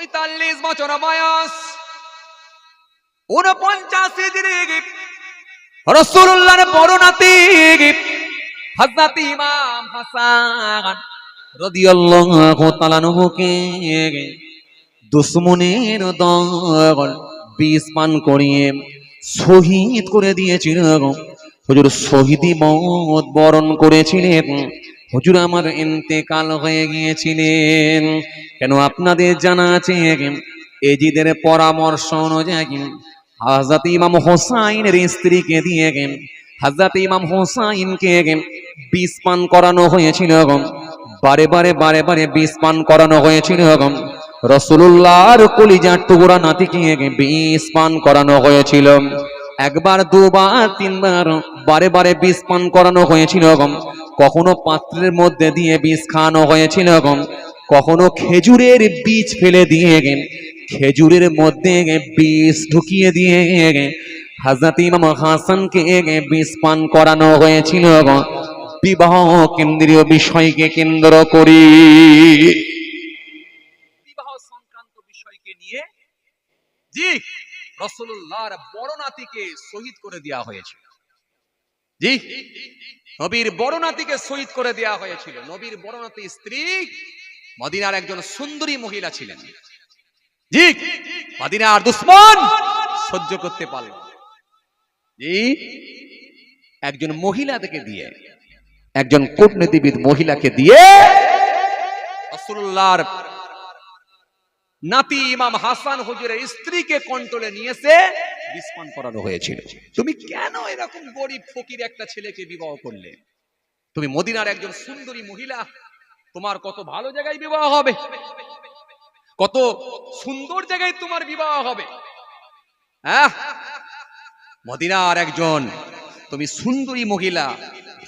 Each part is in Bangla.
৪৫ বছর বয়স, ৪৯ হিজরি, রাসূলুল্লাহর বড় নাতি হযরত ইমাম হাসান রাদিয়াল্লাহু তাআলা আনহুকে দুশমনের দল বিষ পান করিয়ে শহীদ করে দিয়েছিল। হুজুর শহীদি মওত বরণ করেছিলেন। হুজুর আমার ইন্তেকাল হয়ে গিয়েছিলেন। কেন আপনাদের জানা আছে এজিদের পরামর্শ অনুযায়ী হযরত ইমাম হোসাইনের স্ত্রীকে দিয়ে হযরত ইমাম হোসাইনকে বিষ পান করানো হয়েছিল। বারে বারে বিষ পান করানো হয়েছিল। রাসূলুল্লাহর কলিজার টুকরা নাতিকে বিষ পান করানো হয়েছিল। একবার, দুবার, তিনবার বারে বিষ পান করানো হয়েছিল। কখনো পাত্রের মধ্যে দিয়ে বিষ খাওয়ানো হয়েছিল, কখনো খেজুরের বীজ ফেলে দিয়ে খেজুরের মধ্যে বিষ ঢুকিয়ে দিয়ে হযরত ইমাম হাসানকে বিষ পান করানো হয়েছিল। বিবাহ কেন্দ্রীয় বিষয়কে কেন্দ্র করি, বিবাহ সংক্রান্ত বিষয়কে নিয়ে জি রাসূলুল্লাহর বড় নাতিকে শহীদ করে দেওয়া হয়েছিল। জি, নবীর বড় নাতিকে শহীদ করে দেওয়া হয়েছিল। নবীর বড় নাতি স্ত্রী মদিনার একজন সুন্দরী মহিলা ছিলেন। জি, মদিনার দুশমন সহ্য করতে পারল না। জি, একজন মহিলাকে দিয়ে, একজন কূটনীতিবিদ মহিলাকে দিয়ে রাসূলুল্লাহর নাতি ইমাম হাসান হুজুরের স্ত্রীকে কন্ট্রোলে নিয়েছে বিষ পান করানো হয়েছিল। তুমি কেন এরকম গরিব ফকির একটা ছেলেকে বিবাহ করলে? তুমি মদিনার একজন সুন্দরী মহিলা, তোমার কত ভালো জায়গায় বিবাহ হবে, কত সুন্দর জায়গায় তোমার বিবাহ হবে। হ্যাঁ, মদিনার একজন তুমি সুন্দরী মহিলা,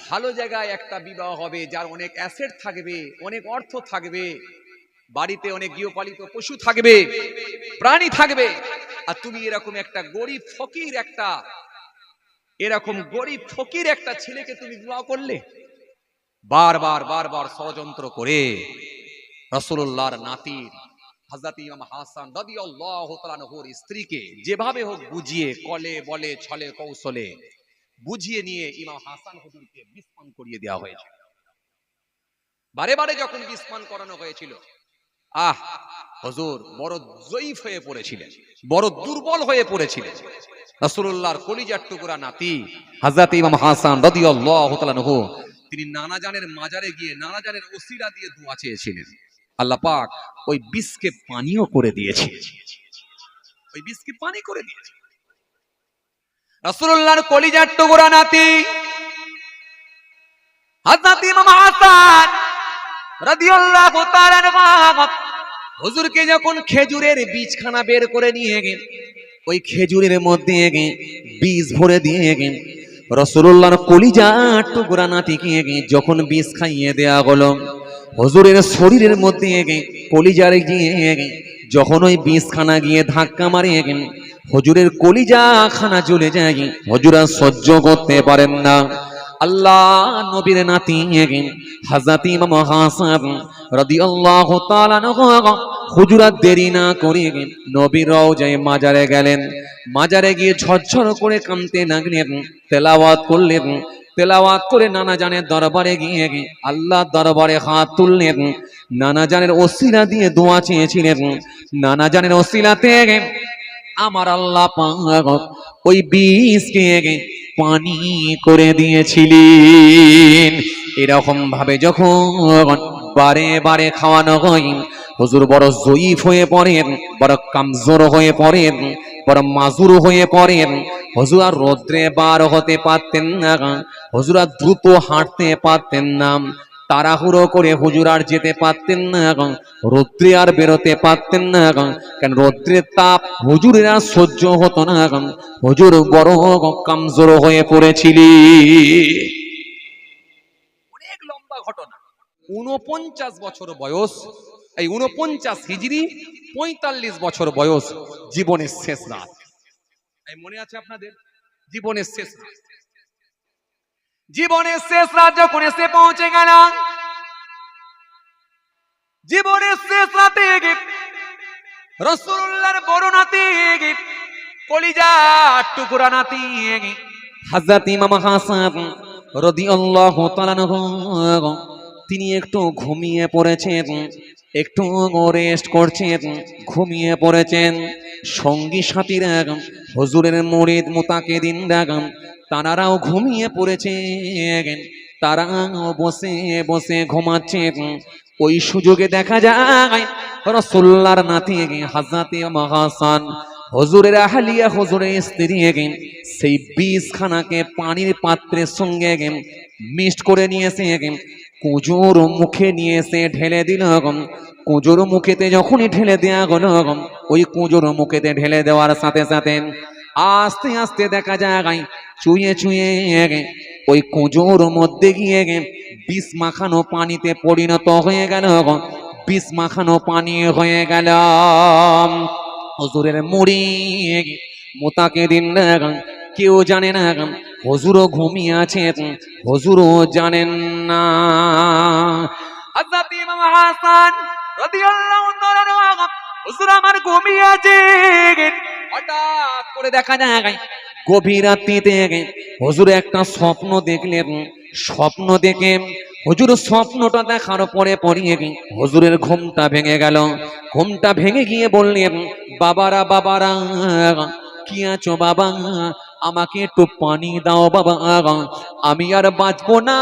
ভালো জায়গায় একটা বিবাহ হবে, যার অনেক অ্যাসেট থাকবে, অনেক অর্থ থাকবে, বাড়িতে অনেক গৃহপালিত পশু থাকবে, প্রাণী থাকবে। আর তুমি এরকম একটা গরিব ফকির একটা ছেলেকে তুমি বিবাহ করলে। বারবার ষড়যন্ত্র করে রাসূলুল্লাহর নাতি হযরত ইমাম হাসান রাদিয়াল্লাহু তাআলা আনহুর স্ত্রীকে যেভাবে হোক বুঝিয়ে, কলে বলে ছলে কৌশলে বুঝিয়ে নিয়ে ইমাম হাসান হুজুরকে বিষ পান করিয়ে দেওয়া হয়েছিল। বারে যখন বিষ পান করানো হয়েছিল, হুজুর বড় জয়ীফ হয়ে পড়েছিলেন, বড় দুর্বল হয়ে পড়েছিলেন। রাসূলুল্লাহর কলিজার টুকরা নাতি হযরত ইমাম হাসান রাদিয়াল্লাহু তাআলা আনহু তিনি নানা জানের মাজারে গিয়ে নানা জানের ওসিলা দিয়ে দোয়া চেয়েছিলেন। আল্লাহ পাক ওই বিষকে পানিও করে দিয়েছে, ওই বিষকে পানি করে দিয়েছে। রাসূলুল্লাহর কলিজার টুকরা নাতি হযরত ইমাম হাসান রাদিয়াল্লাহু তাআলা আনহু হুজুরকে যখন খেজুরের বীজখানা বের করে নিয়ে গেলেন, ওই খেজুরের মধ্যে বীজ ভরে দিয়ে রাসূলুল্লাহর কলিজার টুকরা নাতিকে যখন বীজ খাইয়ে দেয়া হলো, হুজুরের শরীরের মধ্যে কলিজারে গিয়ে যখন ওই বীজখানা গিয়ে ধাক্কা মারে হুজুরের কলিজা খানা জ্বলে যায়। হুজুর আর সহ্য করতে পারেন না। আল্লাহ নবীর নাতি হযরত ইমাম হাসান রাদিয়াল্লাহু তাআলা আনহু হুজুর দেরি না করে নবীর রওজায়ে মাজারে গেলেন। মাজারে গিয়ে ঝরঝর করে কাঁদতে লাগলেন, তেলাওয়াত করলেন। তেলাওয়াত করে নানা জানের দরবারে গিয়ে আল্লাহর দরবারে হাত তুললেন। নানা জানের ওসিলা দিয়ে দোয়া চেয়েছিলেন। নানা জানের ওসিলাতে আমার আল্লাহ পাক ওই বীজকে পানি করে দিয়েছিলেন। এরকম ভাবে যখন বারে খাওয়ানো হয়, হুজুর বড় জয়ীফ হয়ে পড়েন, বড় কামজোর হয়ে পড়েন, বড় মাজুর হয়ে পড়েন। হুজুর আর রৌদ্রে বার হতে পারতেন না, হুজুর আর দ্রুত হাঁটতে পারতেন না, তাড়াহুড়ো করে হুজুর আর যেতে পারতেন না, রৌদ্রে আর বেরোতে পারতেন না। কেন রৌদ্রের তাপ হুজুরের আর সহ্য হতো না, হুজুর বড় কামজোর হয়ে পড়েছিলেন। অনেক লম্বা ঘটনা। ৪৯ বছর বয়স, এই ৪৯ হিজরি, ৪৫ বছর বয়স, জীবনের শেষ রাত। এই মনে আছে আপনাদের? জীবনের শেষ রাত, জীবনের শেষ রাত যখন এসে পৌঁছে গেলাম, জীবনের শেষ রাতে রাসূলুল্লাহর বড় নাতি, কলিজা টুকরা নাতি হযরত ইমাম হাসান রাদিয়াল্লাহু তাআলা আনহু, তিনি একটু ঘুমিয়ে পড়েছেন, একটু রেস্ট করছেন, ঘুমিয়ে পড়েছেন। সঙ্গী সাথীরা, হুজুরের মুরিদ মুতাকিদিনরা, তারাও ঘুমিয়ে পড়েছেন, তারাও বসে বসে ঘুমাচ্ছেন। ওই সুযোগে দেখা যায় রাসূলুল্লাহর নাতি হযরত ইমাম হাসান, হুজুরের আহলিয়া, হুজুরের স্ত্রী সেই বিষখানাকে পানির পাত্রের সঙ্গে মিক্সড করে নিয়েছে, কুজোর মুখে নিয়ে এসে ঢেলে দিল। কুজোর মুখেতে যখনই ঢেলে দেওয়া গেল, ওই কুজোর মুখেতে ঢেলে দেওয়ার সাথে সাথে আস্তে আস্তে দেখা যায় চুয়ে চুয়ে ওই কুজোর মধ্যে গিয়ে বিষ মাখানো পানিতে পরিণত হয়ে গেল, বিষ মাখানো পানি হয়ে গেল। হুজুরের মুরিদ মুতাকিদিন কেউ জানে না, হুজুরও ঘুমিয়ে আছে, হুজুরও জানেন না। হযরত ইমাম হাসান রাদিয়াল্লাহু তাআলা আনহু, হুজুর আমার ঘুমিয়ে আছে। হঠাৎ করে দেখা যায় গভীর রাত্রিতে হুজুর একটা স্বপ্ন দেখলেন। স্বপ্ন দেখে হুজুর স্বপ্নটা দেখার পরে পড়িয়ে হুজুরের ঘুমটা ভেঙে গেল। ঘুমটা ভেঙে গিয়ে বললেন, বাবারা বাবারা, কি আছো বাবা, আমাকে একটু পানি দাও বাবা, আমি আর বাঁচবো না,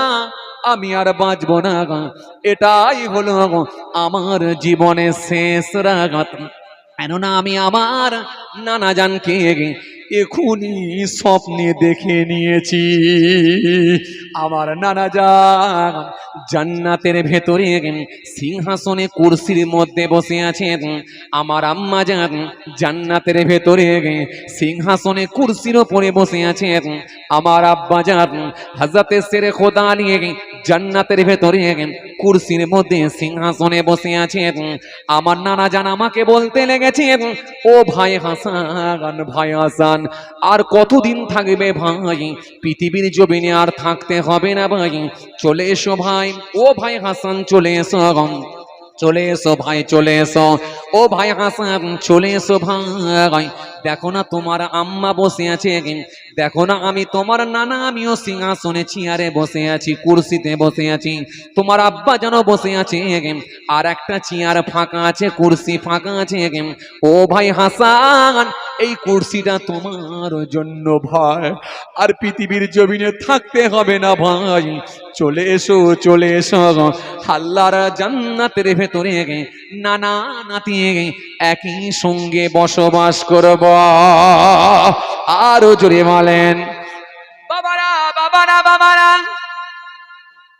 আমি আর বাঁচবো না। এটাই হলো আমার জীবনের শেষ রাত। কেননা আমি আমার নানা জানকে এখনই স্বপ্নে দেখে নিয়েছি। আমার নানা জান জান্নাতের ভেতরে সিংহাসনে কুরসির মধ্যে বসে আছেন। আমার আম্মা জান জান্নাতের ভেতরে সিংহাসনে কুরসির উপরে বসে আছেন। আমার আব্বা জান হযরতে শেরে খোদা আলী জান্নাতের ভেতরে কুরসির মধ্যে সিংহাসনে বসে আছেন। আমার নানা জান আমাকে বলতে লেগেছেন, ও ভাই হাসান, ভাই হাসান, আর কতদিন থাকবে ভাই, পৃথিবীর জমিনে আর থাকতে হবে না ভাই, চলে এসো ভাই, ও ভাই হাসান চলে এসো, চলে এসো ভাই, চলে এসো, ও ভাই হাসান চলে এসো ভাই। দেখো না তোমার আম্মা বসে আছে, দেখো না আমি তোমার নানা, আমিও সিংহাসনে চেয়ারে বসে আছি, কুরসিতে বসে আছি, তোমার আব্বা যেন বসে আছে, আর একটা চেয়ার ফাঁকা আছে, কুরসি ফাঁকা আছে। ও ভাই হাসান, এই কুরসিটা তোমার জন্য ভাই, আর পৃথিবীর জমিনে থাকতে হবে না ভাই, চলে এসো, চলে এসো, আল্লাহর জান্নাতের ভেতরে নানা নাতি একই সঙ্গে বসবাস করব। আরো জোরে বলেন, বাবারা বাবারা বাবারা,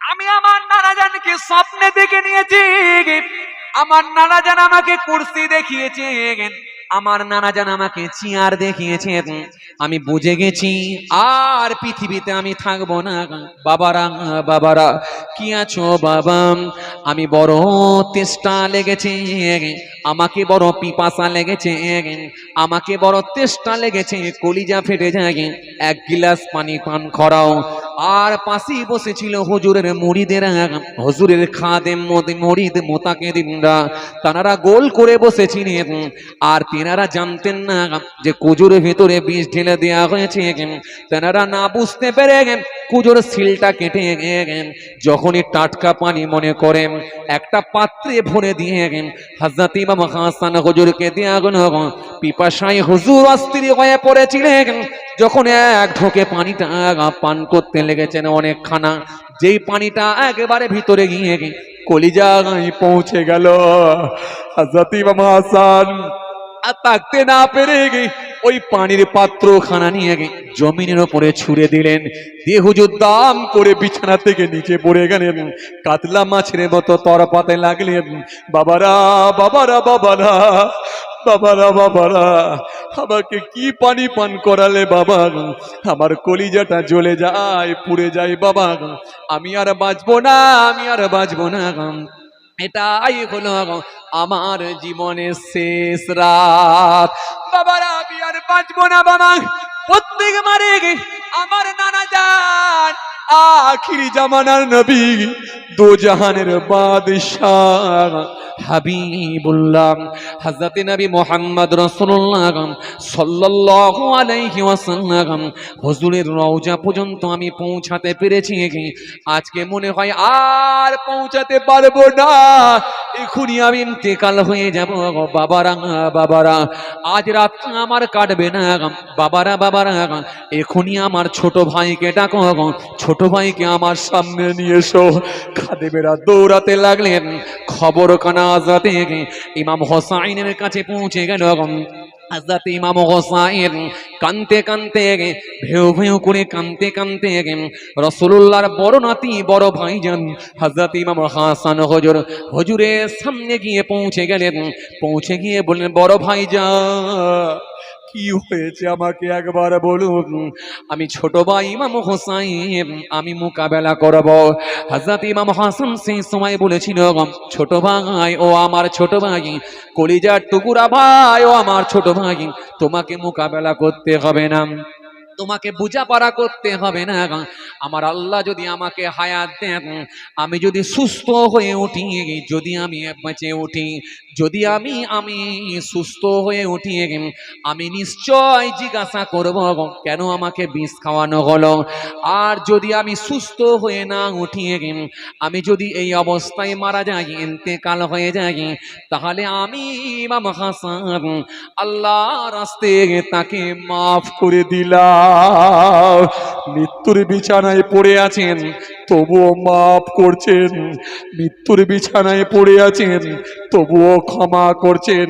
আমি আমার নানা জানকে স্বপ্নে দেখে নিয়েছি। আমার নানা জান আমাকে কুরসি দেখিয়েছে, আমার নানা জান আমাকে চেয়ার দেখিয়েছেন। আমি বুঝে গেছি আর পৃথিবীতে আমি থাকবো না। বাবারা বাবারা, কি আছো বাবা, আমি বড় তেষ্টা লেগেছে, আমাকে বড় পিপাসা লেগেছে, আমাকে বড় তেষ্টা লেগেছে, কলিজা ফেটে যায়, এক গিলাস পানি পান করাও। আর পাশেই বসেছিল হুজুরের মুরিদেরা, হুজুরের খাদেম মুরিদ মুতাকিদিনরা, তারা গোল করে বসেছিলেন। আর তেনারা জানতেন না যে কুজোর ভেতরে বিষ ঢেলে দেওয়া হয়েছে। তেনারা না বুঝতে পেরে কুজোর সিলটা কেটে যখনই টাটকা পানি মনে করেন একটা পাত্রে ভরে দিয়ে হযরত ইমাম হাসান হুজুরকে দেয়া গেল। পিপাসায় হুজুর অস্থির হয়ে পড়েছিলেন। যখন এক ঢোকে পানিটা পান করতে লেগেছেন অনেকখানা, যেই পানিটা একেবারে ভিতরে গিয়ে কলিজায় পৌঁছে গেল, হযরত ইমাম হাসান আর তাকতে না পেরে ওই পানির পাত্র খানা নিয়ে জমিনের উপরে ছুঁড়ে দিলেন। দিয়ে হুজুর দাম করে বিছানা থেকে নিচে পড়ে গেলেন, কাতলা মাছের মতো তরপাতে লাগলেন। বাবারা বাবারা বাবারা, বাবারা বাবারা, আমাকে কি পানি পান করালে বাবা, আমার কলিজাটা জ্বলে যায়, পুড়ে যায় বাবা, আমি আর বাঁচবো না, আমি আর বাঁচবো না। এটাই হলো আমার জীবনের শেষ রাত। বাবারা আমি আর বাঁচবো না বাবা। প্রত্যেক মারে আমার নানা যান আখিরি জামানার নবী, দো জাহানের বাদশাহ হাবিবুল্লাহ হযরত নবী মুহাম্মদ রাসূলুল্লাহ সাল্লাল্লাহু আলাইহি ওয়াসাল্লাম হুজুরের রওজা পর্যন্ত আমি পৌঁছাতে পেরেছি। আজকে মনে হয় আর পৌঁছাতে পারবো না, এখনই আমি ইন্তেকাল হয়ে যাব। বাবারা বাবারা, আজ রাত আমার কাটবে না। বাবারা বাবারা, এখনই আমার ছোট ভাইকে ডাকো, ছোট ভাইকে আমার সামনে নিয়ে এসো। খাদেমেরা দৌড়াতে লাগলেন। খবর কানা আজাতে ইমাম হোসাইনের কাছে পৌঁছে গেল। হযরত ইমাম হোসাইন কানতে কানতে ভেউ ভেউ করে কানতে কানতে রাসূলুল্লাহর বড় নাতি বড় ভাইজান হযরত ইমাম হাসান হুজুরের সামনে গিয়ে পৌঁছে গেলেন। পৌঁছে গিয়ে বললেন, বড় ভাইজান কি হয়েছে আমাকে একবার বলুন। আমি ছোট ভাই ইমাম হোসাইন, আমি মোকাবেলা করব। হযরত ইমাম হাসান সেই সময় বলেছিল, ছোট ভাই ও আমার ছোট ভাই, কলিজার টুকুরা ভাই ও আমার ছোট ভাই, তোমাকে মোকাবেলা করতে হবে না, তোমাকে বোঝাপড়া করতে হবে না। আমার আল্লাহ যদি আমাকে হায়াত দেন, আমি যদি সুস্থ হয়ে উঠি, যদি আমি বেঁচে উঠি, যদি আমি সুস্থ হয়ে উঠি, আমি নিশ্চয় জিজ্ঞাসা করব কেন আমাকে বিষ খাওয়ানো হলো। আর যদি আমি সুস্থ হয়ে না উঠি, আমি যদি এই অবস্থায় মারা যাই, ইন্তেকাল হয়ে যাই, তাহলে আমি ইমাম হাসান আল্লাহর রাস্তায় তাকে মাফ করে দিলাম। মৃত্যুর বিছানায় পড়ে আছেন, তবুও মাফ করছেন। মৃত্যুর বিছানায় পড়ে আছেন, তবুও ক্ষমা করছেন।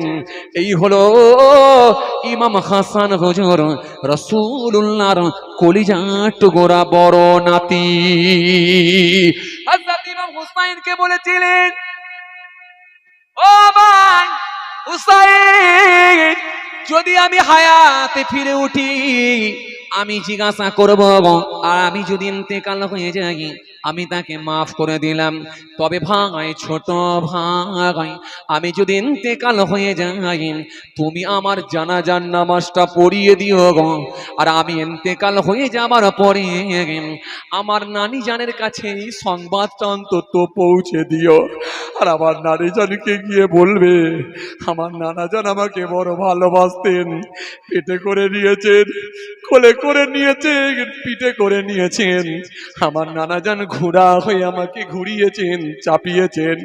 এই হলো ইমাম হাসান হুজুর, রাসূলুল্লাহর কলিজার টুকরা বড় নাতি। হযরত ইমাম হুসাইনকে বলেছিলেন, ও ভাই হুসাইন, যদি আমি হায়াতে ফিরে উঠি, আমি জিজ্ঞাসা করব, আর আমি যদি ইন্তেকাল হয়ে যাই, আমি তাকে মাফ করে দিলাম। তবে ভাই ছোট ভাই, আমি যদি ইন্তেকাল হয়ে যাই, তুমি আমার জানাজার নামাজটা পড়িয়ে দিও গো। আর আমি ইন্তেকাল হয়ে যাবার পরে আমার নানি জানের কাছে এই সংবাদটা অন্তত পৌঁছে দিও। আর আমার নানি জানকে গিয়ে বলবে, আমার নানা জান আমাকে বড় ভালোবাসতেন, পেটে করে নিয়েছেন, কোলে করে নিয়েছেন, পিঠে করে নিয়েছেন। আমার নানা জান ঘোড়া হয়ে আমাকে ঘুরিয়েছেন, চাপিয়েছেন।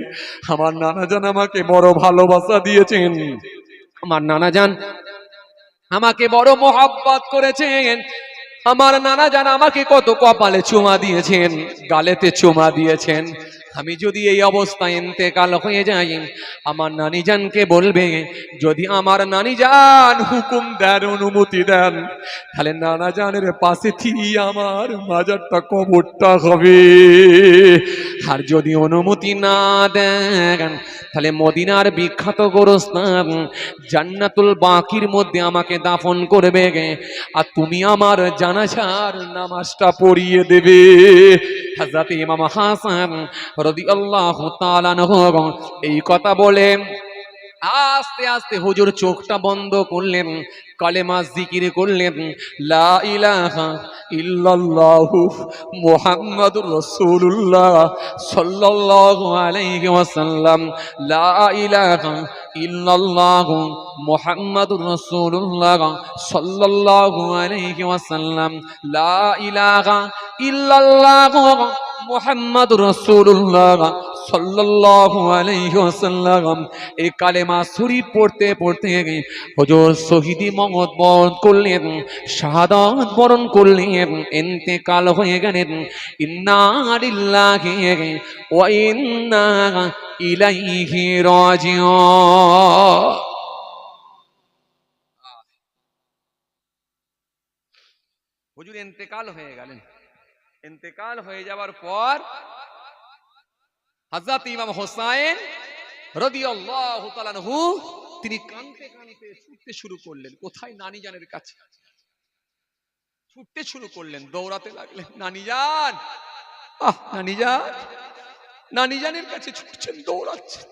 আমার নানা জান আমাকে বড় ভালোবাসা দিয়েছেন। আমার নানা জান আমাকে বড় মোহাব্বত করেছেন। আমার নানা জান আমাকে কত কপালে চুমা দিয়েছেন, গালেতে চুমা দিয়েছেন। আমি যদি এই অবস্থায় ইন্তেকাল হয়ে যাই, আমার নানি জানকে বলবে, যদি আমার নানি জান হুকুম দেন, অনুমতি দেন, তাহলে নানা জানের পাশে থেকে আমার মাজারটা কবরটা হবে। আর যদি অনুমতি না দেন, তাহলে মদিনার বিখ্যাত গোরস্থান জান্নাতুল বাকির মধ্যে আমাকে দাফন করবে, আর তুমি আমার জানাজার নামাজটা পড়িয়ে দেবে। হযরত ইমাম হাসান রাদিয়াল্লাহু তাআলা আনহু এই কথা বলে আস্তে আস্তে হুজুর চোখটা বন্ধ করলেন, কালেমা জিকির করলেন, লা ইলাহা ইল্লাল্লাহু মুহাম্মাদুর রাসূলুল্লাহ সাল্লাল্লাহু আলাইহি ওয়াসাল্লাম, লা ইলাহা ইল্লাল্লাহু মুহাম্মাদুর রাসূলুল্লাহ সাল্লাল্লাহু আলাইহি ওয়াসাল্লাম, লা ইলাহা ইল্লাল্লাহু মুহাম্মাদুর রাসূলুল্লাহ সাল্লাল্লাহু আলাইহি ওয়াসাল্লাম। এই কালেমা শরীফ পড়তে পড়তে হুজুর শহীদি মওত বরণ করলেন, শাহাদাত বরণ করলেন, ইন্তেকাল হয়ে গেলেন। ইন্না লিল্লাহি ওয়া ইন্না ইলাইহি রাজিউন। হুজুর ইন্তেকাল হয়ে গেলেন। ইন্তেকাল হয়ে যাওয়ার পর হযরত ইমাম হোসাইন রাদিয়াল্লাহু তাআলা আনহু তিনি কাঁদতে কাঁদতে ছুটতে শুরু করলেন। কোথায়? নানি জানের কাছে ছুটতে শুরু করলেন, দৌড়াতে লাগলেন, নানি জান, নানি জান। নানি জানের কাছে ছুটছেন, দৌড়াচ্ছেন।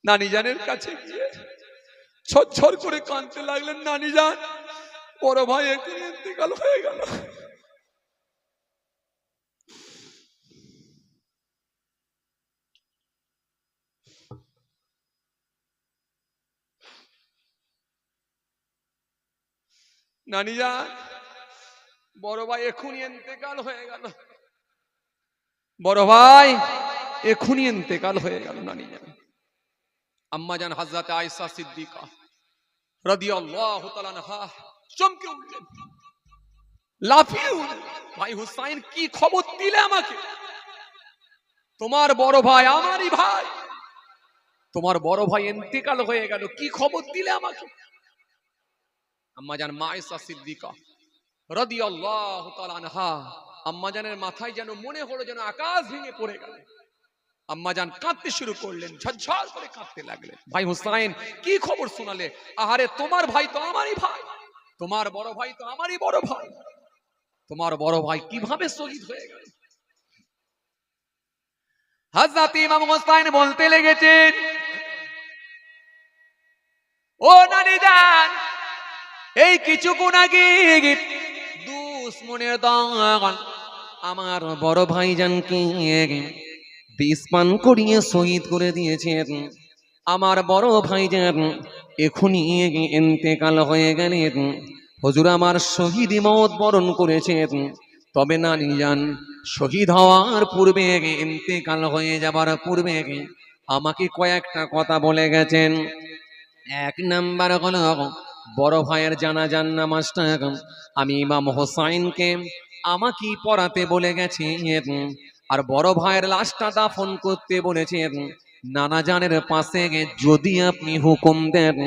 নানি জানের কাছে গিয়ে ঝরঝর করে কাঁদতে লাগলেন, নানি জান, বড় ভাই একদিন ইন্তেকাল হয়ে গেল। নানি যান, বড় ভাই এখনই ইন্তেকাল হয়ে গেল, বড় ভাই এখনই ইন্তেকাল হয়ে গেল নানি যান। আম্মা জান হযরত আয়েশা সিদ্দিকা রাদিয়াল্লাহু তাআলা আনহা চমকে উঠলেন, লাফিয়ে উঠলেন, ভাই হুসাইন কি খবর দিলে আমাকে? তোমার বড় ভাই আমারই ভাই, তোমার বড় ভাই ইন্তেকাল হয়ে গেল, কি খবর দিলে আমাকে? আম্মা জান মা আয়েশা সিদ্দিকা রাদিয়াল্লাহু তাআলা আনহা, আম্মা জানের মাথায় যেন মনে হলো যেন আকাশ ভেঙে পড়ে গেল। আম্মা জান কাঁদতে শুরু করলেন, ঝরঝর করে কাঁদতে লাগলেন। ভাই হুসাইন কি খবর শোনালে? আহারে তোমার ভাই তো আমারই ভাই, তোমার বড় ভাই তো আমারই বড় ভাই, তোমার বড় ভাই কিভাবে শহীদ হয়ে গেল? হযরত ইমাম হুসাইন বলতে লেগেছেন, ও নানি জান, এই কিছুক্ষণ আগে দুশমনের দল আমার বড় ভাইজানকে বিষ পান করিয়ে শহীদ করে দিয়েছেন। আমার বড় ভাইজান এখনই ইন্তেকাল হয়ে গেলেন। হুজুর আমার শহীদ মওত বরণ করেছেন। তবে নানি জান, শহীদ হওয়ার পূর্বে ইন্তেকাল হয়ে যাবার পূর্বে আমাকে কয়েকটা কথা বলে গেছেন। এক নাম্বার হলো, বড় ভাইয়ের জানাজার নামাজটা আমি ইমাম হোসাইনকে আমাকেই পড়াতে বলে গেছেন। আর বড় ভাইয়ের লাশটা দাফন করতে বলেছেন নানা জানের পাশে যদি আপনি হুকুম দেন।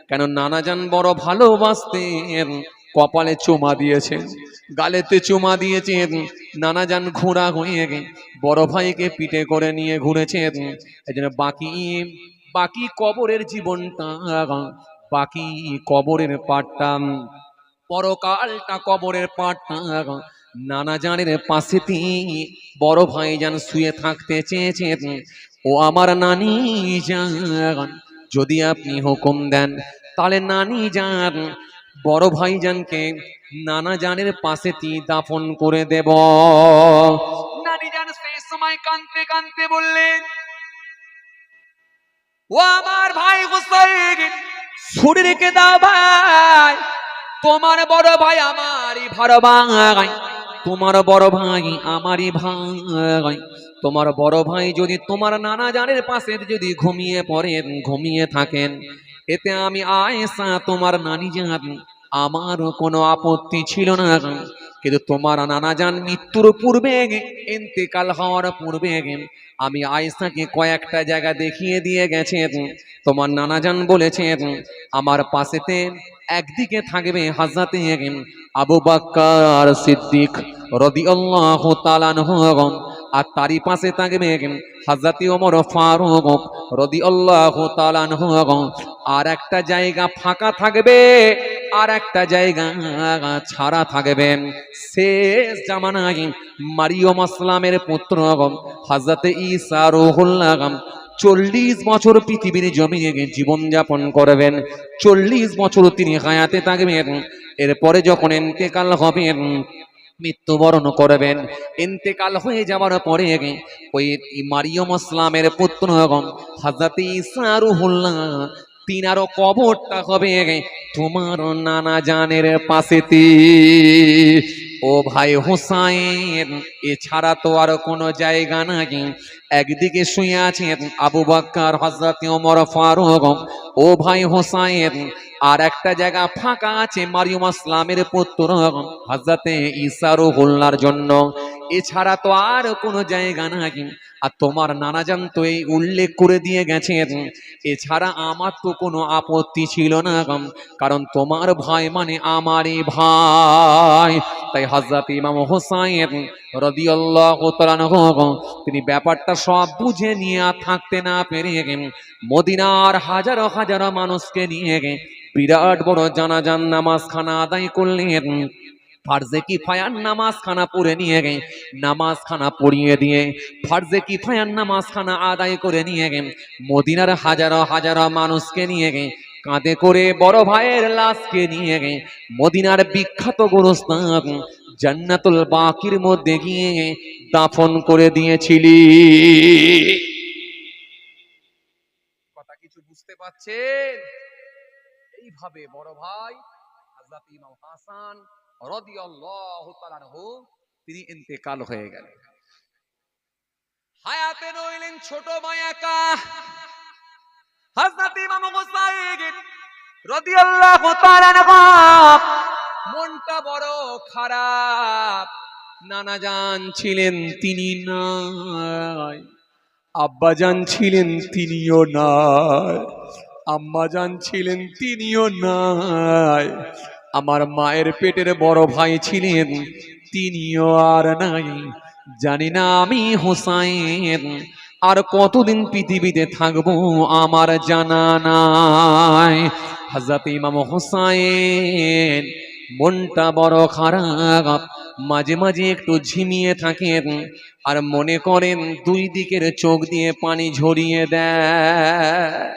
কেন নানা জান বড় ভালোবাসতেন, কপালে চুমা দিয়েছেন, গালেতে চুমা দিয়েছেন। নানা জান ঘোড়া হয়ে বড় ভাইকে পিঠে করে নিয়ে ঘুরেছেন। এই জন্য বাকি কবরের জীবনটা, বাকি কবরের পাটটা, পরকালটা কবরের পাটটা নানা জানের পাশে বড় ভাইজান শুয়ে থাকতে চেয়েছেন। ও আমার নানি জান, যদি আপনি হুকুম দেন তাহলে নানি জান বড় ভাইজানকে নানা জানের পাশে দাফন করে দেব। নানি জান সেই সময় কাঁদতে কাঁদতে বললেন, ও আমার ভাই হুসাইন, ছুরি রেখে দাও ভাই, তোমার বড় ভাই আমারই বড় ভাই, তোমার বড় ভাই আমারই ভাই। তোমার বড় ভাই যদি তোমার নানা জানের পাশে যদি ঘুমিয়ে পড়েন, ঘুমিয়ে থাকেন, এতে আমি আয়েশা তোমার নানি জান আমারও কোনো আপত্তি ছিল না। কিন্তু তোমার নানা জান মৃত্যুর পূর্বে, ইন্তেকাল হওয়ার পূর্বে আমি আয়েশাকে কয়েকটা জায়গা দেখিয়ে দিয়ে গেছেন। তোমার নানা জান বলেছেন আমার পাশেতে একদিকে থাকবে হযরতে আবু বকর সিদ্দিক রাদিয়াল্লাহু তাআলা আনহু, আর তারই পাশে থাকবে হযরতে ওমর ফারুক রাদিয়াল্লাহু তাআলা আনহু। আর একটা জায়গা ফাঁকা থাকবে, আর একটা জায়গা ছাড়া থাকবে। শেষ জামানায় মারিয়ম আসলামের পুত্র হযরতে ঈসা রূহুল্লাহ 40 বছর পৃথিবীর জমিনে জীবন যাপন করবেন। 40 বছর তিনি হায়াতে থাকবেন। এরপরে যখন ইন্তেকাল হবেন, মৃত্যুবরণ করবেন, ইন্তেকাল হয়ে যাওয়ার পরে ওই মারিয়ম আসলামের পুত্র হযরত ঈসা রূহুল্লাহ তিনারও কবরটা হবে তোমার নানা জানের পাশেতে। ও ভাই হুসাইন, এছাড়া তো আর কোনো জায়গা নাই। একদিকে শুয়ে আছেন আবু বকর, হযরত ওমর ফারুক। ও ভাই হুসাইন, আর একটা জায়গা ফাঁকা আছে মারিয়ম আসলামের পুত্র হযরতে ঈসা রূহুল্লাহর জন্য। এছাড়া তো আর কোনো জায়গা নাই। আর তোমার নানা জান তো এই উল্লেখ করে দিয়ে গেছেন, এছাড়া আমার তো কোনো আপত্তি ছিল না, কারণ তোমার ভাই মানে আমারই ভাই। তাই হযরত ইমাম হোসাইন রাদিয়াল্লাহু তাআলা আনহু তিনি ব্যাপারটা সব বুঝে নিয়ে থাকতে না পেরে মদিনার হাজারো হাজারো মানুষকে নিয়ে বিরাট বড় জানাজান নামাজখানা আদায় করলেন। ফার্জে কিফায়ার নামাজখানা পড়ে নিয়ে নামাজখানা পড়িয়ে দিয়ে ফার্জে কিফায়ার নামাজখানা আদায় করে নিয়ে মদিনার হাজারো হাজারো মানুষকে নিয়ে কাঁধে করে বড় ভাইয়ের লাশকে নিয়ে মদিনার বিখ্যাত গোরস্থান জান্নাতুল বাকির মধ্যে গিয়ে দাফন করে দিয়েছিলি। কথা কিছু বুঝতে পারছেন? এইভাবে বড় ভাই হযরত ইমাম হাসান রাদিয়াল্লাহু তাআলা আনহু তিনি ইন্তেকাল হয়ে গেলেন। হায়াতে রইলেন ছোট ভাই একা, হযরত ইমাম হুসাইন রাদিয়াল্লাহু তাআলা আনহু মনটা বড় খারাপ। নানা জান ছিলেন তিনি নাই, আব্বাজান ছিলেন তিনিও নাই, আম্মাজান ছিলেন তিনিও নাই, আমার মায়ের পেটের বড় ভাই ছিলেন তিনিও আর নাই। জানি না আমি হোসাইন আর কতদিন পৃথিবীতে থাকবো আমার জানা নাই। হযরত ইমাম হোসাইন মনটা বড় খারাপ, মাঝে মাঝে একটু ঝিমিয়ে থাকেন আর মনে করেন দুই দিকের চোখ দিয়ে পানি ঝরিয়ে দেয়।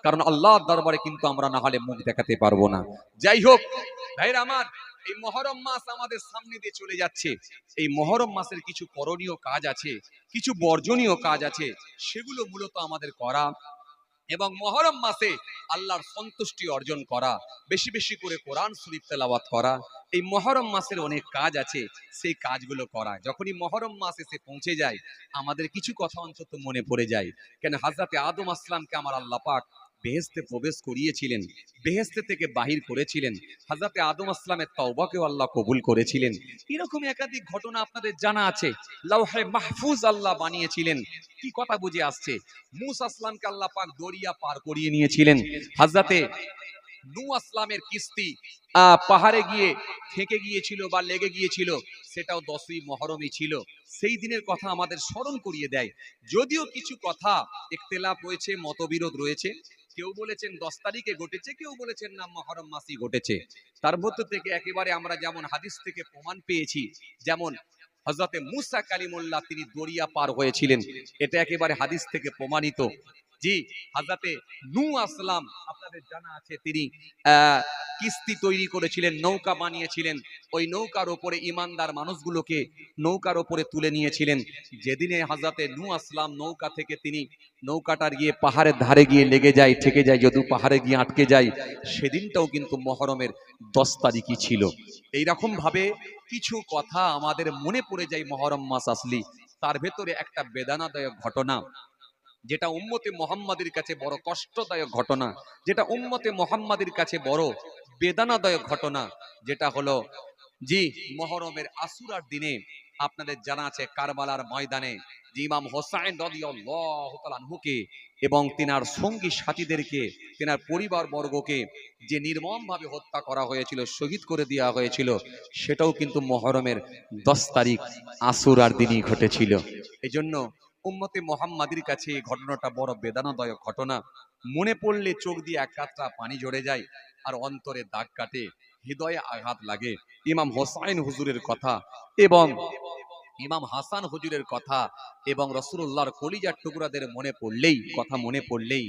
কারণ আল্লাহর দরবারে কিন্তু আমরা না হলে মুখ দেখাতে পারবো না। যাই হোক ভাইরা আমার, এই মুহররম মাস আমাদের সামনে দিয়ে চলে যাচ্ছে। এই মুহররম মাসের কিছু করণীয় কাজ আছে, কিছু বর্জনীয় কাজ আছে, সেগুলো মূলত আমাদের করা এবং মুহররম মাসে আল্লাহর সন্তুষ্টি অর্জন করা, বেশি বেশি করে কোরআন শরীফ তেলাওয়াত করা। এই মুহররম মাসের অনেক কাজ আছে, সেই কাজগুলো করা। যখনই মুহররম মাস এসে পৌঁছে যায় আমাদের কিছু কথা অন্তত মনে পড়ে যায়। কেন হযরত আদম আসলামকে আমার আল্লাহ পাক বেহেশতে প্রবেশ করিয়েছিলেন, বেহেশতে থেকে বাহির করেছিলেন, হযরত আদম আসলামের তওবাকেও আল্লাহ কবুল করেছিলেন। এরকম একাধিক ঘটনা আপনাদের জানা আছে। লাওহে মাহফুজ আল্লাহ বানিয়েছিলেন। কি কথা বুঝে আসছে? মূসা আসলামকে আল্লাহ পাক দরিয়া পার করিয়ে নিয়েছিলেন। হযরত নূহ আসলামের কিস্তি পাহাড়ে গিয়ে থেকে গিয়েছিল বা লেগে গিয়েছিল, সেটাও 10ই মুহররমই ছিল। সেই দিনের কথা আমাদের স্মরণ করিয়ে দেয়। যদিও কিছু কথা ইখতিলাফ রয়েছে, মতবিরোধ রয়েছে, কেউ বলেছেন 10 তারিখে ঘটেছে, কেউ বলেছেন না মুহররম মাসেই ঘটেছে। তার মধ্য থেকে একেবারে আমরা যেমন হাদিস থেকে প্রমাণ পেয়েছি, যেমন হযরত মূসা কালিমুল্লাহ তিনি দরিয়া পার হয়েছিলেন, এটা একেবারে হাদিস থেকে প্রমাণিত। জি, হযরত নূহ আসলাম আপনাদের জানা আছে তিনি কিস্তি তৈরি করেছিলেন, নৌকা বানিয়েছিলেন, ওই নৌকার উপরে ঈমানদার মানুষগুলোকে নৌকার উপরে তুলে নিয়েছিলেন। যেদিনে হযরত নূহ আসলাম নৌকা থেকে তিনি নৌকাটার গিয়ে পাহাড়ের ধারে গিয়ে লেগে যায়, ঠেকে যায়, যদি পাহাড়ে গিয়ে আটকে যায়, সেদিনটাও কিন্তু মুহররমের 10 তারিখই ছিল। এইরকম ভাবে কিছু কথা আমাদের মনে পড়ে যায় মুহররম মাস আসলি। তার ভেতরে একটা বেদনাদায়ক ঘটনা, যেটা উম্মতে মুহাম্মাদের কাছে বড় কষ্টদায়ক ঘটনা, যেটা উম্মতে মুহাম্মাদের কাছে বড় বেদনাদায়ক ঘটনা, যেটা হলো জি মুহররমের আশুরার দিনে আপনাদের জানা আছে কারবালার ময়দানে যে ইমাম হোসাইন রাদিয়াল্লাহু তাআলা আনহুকে এবং তিনার সঙ্গী সাথীদেরকে, তিনার পরিবার বর্গকে যে নির্মমভাবে হত্যা করা হয়েছিল, শহীদ করে দেওয়া হয়েছিল, সেটাও কিন্তু মুহররমের 10 তারিখ আশুরার দিনই ঘটেছিল। এজন্য উম্মতে মুহাম্মাদের কাছে এই ঘটনাটা বড় বেদনাদায়ক ঘটনা। মনে পড়লে চোখ দিয়ে এক কাতরা পানি ঝরে যায় আর অন্তরে দাগ কাটে, হৃদয়ে আঘাত লাগে। ইমাম হোসাইন হুজুরের কথা এবং ইমাম হাসান হুজুরের কথা এবং রাসূলুল্লাহর কলিজার টুকরাদের মনে পড়লেই, কথা মনে পড়লেই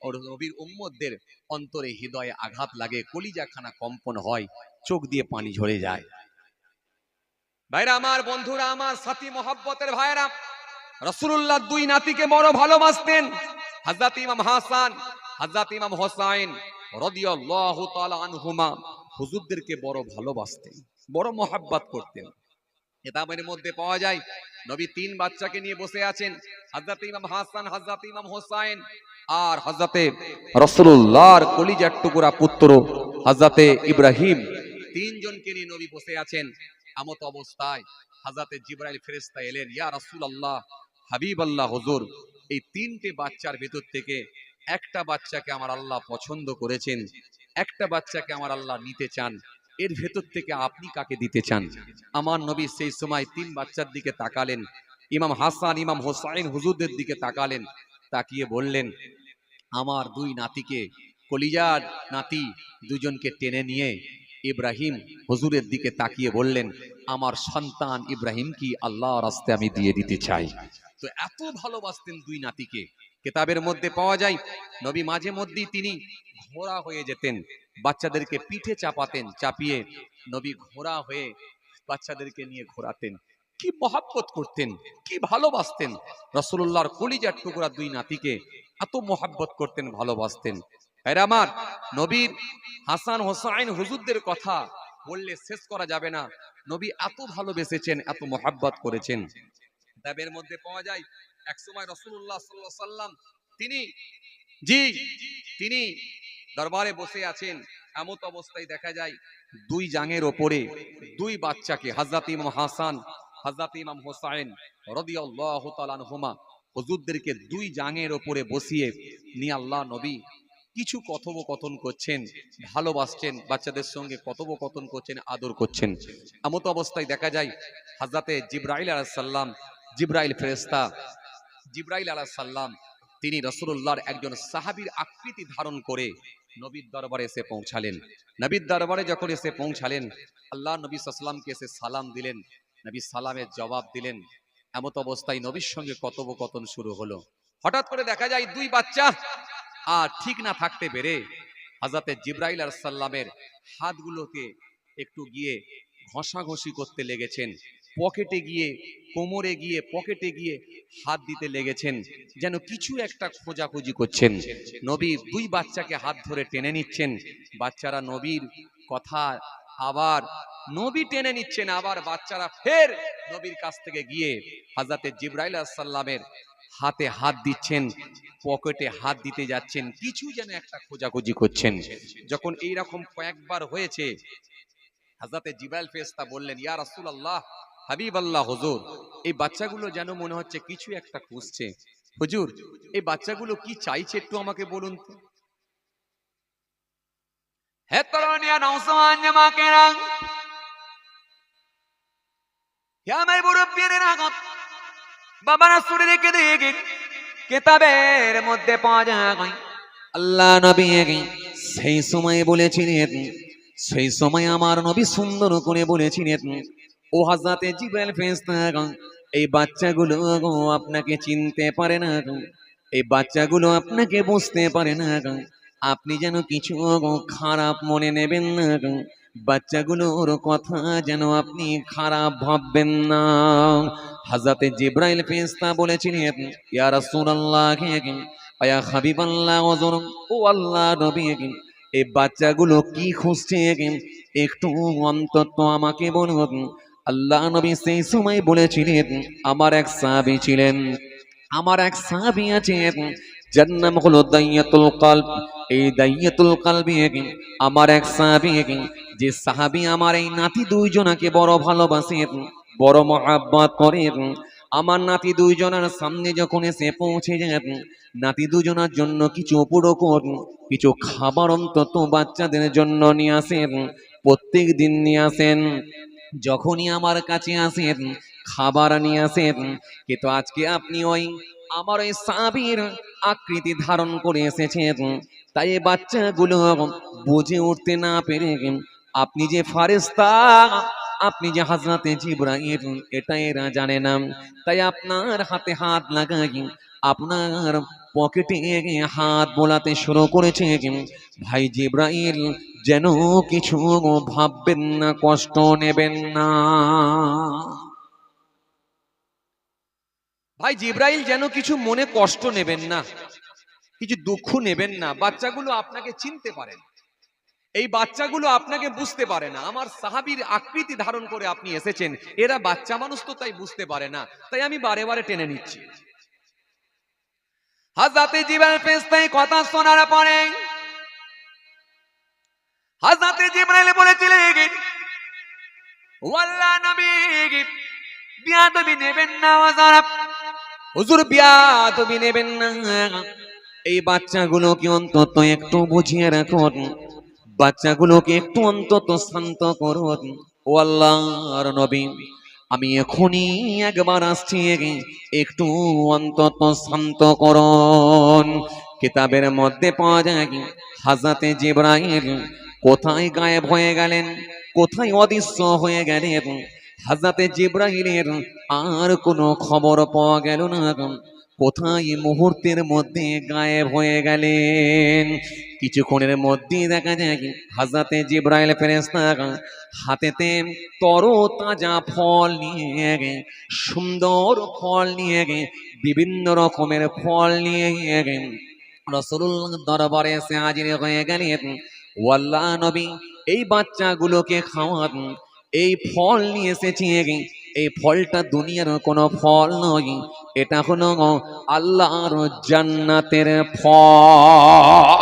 ওর নবীর উম্মতদের অন্তরে হৃদয়ে আঘাত লাগে, কলিজাখানা কম্পন হয়, চোখ দিয়ে পানি ঝরে যায়। ভাইরা আমার, বন্ধুরা আমার, সাথী মহব্বতের ভাইরা, রাসূলুল্লাহ দুই নাতিকে বড় ভালোবাসতেন, হযরত ইমাম হাসান, হযরত ইমাম হোসাইন রাদিয়াল্লাহু তাআলা আনহুমা। হুজুরদেরকে বড় ভালোবাসতেন, বড় মহব্বত করতেন। কিতাবের মধ্যে পাওয়া যায় নবী 3 বাচ্চাকে নিয়ে বসে আছেন, হযরত ইমাম হাসান, হযরত ইমাম হোসাইন আর হযরত রাসূলুল্লাহর কলিজার টুকরা পুত্র হযরত ইব্রাহিম। 3 জনকে নিয়ে নবী বসে আছেন। এমত অবস্থায় হযরত জিবরাইল ফেরেশতা এলেন, ইয়া রাসূলুল্লাহ, হাবিবাল্লাহ হুজুর, এই 3টে বাচ্চার ভেতর থেকে একটা বাচ্চাকে আমার আল্লাহ পছন্দ করেছেন, একটা বাচ্চাকে আমার আল্লাহ নিতে চান, এর ভেতর থেকে আপনি কাকে দিতে চান? আমার নবী সেই সময় 3 বাচ্চার দিকে তাকালেন, ইমাম হাসান, ইমাম হোসাইন হুজুরদের দিকে তাকালেন, তাকিয়ে বললেন, আমার 2 নাতিকে, কলিজার নাতি দুজনকে টেনে নিয়ে ইব্রাহিম হুজুরের দিকে তাকিয়ে বললেন, আমার সন্তান ইব্রাহিম কি আল্লাহর রাস্তায় আমি দিয়ে দিতে চাই। তো এত ভালোবাসতেন 2 নাতিকে। কিতাবের মধ্যে পাওয়া যায় নবী মাঝে মধ্যেই তিনি ঘোড়া হয়ে যেতেন, বাচ্চাদেরকে পিঠে চাপাতেন, চাপিয়ে নবী ঘোড়া হয়ে বাচ্চাদেরকে নিয়ে ঘোরাতেন। কি মহব্বত করতেন, কি ভালোবাসতেন। রাসূলুল্লাহর কলিজার টুকরা 2 নাতিকে এত মহব্বত করতেন, ভালোবাসতেন। এরা আমার নবীর হাসান হোসাইন হুজুরদের কথা বললে শেষ করা যাবে না। নবী এত ভালোবেসেছেন, এত মোহাব্বত করেছেন। কিতাবের মধ্যে পাওয়া যায় একসময় রাসূলুল্লাহ সাল্লাল্লাহু আলাইহি সাল্লাম তিনি দরবারে বসে আছেন। এমত অবস্থায় দেখা যায় দুই জাঙের ওপরে দুই বাচ্চাকে, হযরত ইমাম হাসান, হযরত ইমাম হোসাইন রাদিয়াল্লাহু তাআলা আনহুমা, হুজুরদেরকে দুই জাঙের ওপরে বসিয়ে নিয়ে আল্লাহ নবী কিছু কথোপকথন করছেন, ভালোবাসছেন, বাচ্চাদের সঙ্গে কথোপকথন করছেন, আদর করছেন। এমত অবস্থায় দেখা যায় হযরতে জিবরাইল আলাইহিস সালাম, জিবরাইল ফেরেশতা জিবরাইল আলাইহিস সালাম তিনি রাসূলুল্লাহর একজন সাহাবীর আকৃতি ধারণ করে নবীর দরবারে এসে পৌঁছালেন। নবীর দরবারে যখন এসে পৌঁছালেন, আল্লাহ নবী সাল্লাল্লাহু আলাইহি ওয়াসাল্লামকে এসে সালাম দিলেন। নবী সালামের জবাব দিলেন। এমত অবস্থায় নবীর সঙ্গে কথোপকথন শুরু হলো। হঠাৎ করে দেখা যায় দুই বাচ্চা আর ঠিক না থাকতে পেরে হযরতে জিবরাইল আলাইহিস সালামের হাতগুলোকে একটু গিয়ে ঘষাঘষি করতে লেগেছেন, পকেটে গিয়ে, কোমরে গিয়ে, পকেটে গিয়ে হাত দিতে লেগেছেন, যেন কিছু একটা খোঁজাখুঁজি করছেন। নবী দুই বাচ্চাকে হাত ধরে টেনে নিচ্ছেন। বাচ্চারা নবীর কথা আবার নবী টেনে নিচ্ছেন, আবার বাচ্চারা ফের নবীর কাছ থেকে গিয়ে হযরতে জিবরাইল আলাইহিস সালামের হাতে হাত দিচ্ছেন, পকেটে হাত দিতে যাচ্ছেন, কিছু যেন একটা খোঁজাখুঁজি করছেন। যখন এই রকম কয়েকবার হয়েছে, হযরতে জিবরাইল ফেরেশতা বললেন, ইয়া রাসূলুল্লাহ, হাবিবাল্লাহ হুজুর, এই বাচ্চাগুলো যেন মনে হচ্ছে কিছু একটা খুঁজছে। হুজুর, এই বাচ্চাগুলো কি চাইছে একটু আমাকে বলুন তো। হে তরুণিয়া নওজওয়ান জামাকেরা, হে আমার মুরব্বিরা, বাবারা শুনে রেখে দেখে কিতাবের মধ্যে পাওয়া যায় আল্লাহ নবী সেই সময় বলেছিলেন, সেই সময় আমার নবী সুন্দর করে বলেছিলেন, ও হযরতে জিবরাইল ফেরেশতা, এই বাচ্চাগুলো আপনাকে চিনতে পারে না, এই বাচ্চাগুলো আপনাকে বুঝতে পারে না, আপনি যেন কিছু খারাপ মনে নেবেন না, বাচ্চাগুলোর কথা যেন আপনি খারাপ ভাববেন না। হযরতে জিবরাইল ফেরেশতা বলেছিলেন, ইয়া রাসূলুল্লাহ, ইয়া হাবিবাল্লাহ, হুজুর, ও আল্লাহ নবী, এই বাচ্চাগুলো কি খুঁজছে একটু অন্তত আমাকে বলুন। আল্লাহ নবী সেই সময় বলেছিলেন, আমার এক সাহাবী ছিলেন, আমার এক সাহাবী আছেন, যার নাম হলো দাইয়াতুল কলব। এই দাইয়াতুল কলবে আমার এক সাহাবী, যে সাহাবী আমার এই নাতি দুইজনাকে বড় ভালোবাসেন, বড় মহব্বত করেন। আমার নাতি দুইজনের সামনে যখন এসে পৌঁছে যান, নাতি দুজনার জন্য কিছু উপরকম কিছু খাবার অন্তত বাচ্চাদের জন্য নিয়ে আসেন, প্রত্যেক দিন নিয়ে আসেন। যখনই আমার কাছে আসেন খাবার নিয়ে আসেন, কিন্তু আজকে আপনি ওই আমার ওই সাহাবীর আকৃতি ধারণ করে এসেছেন, তাই এই বাচ্চাগুলো বুঝে উঠতে না পেরে আপনি যে ফারেস্তা, আপনি যে হযরতে জিবরাইল, এটা এরা জানে না। তাই আপনার হাতে হাত লাগাই, আপনার পকেটে হাত বোলাতে শুরু করেছে। ভাই জিবরাইল যেন কিছু ভাববেন না, কষ্ট নেবেন না। ভাই জিবরাইল যেন কিছু মনে কষ্ট নেবেন না, কিছু দুঃখ নেবেন না। বাচ্চাগুলো আপনাকে চিনতে পারে না, এই বাচ্চাগুলো আপনাকে বুঝতে পারে না। আমার সাহাবীর আকৃতি ধারণ করে আপনি এসেছেন, এরা বাচ্চা মানুষ তো, তাই বুঝতে পারে না, তাই আমি বারে বারে টেনে নিচ্ছি। হযরতে জিবরাইল ফেরেশতা কথা শোনার পরে হযরতে জিবরাইল বলেছিলেন, ও আল্লাহর নবী, বিয়াদবি নেবেন না হুজুর, বিয়াদবি নেবেন না। এই বাচ্চাগুলোকে অন্তত একটু বুঝিয়ে রাখুন, বাচ্চাগুলোকে একটু অন্তত শান্ত করুন। ও আল্লাহর নবী, আমি এখনই একবার আসছি, একটু অন্তত শান্ত করুন। কিতাবের মধ্যে পাওয়া যায় হযরতে জিবরাইল কোথায় গায়েব হয়ে গেলেন, কোথায় অদৃশ্য হয়ে গেলেন। হযরতে জিবরাইলের আর কোনো খবর পাওয়া গেল না, কোথায় মুহূর্তের মধ্যে গায়েব হয়ে গেলেন। কিছুক্ষণের মধ্যেই দেখা যায় হযরতে জিবরাইল ফেরেশতা হাতেতে তরতাজা ফল নিয়ে, সুন্দর ফল নিয়ে, বিভিন্ন রকমের ফল নিয়ে রাসূলুল্লাহ দরবারে এসে হাজির হয়ে গেলেন। ওয়াল্লাহ নবী, এই বাচ্চাগুলোকে খাওয়ান, এই ফল নিয়ে এসেছি, এই ফলটা দুনিয়ার কোনো ফল নয়, এটা হলো আল্লাহর জান্নাতের ফল।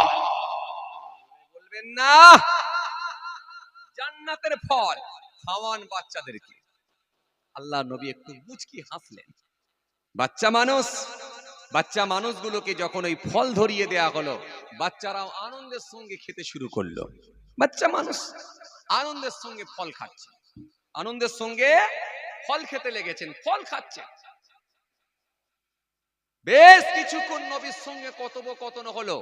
বলবেন না, জান্নাতের ফল খাওয়ান বাচ্চাদেরকে। আল্লাহ নবী একটু মুচকি হাসলেন। বাচ্চা মানুষগুলোকে যখন ওই ফল ধরিয়ে দেয়া হলো, বাচ্চারাও আনন্দের সঙ্গে খেতে শুরু করলো। বাচ্চা মানুষ আনন্দের সঙ্গে ফল খাচ্ছে, আনন্দের সঙ্গে ফল খেতে লেগেছেন, ফল খাচ্ছে। বেশ কিছুক্ষণ নবীর সঙ্গে কথোপকথন হলো।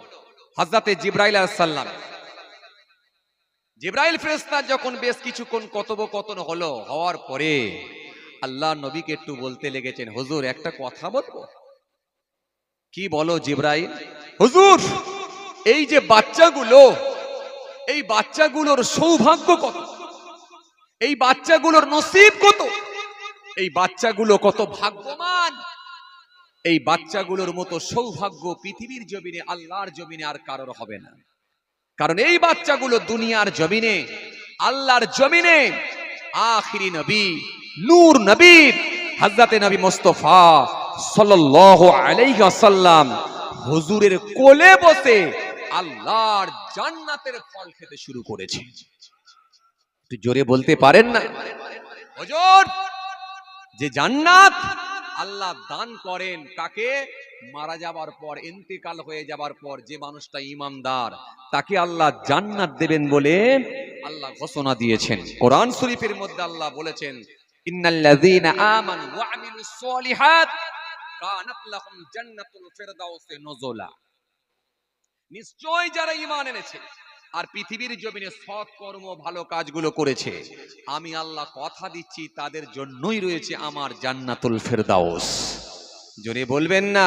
হযরতে জিবরাইল আলাইহিস সালাম, জিবরাইল ফেরেশতা যখন বেশ কিছুক্ষণ কথোপকথন হলো, হওয়ার পরে আল্লাহ নবীকে একটু বলতে লেগেছেন, হুজুর একটা কথা বলবো। কি বলো জিবরাইল? হুজুর, এই যে বাচ্চাগুলো, এই বাচ্চাগুলোর সৌভাগ্য কত, এই বাচ্চাগুলোর নসিব কত, এই বাচ্চাগুলো কত ভাগ্যবান। এই বাচ্চাগুলোর মতো সৌভাগ্য পৃথিবীর জমিনে, আল্লাহর জমিনে আর কারোর হবে না। কারণ এই বাচ্চাগুলো দুনিয়ার জমিনে, আল্লাহর জমিনে আখিরি নবী, নূর নবী হযরতে নবী মুস্তাফা সাল্লাল্লাহু আলাইহি ওয়াসাল্লাম হুজুরের কোলে বসে আল্লাহর জান্নাতের ফল খেতে শুরু করেছে। একটু জোরে বলতে পারেন না? হুজুর, যে জান্নাত আল্লাহ দান করেন কাকে? মারা যাবার পর, ইন্তেকাল হয়ে যাবার পর যে মানুষটা ঈমানদার, তাকে আল্লাহ জান্নাত দেবেন বলে আল্লাহ ঘোষণা দিয়েছেন। কোরআন শরীফের মধ্যে আল্লাহ বলেছেন, ইন্নাল্লাযীনা আমানু ওয়া আমিলুস সলিহাত কানাত লাহুম জান্নাতুল ফিরদাউসি নুজুলা। নিশ্চয় যারা ঈমান এনেছে আর পৃথিবীর জমিনে সৎ কর্ম, ভালো কাজগুলো করেছে, আমি আল্লাহ কথা দিচ্ছি তাদের জন্যই রয়েছে আমার জান্নাতুল ফিরদাউস। জোরে বলবেন না?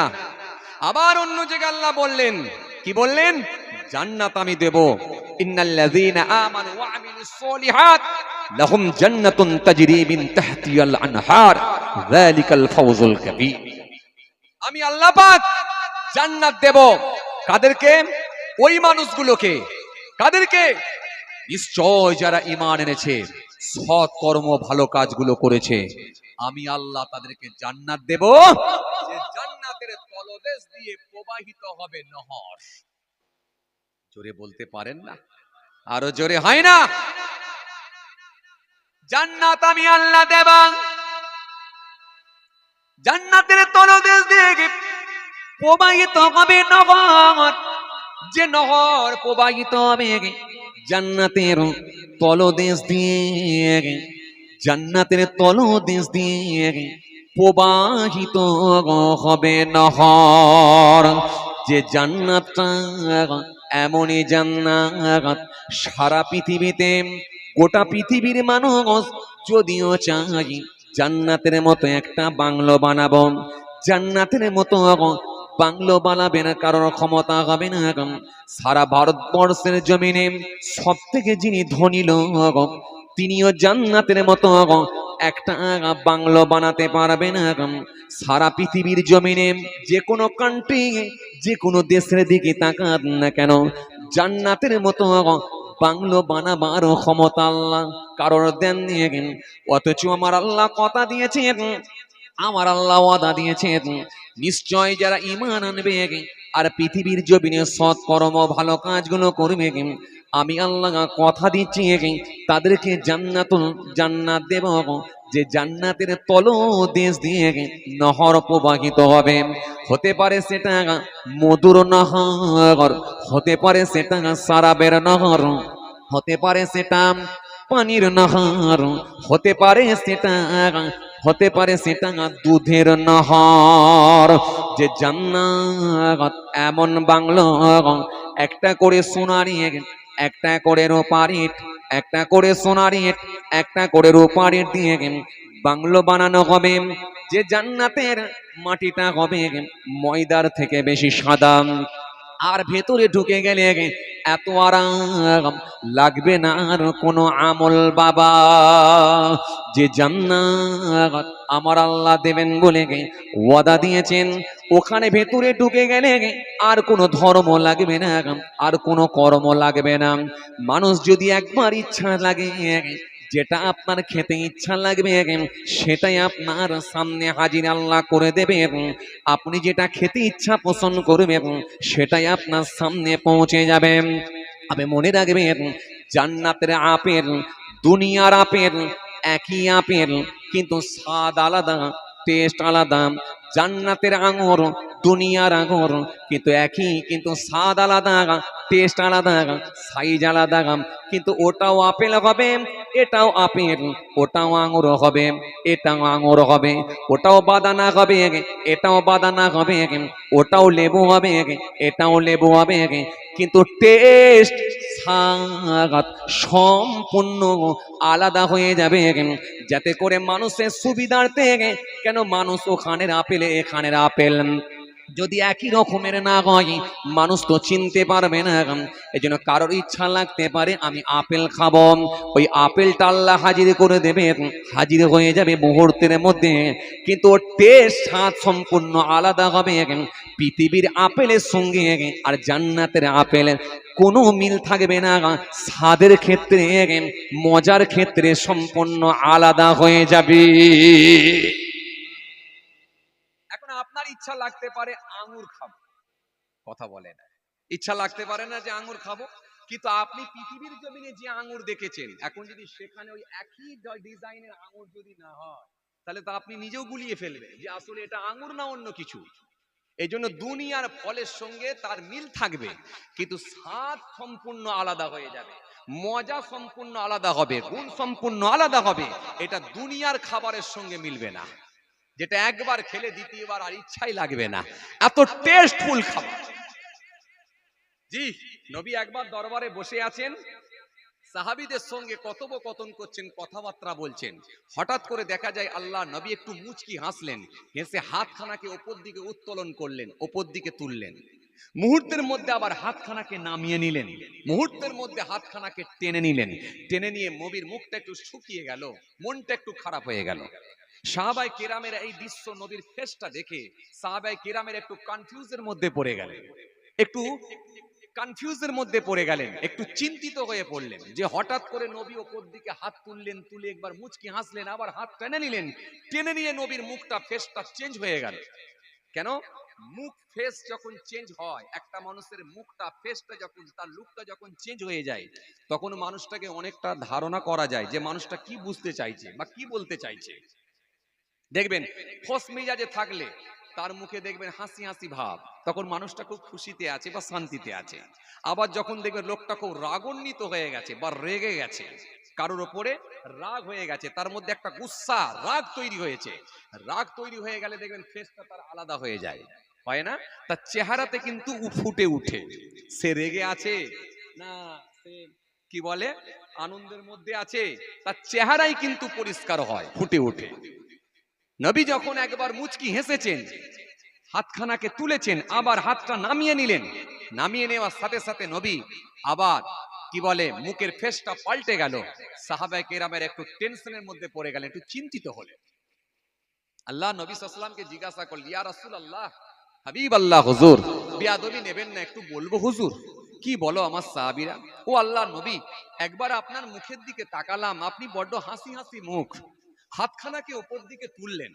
আবার অন্য জায়গায় আল্লাহ বললেন, কি বললেন? জান্নাত আমি দেব। ইন্নাল্লাযীনা আমানু ওয়া আমিলুস সলিহাত লাহুম জান্নাতুন তাজরি মিন তাহতিহাল আনহার যালিকাল ফাওজুল কাবীর। আমি আল্লাহ পাক জান্নাত দেব। কাদেরকে? ওই মানুষগুলোকে। কাদেরকে? নিশ্চয় যারা ঈমান এনেছে, সৎ কর্ম, ভালো কাজগুলো করেছে, আমি আল্লাহ তাদেরকে জান্নাত দেব, যে জান্নাতের তলদেশ দিয়ে প্রবাহিত হবে নহর। জোরে বলতে পারেন না? আরো জোরে হয় না? জান্নাত আমি আল্লাহ দেব, জান্নাতের তলদেশ দিয়ে প্রবাহিত হবে নহর। যে নহর প্রবাহিত হবে জান্নাতের তলদেশ দিয়ে, জান্নাতের তলদেশ দিয়ে প্রবাহিত হবে নহর। যে জান্নাতটা এমনই জান্নাত, সারা পৃথিবীতে, গোটা পৃথিবীর মানুষ যদিও চাই জান্নাতের মতো একটা বাংলো বানাবো, জান্নাতের মতো বাংলো বানাবেন কারোর ক্ষমতা হবে না। সারা ভারতবর্ষের জমিনে সব থেকে যিনি ধনী লোক, তিনিও জান্নাতের মতো একটা বাংলো বানাতে পারবে না। সারা পৃথিবীর জমিনে যে কোনো কান্ট্রি, যে কোনো দেশের দিকে তাকান না কেন, জান্নাতের মতো বাংলো বানাবার ক্ষমতা আল্লাহ কারোর দেন নিয়ে। অথচ আমার আল্লাহ কথা দিয়েছেন, আমার আল্লাহ ওয়াদা দিয়েছেন, নিশ্চয় যারা ঈমান আনবে আর পৃথিবীর জমিনে সৎ কর্ম, ভালো কাজগুলো করবে, আমি আল্লাহ কথা দিচ্ছি তাদেরকে জান্নাত দেব। যে জান্নাতের তলদেশ দিয়ে নহর প্রবাহিত হবে। হতে পারে সেটা মধুর নহর, হতে পারে সেটা সারাবের নহর, হতে পারে সেটা পানির নহর, হতে পারে সেটা দুধের নহর। যে জান্নাত এমন বাংলো, একটা করে সোনার ইট, একটা করে রূপার ইট, একটা করে সোনার ইট, একটা করে রূপার ইট দিয়ে বাংলো বানানো হবে। যে জান্নাতের মাটিটা হবে ময়দার থেকে বেশি সাদা, আর ভেতরে ঢুকে গেলে এত আরাম লাগবে না আর কোনো আমল বাবা। যে জান্নাত আমার আল্লাহ দেবেন বলে ওয়াদা দিয়েছেন, ওখানে ভেতরে ঢুকে গেলে আর কোনো ধর্ম লাগবে না, আর কোনো কর্ম লাগবে না। মানুষ যদি একবার ইচ্ছা লাগে, যেটা আপনার খেতে ইচ্ছা লাগবে সেটাই আপনার সামনে হাজির আল্লাহ করে দেবে, এবং আপনি যেটা খেতে ইচ্ছা পছন্দ করবেন সেটাই আপনার সামনে পৌঁছে যাবে। আপনি মনে রাখবেন, জান্নাতের আপেল দুনিয়ার আপেল একই আপেল, কিন্তু স্বাদ আলাদা, টেস্ট আলাদা। জান্নাতের আঙুর দুনিয়ার আঙুর কিন্তু একই, কিন্তু স্বাদ আলাদা, টেস্ট আলাদা, সাইজ আলাদা। কিন্তু ওটাও আপেল হবে, এটাও আপেল, ওটাও আঙুর হবে, এটাও আঙুর হবে, ওটাও বাদানা হবে, এটাও বাদানা হবে, ওটাও লেবু হবে, এটাও লেবু হবে, কিন্তু টেস্ট স্বাদ সম্পূর্ণ আলাদা হয়ে যাবে। যাতে করে মানুষের সুবিধার্থে, কেন মানুষ ওখানের আপেল এখানের আপেল যদি একই রকমের না হয় মানুষ তো চিনতে পারবে না। এই জন্য কারোর ইচ্ছা লাগতে পারে আমি আপেল খাবো, ওই আপেলটা আল্লাহ হাজির করে দেবে, হাজির হয়ে যাবে মুহূর্তের মধ্যে, কিন্তু ওর টেস্ট স্বাদ সম্পূর্ণ আলাদা হবে। পৃথিবীর আপেলের সঙ্গে আর জান্নাতের আপেলের কোনো মিল থাকবে না, স্বাদের ক্ষেত্রে মজার ক্ষেত্রে সম্পূর্ণ আলাদা হয়ে যাবে। এখন আপনার ইচ্ছা লাগতে পারে আঙ্গুর খাবো, কথা বলে না, ইচ্ছা লাগতে পারে না যে আঙ্গুর খাবো, কিন্তু আপনি পৃথিবীর জমিনে যে আঙ্গুর দেখেছেন, এখন যদি সেখানে ওই একই ডিজাইনের আঙ্গুর যদি না হয়, তাহলে তো আপনি নিজেও গুলিয়ে ফেলবেন যে আসলে এটা আঙ্গুর না অন্য কিছু। এই জন্য দুনিয়ার ফলের সঙ্গে তার মিল থাকবে, কিন্তু স্বাদ সম্পূর্ণ আলাদা হয়ে যাবে, মজা সম্পূর্ণ আলাদা হবে, গুণ সম্পূর্ণ আলাদা হবে। এটা দুনিয়ার খাবারের সঙ্গে মিলবে না, যেটা একবার খেলে দ্বিতীয়বার আর ইচ্ছাই লাগবে না, এত টেস্টফুল খাবার। জি, নবী একবার দরবারে বসে আছেন, সাহাবীদের সঙ্গে কথোপকথন করছেন, কথাবার্তা বলছেন। হঠাৎ করে দেখা যায় আল্লাহ নবী একটু মুচকি হাসলেন, হেসে হাতখানাকে ওপর দিকে উত্তোলন করলেন, ওপর দিকে তুললেন। মুহূর্তের মধ্যে আবার হাতখানাকে নামিয়ে নিলেন, মুহূর্তের মধ্যে হাতখানাকে টেনে নিলেন, টেনে নিয়ে নবীর মুখটা একটু শুকিয়ে গেল, মনটা একটু খারাপ হয়ে গেল। সাহাবায়ে কেরামের এই দৃশ্য, নবীর ফেসটা দেখে সাহাবায়ে কেরামের একটু কনফিউজের মধ্যে পড়ে গেলেন, একটু কনফিউজের মধ্যে পড়ে গেলেন, একটু চিন্তিত হয়ে পড়লেন যে হঠাৎ করে নবী ওপর দিকে হাত তুললেন, তুলে একবার মুচকি হাসলেন, আবার হাত টেনে নিলেন, টেনে নিয়ে নবীর মুখটা ফেসটা চেঞ্জ হয়ে গেল। কেন? মুখ ফেস যখন চেঞ্জ হয়, একটা মানুষের মুখটা ফেসটা যখন তার লুকটা যখন চেঞ্জ হয়ে যায়, তখন মানুষটাকে অনেকটা ধারণা করা যায় যে মানুষটা কি বুঝতে চাইছে বা কি বলতে চাইছে। দেখবেন খোশ মেজাজে থাকলে তার মুখে দেখবেন হাসি হাসি ভাব, তখন মানুষটা খুব খুশিতে আছে বা শান্তিতে আছে। আবার যখন দেখবেন লোকটা খুব রাগান্বিত হয়ে গেছে বা রেগে গেছে, কারোর ওপরে রাগ হয়ে গেছে, তার মধ্যে একটা গুসা রাগ তৈরি হয়েছে, রাগ তৈরি হয়ে গেলে দেখবেন ফেসটা তার আলাদা হয়ে যায়, হয় না? তার চেহারাতে কিন্তু ফুটে উঠে সে রেগে আছে না সে কি বলে আনন্দের মধ্যে আছে, তার চেহারাই কিন্তু পরিষ্কার হয়, ফুটে ওঠে। নবী যখন একবার মুচকি হেসেছেন, হাতখানাকে তুলেছেন, আবার হাতটা নামিয়ে নিলেন, নামিয়ে নেওয়ার সাথে সাথে নবী আবার কি বলে মুখের ফেসটা পাল্টে গেল। সাহাবায়ে কেরামের একটু টেনশনের মধ্যে পড়ে গেলেন, একটু চিন্তিত হলেন। আল্লাহ নবী সাল্লাল্লাহু আলাইহি ওয়াসাল্লামকে জিজ্ঞাসা করলেন, ইয়া রাসূলুল্লাহ, হাবিব আল্লাহ, হুজুর বেয়াদবি নেবেন না, একটু বলবো হুজুর? কি বলো আমার সাহাবীরা? ও আল্লাহ নবী, একবার আপনার মুখের দিকে তাকালাম, আপনি বড্ড হাসি হাসি মুখ, হাতখানাকে উপর দিকে তুললেন,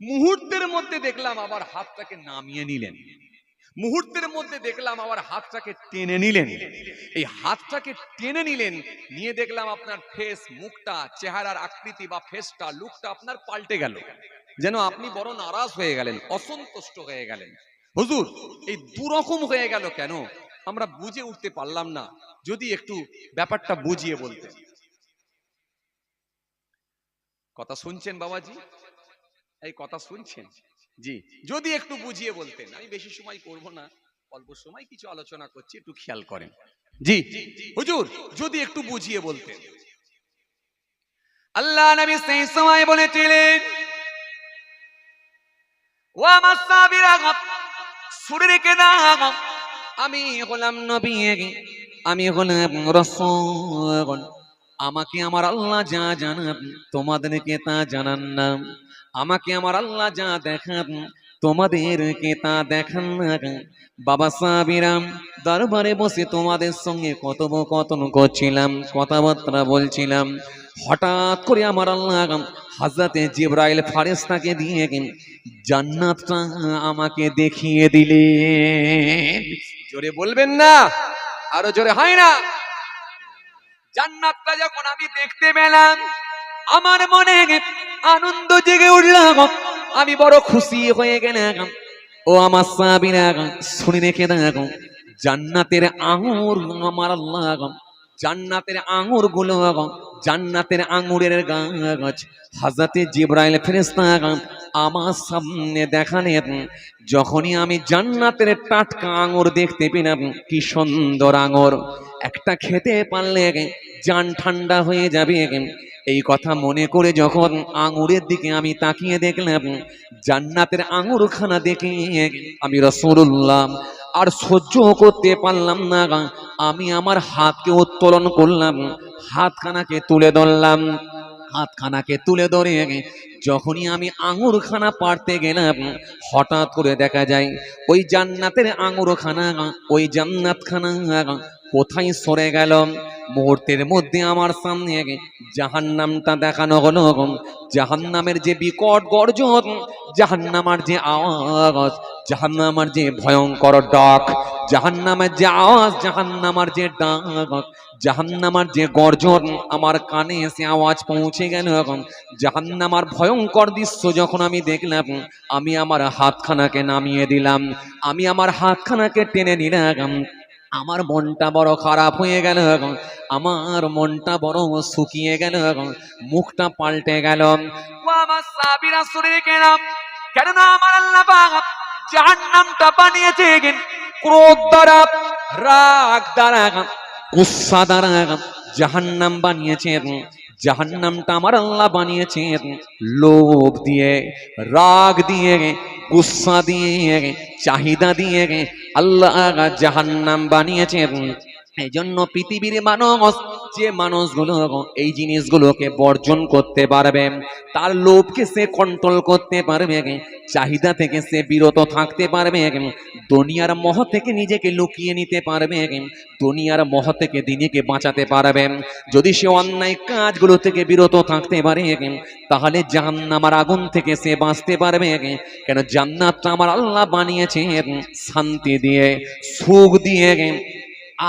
মুহূর্তের মধ্যে দেখলাম আবার হাতটাকে নামিয়ে নিলেন, মুহূর্তের মধ্যে দেখলাম আবার হাতটাকে টেনে নিলেন। এই হাতটাকে টেনে নিলেন, নিয়ে দেখলাম আপনার ফেস, মুখটা, চেহারার আকৃতি বা ফেসটা, লুকটা আপনার পাল্টে গেল, যেন আপনি বড় নারাজ হয়ে গেলেন, অসন্তুষ্ট হয়ে গেলেন। হুজুর এই দুরকম হয়ে গেল কেন? আমরা বুঝে উঠতে পারলাম না, যদি একটু ব্যাপারটা বুঝিয়ে বলতেন। কথা শুনছেন বাবাজি? এই কথা শুনছেন? জি, যদি একটু বুঝিয়ে বলতেন। আমি বেশি সময় করব না, অল্প সময় কিছু আলোচনা করছি, একটু খেয়াল করেন। জি হুজুর, যদি একটু বুঝিয়ে বলতেন। আল্লাহ নবী সেই সময় বলেছিলেন, ও আমার সাহাবীরা শুনে রেখে দাও, আমি হলাম নবী, আমি হলাম রাসূল। আমাকে আমার আল্লাহ যা জানান তোমাদেরকে তা জানান না, আমাকে আমার আল্লাহ যা দেখান তোমাদেরকে তা দেখান না। বাবা সাবিরাম, দরবারে বসে তোমাদের সঙ্গে কথোপকথন করছিলাম, কথাবার্তা বলছিলাম। হঠাৎ করে আমার আল্লাহ হযরতে জিবরাইল ফেরেশতাকে দিয়ে জান্নাতটা আমাকে দেখিয়ে দিলেন। জোরে বলবেন না, আরো জোরে হয় না? জান্নাতটা যখন আমি দেখতে পেলাম আমার মনে আনন্দ জেগে উঠল, আমি বড় খুশি হয়ে গেলাম। ও আমার সাহাবীরা শুনে রেখে দেখো, জান্নাতের আঙুর আমার আল্লাহ, জান্নাতের আঙুর গুলো, জান্নাতের আঙুরের গাছ হযরতে জিবরাইল ফেরেশতা আমার সামনে দেখালেন। যখনই আমি জান্নাতের টাটকা আঙুর দেখতে পেলাম, কি সুন্দর আঙুর, একটা খেতে পারলে জান ঠান্ডা হয়ে যাবে, এই কথা মনে করে যখন আঙুরের দিকে আমি তাকিয়ে দেখলাম, জান্নাতের আঙুর খানা দেখে আমি রাসূলুল্লাহ আর সহ্য করতে পারলাম না। আমি আমার হাতকে উত্তোলন করলাম, হাতখানাকে তুলে ধরলাম, হাতখানাকে তুলে ধরে যখনই আমি আঙুর খানা পাড়তে গেলাম, হঠাৎ করে দেখা যায় ওই জান্নাতের আঙুর খানা, ওই জান্নাত খানা কোথায় সরে গেল। মুহূর্তের মধ্যে আমার সামনে জাহান্নামটা দেখানো হলো। জাহান্নামের যে বিকট গর্জন, জাহান্নামের যে আওয়াজ, জাহান্নামের যে ভয়ঙ্কর ডাক, জাহান্নামের যে আওয়াজ, জাহান্নামের যে ডাক, জাহান্নামের যে গর্জন আমার কানে এসে আওয়াজ পৌঁছে গেল। জাহান্নামের ভয়ঙ্কর দৃশ্য যখন আমি দেখলাম, আমি আমার হাতখানাকে নামিয়ে দিলাম, আমি আমার হাতখানাকে টেনে নিলাম। আমার মনটা বড় খারাপ হয়ে গেল, আমার মনটা বড় শুকিয়ে গেল, মুখটা পাল্টে গেল। ও আমার সাহাবীরা শুনে গেলাম, কেননা আমার আল্লাহ পাক জাহান্নামটা বানিয়েছেন ক্রোধ দ্বারা, রাগ দ্বারা, গুসা দ্বারা জাহান্নাম বানিয়েছেন। জাহান্নামটা আমার আল্লাহ বানিয়েছেন লোভ দিয়ে, রাগ দিয়ে, গুসা দিয়ে, চাহিদা দিয়ে আল্লাহ জাহান্নাম বানিয়েছেন। এই জন্য পৃথিবীর মানুষ, যে মানুষগুলো এই জিনিসগুলোকে বর্জন করতে পারবে, তার লোভকে সে কন্ট্রোল করতে পারবে, চাহিদা থেকে সে বিরত থাকতে পারবে, দুনিয়ার মোহ থেকে নিজেকে লুকিয়ে নিতে পারবে, দুনিয়ার মোহ থেকে দিনকে বাঁচাতে পারবে। যদি সে অন্যায় কাজগুলো থেকে বিরত থাকতে পারে, তাহলে জাহান্নামের আগুন থেকে সে বাঁচতে পারবে। কেন জান্নাতটা আমার আল্লাহ বানিয়েছেন শান্তি দিয়ে, সুখ দিয়ে,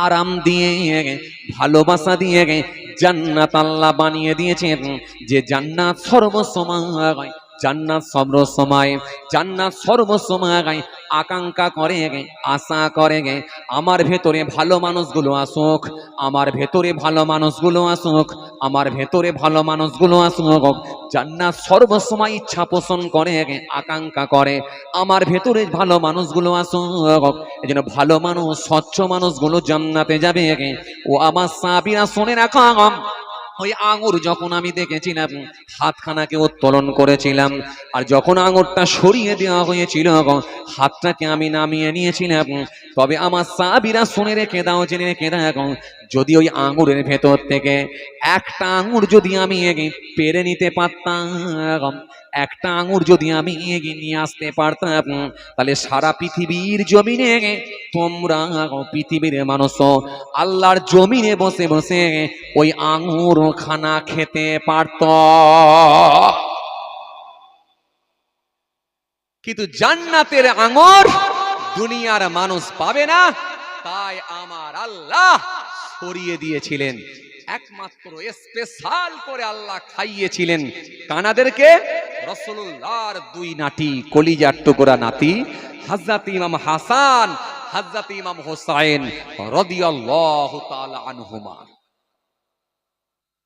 আরাম দিয়ে, ভালোবাসা দিয়ে জান্নাত আল্লাহ বানিয়ে দিয়েছেন। যে জান্নাত সর্বসময়, জান্নাত সর্বসময়, জান্নাত সর্বসময় আকাঙ্ক্ষা করে, আশা করে আমার ভেতরে ভালো মানুষগুলো আসুক, আমার ভেতরে ভালো মানুষগুলো আসুক, আমার ভেতরে ভালো মানুষগুলো আসুক। জান্নাত সর্বসময় ইচ্ছা পোষণ করে, আকাঙ্ক্ষা করে আমার ভেতরে ভালো মানুষগুলো আসুক। এই জন্য ভালো মানুষ, স্বচ্ছ মানুষগুলো জান্নাতে যাবে। ও আমার সাহাবীরা শুনে রাখো, ওই আঙুর যখন আমি দেখেছিলাম, হাতখানাকে উত্তোলন করেছিলাম, আর যখন আঙুরটা সরিয়ে দেওয়া হয়েছিল, হাতটাকে আমি নামিয়ে নিয়েছিলাম। তবে আমার সাহাবীরা শুনে রেখে দাও, জেনে রেখে দাও, যদি ওই আঙুরের ভেতর থেকে একটা আঙুর যদি আমি পেরে নিতে পারতাম, একটা আঙুর যদি আমি এগিয়ে নিয়ে আসতে পারতাম, তাহলে সারা পৃথিবীর জমিনে তোমরা, পৃথিবীর মানুষ আল্লাহর জমিনে বসে বসে ওই আঙুর খানা খেতে পারত। কিন্তু জান্নাতের আঙুর দুনিয়ার মানুষ পাবে না, তাই আমার আল্লাহ সরিয়ে দিয়েছিলেন। একমাত্র স্পেশাল করে আল্লাহ খাইয়েছিলেন কানাদেরকে রাসূলুল্লাহর দুই নাতি, কলিজার টুকরা নাতি হযরত ইমাম হাসান, হযরত ইমাম হোসাইন রাদিয়াল্লাহু তাআলা আনহুমা।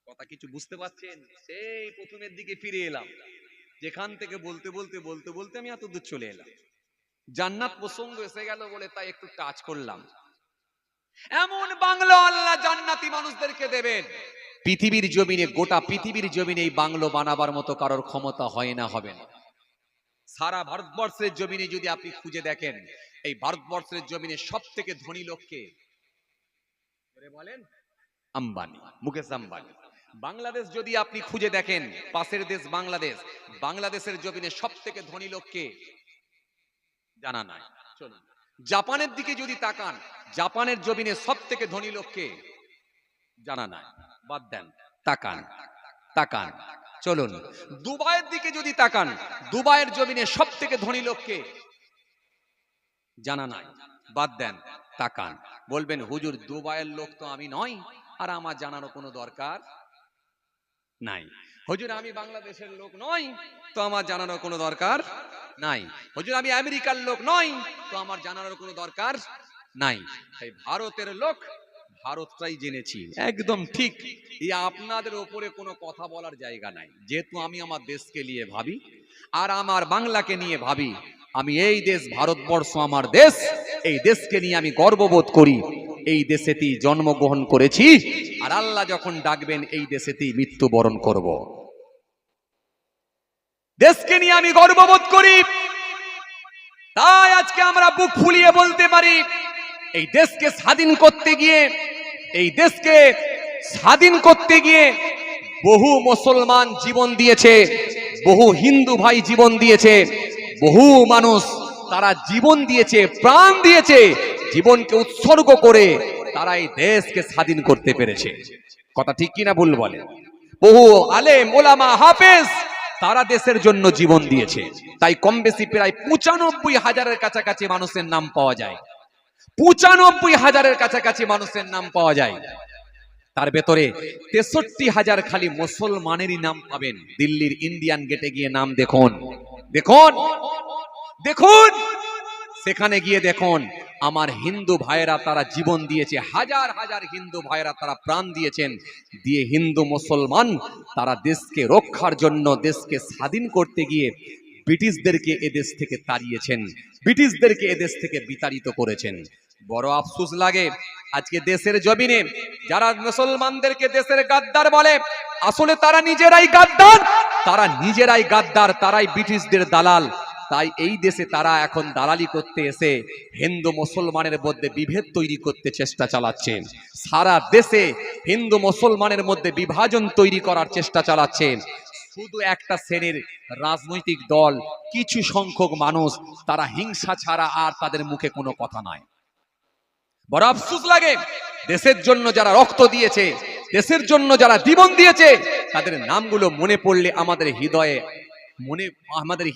কথা কিছু বুঝতে পারছেন? সেই প্রথমের দিকে ফিরে এলাম, যেখান থেকে বলতে বলতে বলতে বলতে আমি এত দূর চলে এলাম। জান্নাত প্রসঙ্গ এসে গেল বলে তাই একটু টাচ করলাম। এমন বাংলো আল্লাহ জান্নাতি মানুষদেরকে দেবেন, পৃথিবীর জমিনে, গোটা পৃথিবীর জমিনে এই বাংলো বানাবার মতো কারোর ক্ষমতা হয় না, হবে না। সারা ভারতবর্ষের জমিনে যদি আপনি খুঁজে দেখেন, এই ভারতবর্ষের জমিনে সব থেকে ধনী লোককে বলেন? আম্বানি, মুকেশ আম্বানি। বাংলাদেশ যদি আপনি খুঁজে দেখেন, পাশের দেশ বাংলাদেশ, বাংলাদেশের জমিনে সব থেকে ধনী লোককে জানা নাই। চলুন জাপানের দিকে যদি তাকান, জাপানের জমিনে সব থেকে ধনী লোককে জানা নাই, বাদ দেন, তাকান তাকান। চলুন দুবাইয়ের দিকে যদি তাকান, দুবাইয়ের জমিনে সব থেকে ধনী লোককে জানা নাই, বাদ দেন, তাকান। বলবেন হুজুর দুবাইয়ের লোক তো আমি নই, আর আমার জানারও কোনো দরকার নাই। হুজুর আমি বাংলাদেশের লোক নই, তো আমার জানারও কোনো দরকার নাই। হুজুর আমি আমেরিকার লোক নই, তো আমার জানারও কোনো দরকার নাই। তাই ভারতের লোক ভারতটাই জেনেছি, একদম ঠিক। এই আপনাদের ওপরে কোনো কথা বলার জায়গা নাই, যেহেতু আমি আমার দেশকে নিয়ে ভাবি আর আমার বাংলাকে নিয়ে ভাবি। আমি এই দেশ ভারতবর্ষ আমার দেশ, এই দেশকে নিয়ে আমি গর্ববোধ করি। এই দেশেতেই জন্মগ্রহণ করেছি, আর আল্লাহ যখন ডাকবেন এই দেশেতেই মৃত্যুবরণ করব। দেশকে নিয়ে আমি গর্ববোধ করি, তাই আজকে আমরা বুক ফুলিয়ে বলতে পারি এই দেশকে স্বাধীন করতে গিয়ে, এই দেশকে স্বাধীন করতে গিয়ে বহু মুসলমান জীবন দিয়েছে, বহু হিন্দু ভাই জীবন দিয়েছে, বহু মানুষ তারা জীবন দিয়েছে, প্রাণ দিয়েছে, জীবনকে উৎসর্গ করে তারা এই দেশকে স্বাধীন করতে পেরেছে। কথা ঠিক কিনা ভুল বলেন? বহু আলেম ওলামা হাফেজ তারা দেশের জন্য জীবন দিয়েছে। তাই কম বেশি প্রায় ৯৫,০০০-এর কাছাকাছি মানুষের নাম পাওয়া যায়, ৯৫,০০০-এর কাছাকাছি মানুষের নাম পাওয়া যায়। তার ভেতরে ৬৩,০০০ খালি মুসলমানেরই নাম পাবেন। দিল্লির ইন্ডিয়ান গেটে গিয়ে নাম দেখুন, দেখুন, দেখুন, সেখানে গিয়ে দেখুন আমার হিন্দু ভাইয়েরা তারা জীবন দিয়েছে, হাজার হাজার হিন্দু ভাইয়েরা তারা প্রাণ দিয়েছেন, দিয়ে হিন্দু মুসলমান তারা দেশকে রক্ষার জন্য, দেশকে স্বাধীন করতে গিয়ে ব্রিটিশদেরকে এদেশ থেকে তাড়িয়েছেন, ব্রিটিশদেরকে এদেশ থেকে বিতাড়িত করেছেন। বড় আফসোস লাগে আজকে দেশের জমিনে যারা মুসলমানদেরকে দেশের গাদ্দার বলে, আসলে তারা নিজেরাই গাদ্দার, তারা নিজেরাই গাদ্দার, তারাই ব্রিটিশদের দালাল। তাই এই দেশে তারা এখন দালালি করতে এসে হিন্দু মুসলমানের মধ্যে বিভেদ তৈরি করতে চেষ্টা চালাচ্ছে, সারা দেশে হিন্দু মুসলমানের মধ্যে বিভাজন তৈরি করার চেষ্টা চালাচ্ছে। শুধু একটা শ্রেণীর রাজনৈতিক দল, কিছু সংখ্যক মানুষ, তারা হিংসা ছাড়া আর তাদের মুখে কোনো কথা নাই। বড় আফসোস লাগে দেশের জন্য যারা রক্ত দিয়েছে, দেশের জন্য যারা জীবন দিয়েছে, তাদের নামগুলো মনে পড়লে আমাদের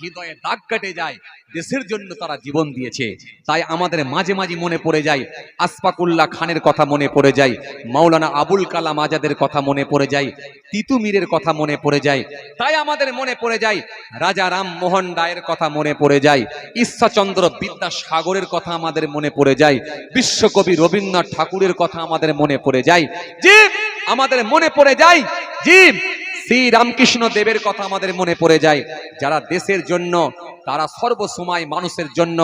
হৃদয়ে দাগ কাটে যায়। দেশের জন্য তারা জীবন দিয়েছে, তাই আমাদের মাঝে মাঝে মনে পড়ে যায় আশফাকুল্লাহ খানের কথা মনে পড়ে যায়, মাওলানা আবুল কালাম আজাদের কথা মনে পড়ে যায়, তিতুমিরের কথা মনে পড়ে যায়। তাই আমাদের মনে পড়ে যায় রাজা রামমোহন রায়ের কথা মনে পড়ে যায়, ঈশ্বরচন্দ্র বিদ্যাসাগরের কথা আমাদের মনে পড়ে যায়, বিশ্বকবি রবীন্দ্রনাথ ঠাকুরের কথা আমাদের মনে পড়ে যায়, জি আমাদের মনে পড়ে যায়, জি শ্রী রামকৃষ্ণ দেবের কথা আমাদের মনে পড়ে যায়। যারা দেশের জন্য, তারা সর্বসময় মানুষের জন্য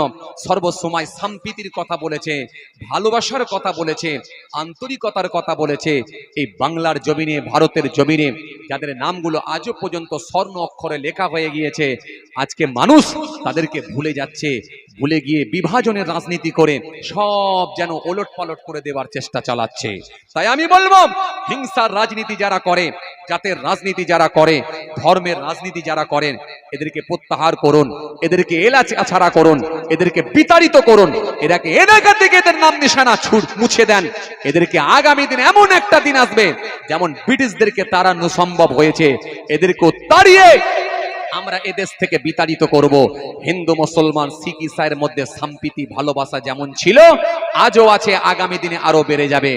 সর্বসময় সম্প্রীতির কথা বলেছে, ভালোবাসার কথা বলেছে, আন্তরিকতার কথা বলেছে। এই বাংলার জমিনে, ভারতের জমিনে যাদের নামগুলো আজও পর্যন্ত স্বর্ণ অক্ষরে লেখা হয়ে গিয়েছে, আজকে মানুষ তাদেরকে ভুলে যাচ্ছে, ভুলে গিয়ে বিভাজনের রাজনীতি করে সব যেন ওলট পালট করে দেওয়ার চেষ্টা চালাচ্ছে। তাই আমি বলবো হিংসার রাজনীতি যারা করে, জাতের রাজনীতি যারা করে, ধর্মের রাজনীতি যারা করেন, এদেরকে প্রত্যাহার করুন, এদেরকে এলাছাড়া করুন, এদেরকে বিতাড়িত করুন, এদেরকে এলাকা থেকে এদের নাম নিশানা মুছে দেন। এদেরকে আগামী দিন এমন একটা দিন আসবে যেমন ব্রিটিশদেরকে তাড়ানো সম্ভব হয়েছে, এদেরকে তাড়িয়ে আমরা এদেশ থেকে বিতাড়িত করব। হিন্দু মুসলমান শিখ ইসাইয়ের মধ্যে সম্প্রীতি ভালোবাসা যেমন ছিল, আজও আছে, আগামী দিনে আরো বেড়ে যাবে।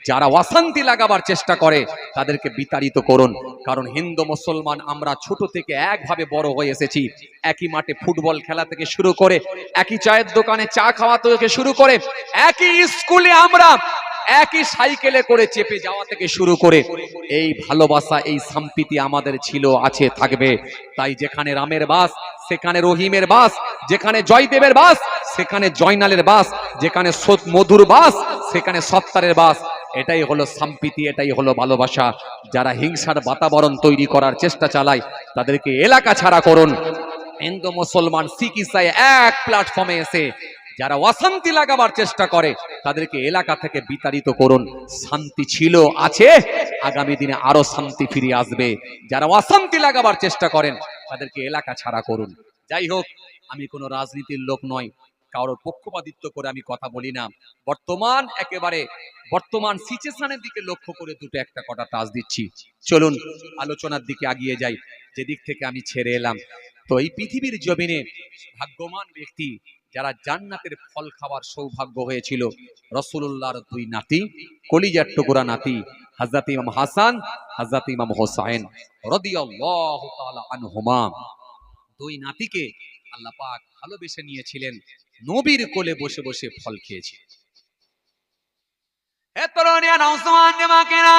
যারা অশান্তি লাগাবার চেষ্টা করে তাদেরকে বিতাড়িত করুন। কারণ হিন্দু মুসলমান আমরা ছোট থেকে একভাবে বড় হয়ে এসেছি, একই মাঠে ফুটবল খেলা থেকে শুরু করে, একই চায়ের দোকানে চা খাওয়া থেকে শুরু করে, একই স্কুলে আমরা একই সাইকেলে করে চেপে যাওয়া থেকে শুরু করে এই ভালোবাসা, এই সম্প্রীতি আমাদের ছিল, আছে, থাকবে। তাই যেখানে রামের বাস সেখানে রহিমের বাস, যেখানে জয়দেবের বাস সেখানে জয়নালের বাস, যেখানে মধুর বাস সেখানে সত্তারের বাস। এটাই হলো সম্প্রীতি, এটাই হলো ভালোবাসা। যারা হিংসার বাতাবরণ তৈরি করার চেষ্টা চালায় তাদেরকে এলাকা ছাড়া করুন। হিন্দু মুসলমান শিখ ইসাই এক প্ল্যাটফর্মে এসে যারা অশান্তি লাগাবার চেষ্টা করে তাদেরকে এলাকা থেকে বিতাড়িত করুন। শান্তি ছিল, আছে, আগামী দিনে আরো শান্তি ফিরে আসবে। যারা অশান্তি লাগাবার চেষ্টা করেন তাদেরকে এলাকা ছাড়া করুন। যাই হোক, আমি কোনো রাজনীতির লোক নয়, কারোর পক্ষপাতিত্ব করে আমি কথা বলি না। বর্তমান সিচুয়েশনের দিকে লক্ষ্য করে দুটো একটা কথা টাচ দিচ্ছি। চলুন আলোচনার দিকে আগিয়ে যাই, যেদিক থেকে আমি ছেড়ে এলাম। তো এই পৃথিবীর জমিনে ভাগ্যবান ব্যক্তি যারা জান্নাতের ফল খাওয়ার সৌভাগ্য হয়েছিল, রাসূলুল্লাহর দুই নাতি, কলিজার টুকরা নাতি, হযরত ইমাম হাসান, হযরত ইমাম হোসাইন রাদিয়াল্লাহু তাআলা আনহুমা। দুই নাতিকে আল্লাহ পাক ভালোবেসে নিয়েছিলেন, নবীর কোলে বসে বসে ফল খেয়েছে। হে তরুণিয়া নওজওয়ান জামাকেরা,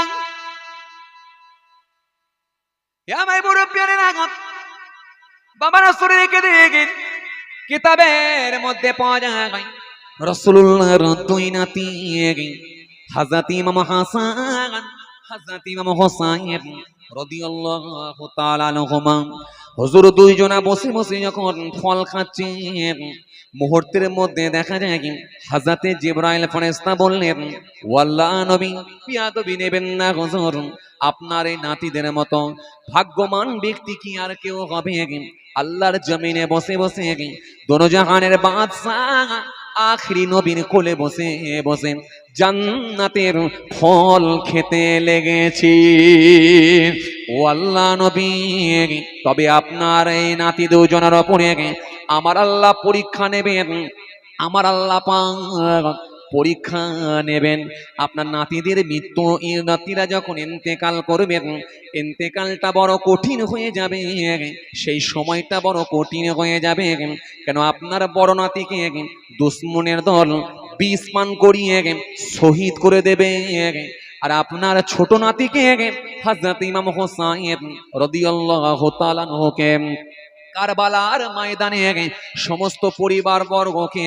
হে আমার মুরব্বিয়ানেরা, বাবা রাসূলকে দেখেন কিতাবের মধ্যে পাওয়া যায় রাসূলুল্লাহর দুই নাতি হযরত ইমাম হাসান, হযরত ইমাম হোসাইন রাদিয়াল্লাহু তাআলা আনহুমা। হুজুর দুইজনা বসে বসে যখন ফল খাচ্ছেন, মুহূর্তের মধ্যে দেখা যায় হযরতে জিবরাইল ফেরেশতা বললেন, ও আল্লাহর নবী, বিয়াদবি নেবেন না হুজুর, আপনার এই নাতিদের মতো ভাগ্যবান ব্যক্তি কি আর কেউ হবে? আল্লাহর জমিনে বসে বসে দোনোজাহানের বাদশাহ আখরি নবীর কোলে বসে বসে জান্নাতের ফল খেতে লেগেছি। ও আল্লাহ নবী, তবে আপনার এই নাতি দুজনের ওপরে আমার আল্লাহ পরীক্ষা নেবেন, আমার আল্লাহ পাক পরীক্ষা নেবেন। আপনার নাতিদের মৃত্যু, নাতিরা যখন ইন্তেকাল করবেন, ইন্তেকালটা বড় কঠিন হয়ে যাবে, সেই সময়টা বড় কঠিন হয়ে যাবে। কেন আপনার বড় নাতিকে দুশমনের দল বিষ পান করিয়ে শহীদ করে দেবে, আর আপনার ছোট নাতিকে হযরত ইমাম হোসাইন রাদিয়াল্লাহু তাআলা আনহুকে কারবালার ময়দানে সমস্ত পরিবার বর্গকে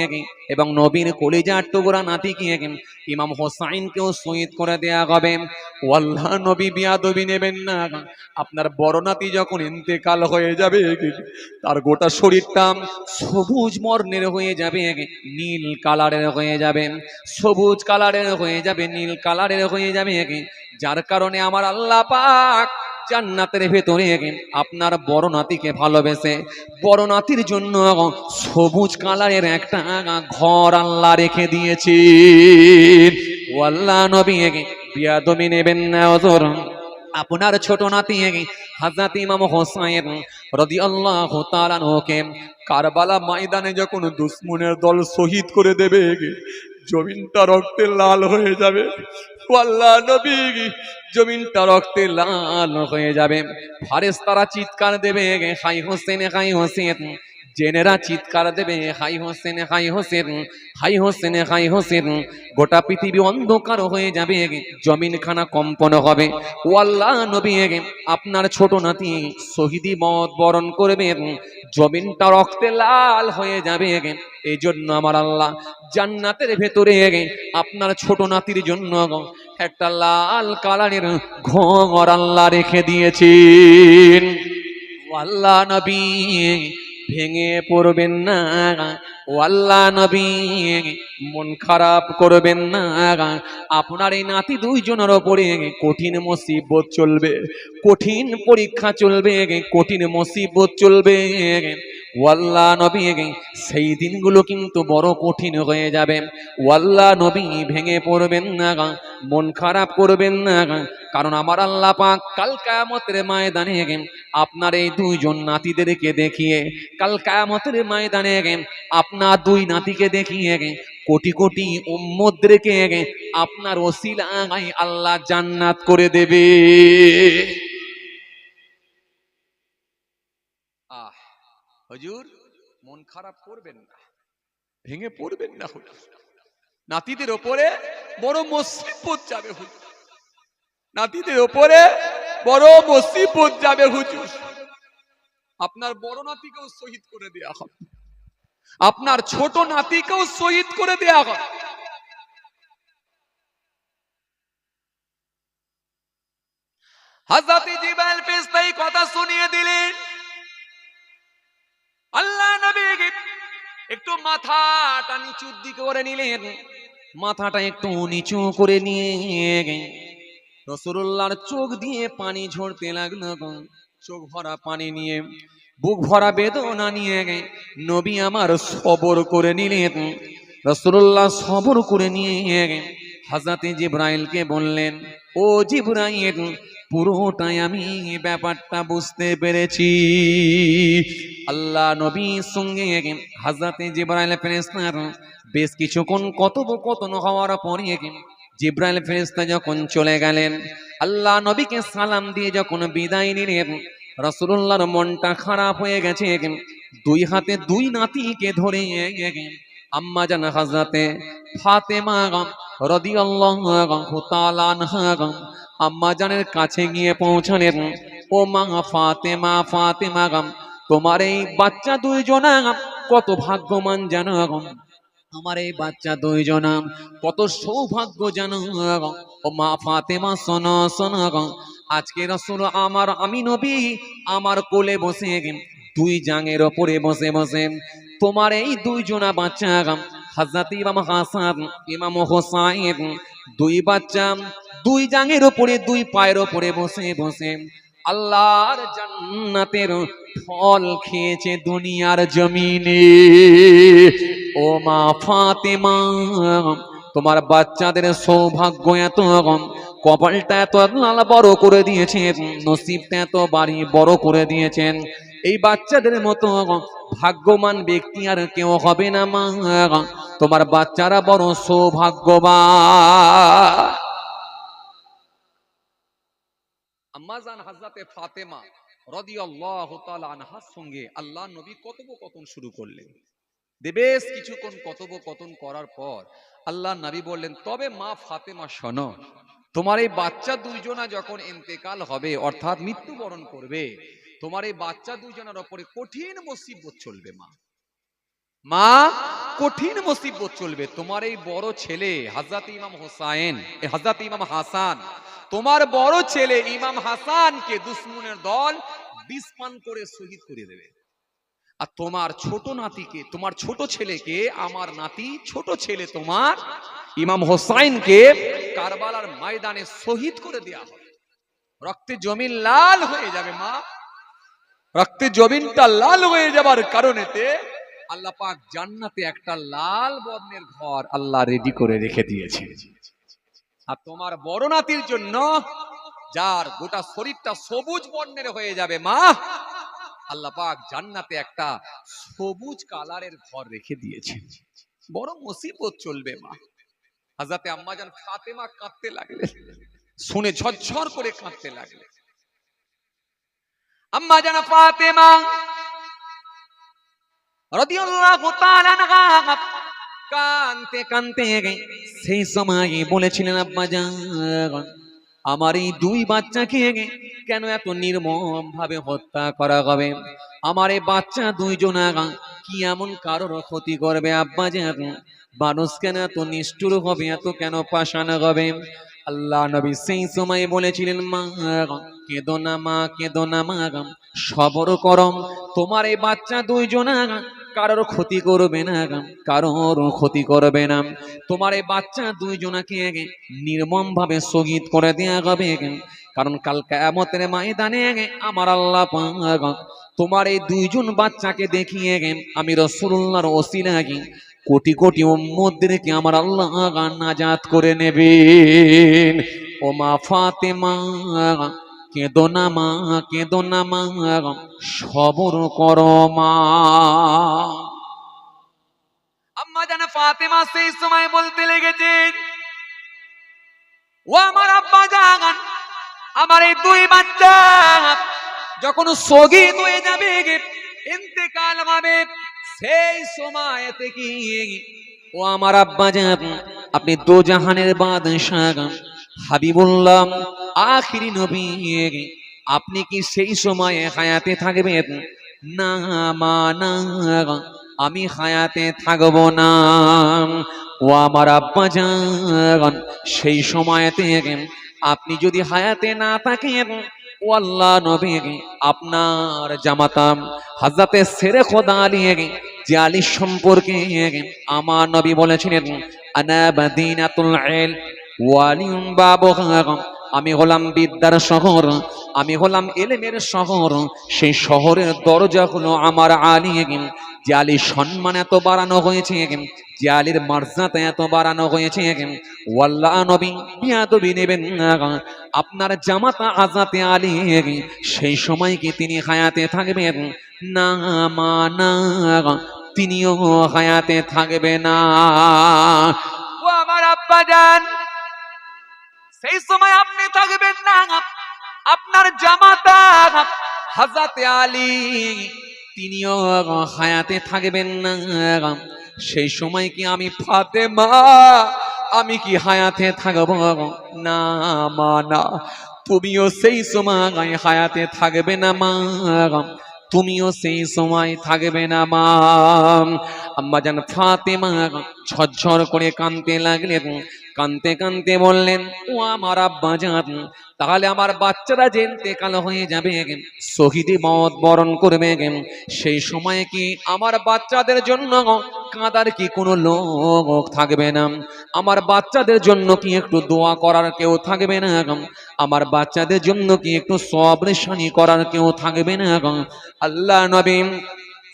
এবং নবীর কলিজার টুকরা নাতিকে ইমাম হোসাইনকেও শহীদ করে দেয়া হবে। ও আল্লাহর নবী, বিয়াদবি নেবেন না, আপনার বড় নাতি যখন ইন্তেকাল হয়ে যাবে তার গোটা শরীরটা সবুজ বর্ণের হয়ে যাবে, নীল কালারের হয়ে যাবে, সবুজ কালারের হয়ে যাবে, নীল কালারের হয়ে যাবে, যার কারণে আমার আল্লাহ পাক জান্নাতের ভেতরে আপনার বড় নাতিকে ভালোবেসে বড় নাতির জন্য সবুজ কালারের একটা ঘর আল্লাহ রেখে দিয়েছি। ও আল্লাহ নবী, বিয়াদবি নেবেন না হুজুর, আপনার ছোট নাতি হযরত ইমাম হোসাইন রাদিয়াল্লাহু তাআলা আনহুকে কারবালা ময়দানে যখন দুশমনের দল শহীদ করে দেবে, জমিনটা রক্তে লাল হয়ে যাবে। ও আল্লাহ নবী, জমিনটা রক্তে লাল হয়ে যাবে। ফারেশতারা চিৎকার দেবে, হাই হোসেন, হাই হোসেন। জেনেরা চিৎকার দেবে, হাই হোসেন, হাই হোসেন, হাই হোসেন, হাই হোসেন। গোটা পৃথিবী অন্ধকার হয়ে যাবে, জমিনখানা কম্পন হবে। ও আল্লাহ নবী, আপনার ছোট নাতি শহীদি মত বরণ করবে, জমিনটা রক্তে লাল হয়ে যাবে। এই জন্য আমার আল্লাহ জান্নাতের ভেতরে আপনার ছোট নাতির জন্য একটা লাল কালারের ঘর আল্লাহ রেখে দিয়েছেন। ও আল্লাহ নবী, ভেঙে পড়বেন না। ও আল্লাহ নবী, মন খারাপ করবেন না। আপনার এই নাতি দুইজনের ওপরে কঠিন মুসিবত চলবে, কঠিন পরীক্ষা চলবে, কঠিন মুসিবত চলবে। ও আল্লাহ নবী, সেই দিনগুলো কিন্তু বড় কঠিন হয়ে যাবে। ও আল্লাহ নবী, ভেঙে পড়বেন না, মন খারাপ করবেন না, কারণ আমার আল্লাহ পাক কাল কিয়ামতের ময়দানে আপনার এই দুইজন নাতিদেরকে দেখিয়ে, কাল কিয়ামতের ময়দানে আপনার দুই নাতিকে দেখিয়ে কোটি কোটি উম্মতদেরকে আপনার ওসিলায় আল্লাহ জান্নাত করে দেবে। হুজুর, মন খারাপ করবেন না, ভেঙে পড়বেন না হুজুর, নাতিদের ওপরে বড় মুসিবত যাবে হুজুর, নাতিদের ওপরে বড় মুসিবত যাবে হুজুর। আপনার বড় নাতিকেও শহীদ করে দেয়া হবে, আপনার ছোট নাতিকেও শহীদ করে দেয়া হবে। হযরত জিবরাইল ফেরেশতা এই কথা শুনিয়ে দিলেন। আল্লাহ নবী একটু একটু মাথাটা নিচুর দিকে করে নিলেন, মাথাটা একটু নিচু করে নিয়ে রাসূলুল্লাহর চোখ দিয়ে পানি ঝরতে লাগলো। চোখ ভরা পানি নিয়ে, বুক ভরা বেদনা নিয়ে নবী আমার সবর করে নিলেন। রাসূলুল্লাহ সবর করে নিয়ে হযরত জিবরাইলকে বললেন, ও জিবরাইল, পুরোটাই আমি ব্যাপারটা বুঝতে পেরেছি। আল্লাহ নবীর সঙ্গে হযরত জিবরাইল ফেরেশতার বেশ কিছুক্ষণ কথোপকথন হওয়ার পরে জিবরাইল ফেরেশতা যখন চলে গেলেন, আল্লাহ নবীকে সালাম দিয়ে যখন বিদায় নিলেন, রাসূলুল্লাহর মনটা খারাপ হয়ে গেছে। দুই হাতে দুই নাতিকে ধরে আম্মা জান হযরতে ফাতেমা রাদিয়াল্লাহু তাআলা আনহা আম্মা জানের কাছে গিয়ে পৌঁছালেন। ও মা ফাতেমা, ফাতেমা তোমার এই বাচ্চা দুইজনা কত ভাগ্যবান জানো, আমার এই বাচ্চা দুইজনা কত সৌভাগ্য জানো। ও মা ফাতেমা শোনো শোনো, আজকে রাসূল আমার, আমি নবী আমার কোলে বসে দুই জাঙের ওপরে বসে বসে তোমার এই দুইজনা বাচ্চা হযরত ইমাম হাসান ইমাম হোসাইন দুই বাচ্চা দুই জাঙের ওপরে দুই পায়ের ওপরে বসে বসে আল্লাহর জান্নাতের ফল খেয়েছে দুনিয়ার জমিনে। ও মা ফাতেমা, তোমার বাচ্চাদের সৌভাগ্য এত, কপালটা এত লাল বড় করে দিয়েছেন, নসিবটা এত বাড়ি বড় করে দিয়েছেন। এই বাচ্চাদের মতো ভাগ্যবান ব্যক্তি আর কেউ হবে না মা, তোমার বাচ্চারা বড় সৌভাগ্যবান। আম্মাজান হযরতে ফাতেমা রাদিয়াল্লাহু তাআলা আনহার সঙ্গে আল্লাহ নবী কথোপকথন শুরু করলেন। বেশ কিছুক্ষণ কথোপকথন করার পর আল্লাহ নবী বললেন, তবে মা ফাতেমা শোনো, তোমার এই বাচ্চা দুইজনা যখন ইন্তেকাল হবে অর্থাৎ মৃত্যুবরণ করবে, তোমার এই বাচ্চা দুইজনের উপরে কঠিন মুসিবত চলবে মা, মা কঠিন মুসিবত চলবে। তোমার এই বড় ছেলে হযরত ইমাম হোসাইন, হযরত ইমাম হাসান, তোমার বড় ছেলে ইমাম হাসানকে দুশমনের দল বিষ পান করে শহীদ করে দেবে। আর তোমার ছোট নাতিকে, তোমার ছোট ছেলেকে, আমার নাতি ছোট ছেলে তোমার ইমাম হোসাইনকে কারবালার ময়দানে শহীদ করে দেয়া হবে। রক্তে জমিন লাল হয়ে যাবে মা, রক্তে জমিনটা লাল হয়ে যাবার কারণেতে আল্লাহ পাক জান্নাতে একটা লাল বর্ণের ঘর আল্লাহ রেডি করে রেখে দিয়েছে। আর তোমার বড় নাতির জন্য, যার গোটা শরীরটা সবুজ বর্ণের হয়ে যাবে মা, আল্লাহ পাক জান্নাতে একটা সবুজ কালারের ঘর রেখে দিয়েছে। বড় মুসিবত চলবে মা। হযরতে আম্মাজান ফাতেমা কাঁদতে লাগলেন, শুনে ঝরঝর করে কাঁদতে লাগলেন। আম্মাজান ফাতেমা রাদিয়াল্লাহু তাআলা আনহা কাঁদতে কাঁদতে সেই সময় বলেছিলেন, আব্বাজান আমার এই দুই বাচ্চাকে কেন এত নির্মম ভাবে হত্যা করা হবে? আমার এই বাচ্চা দুইজনা কি এমন কারোর ক্ষতি করবে আব্বাজান? মানুষ কেন এত নিষ্ঠুর হবে, এত কেন পাষাণ হবে? আল্লাহ নবী সেই সময় বলেছিলেন, মা কেঁদো না মা, কেঁদো না মা, সবর করম, তোমার এই বাচ্চা দুইজনা কারোর ক্ষতি করবে না, কারোর ক্ষতি করবে না। তোমার এই বাচ্চা দুইজনাকে নির্মম ভাবে শহীদ করে দেয়া হবে, কারণ কাল কিয়ামতের ময়দানে আমার আল্লাহ পাক তোমার এই দুইজন বাচ্চাকে দেখিয়ে আমি রাসূলুল্লাহর ওসিলায় কোটি কোটি উম্মতদেরকে আমার আল্লাহ নাজাত করে নেবেন। ও মা ফাতেমা কেঁদো না মা, কেঁদো না মা, সবর করো মা। আম্মা জান ফাতেমা সেই সময় বলতে লেগেছেন, ও আমার আব্বা জান, আমার এই দুই বাচ্চা যখন শহীদ হয়ে যাবে, ইন্তেকাল হবে, সেই সময়তে কি ও আমার আব্বা জান, আপনি দোজাহানের বাদশাহ হাবিবুল্লাহ আখিরি নবী, আপনি কি সেই সময়ে হায়াতে থাকবেন? না মা না, আমি হায়াতে থাকব না। ও আমার আব্বা জান, সেই সময়তে আপনি যদি হায়াতে না থাকেন, ও আল্লাহ নবী, আপনার জামাতা হযরতে শেরে খোদা আলী যে আলী সম্পর্কে আমার নবী বলেছিলেন, আনা মদিনাতুল ইলম ওয়ালিউম বাবুহা, আমি হলাম বিদ্যার শহর, আমি হলাম ইলমের শহর, সেই শহরের দরজা হলো আমার আলী। যে আলীর সম্মান এত বাড়ানো হয়েছে, যে আলীর মর্যাদা এত বাড়ানো হয়েছে, ওয়াল্লাহ নবী বিয়াদবি নেবেন না, আপনার জামাতা হযরতে আলী সেই সময় কি তিনি হায়াতে থাকবেন? না মানা, তিনিও হায়াতে থাকবে না। ও আমার আব্বা জান, সেই সময় আপনি থাকবেন না, আপনার জামাতা হযরতে আলী তিনিও হায়াতে থাকবেন না। সেই সময় কি আমি ফাতেমা, আমি কি হায়াতে থাকব? না মানা, তুমিও সেই সময় হায়াতে থাকবে না মা, তুমিও সেই সময় থাকবে না মা। আম্মা জান ফাতেমা ঝরঝর করে কাঁদতে লাগলেন, কাঁদতে কাঁদতে বললেন, ও আমার আব্বা জান, তাহলে আমার বাচ্চারা যে ইন্তেকাল হয়ে যাবে, শহীদি মওত বরণ করবে, সেই সময় কি আমার বাচ্চাদের জন্য কাঁদার কি কোনো লোক থাকবে না? আমার বাচ্চাদের জন্য কি একটু দোয়া করার কেউ থাকবে না? আমার বাচ্চাদের জন্য কি একটু সবরেশানি করার কেউ থাকবে না? আল্লাহ নবী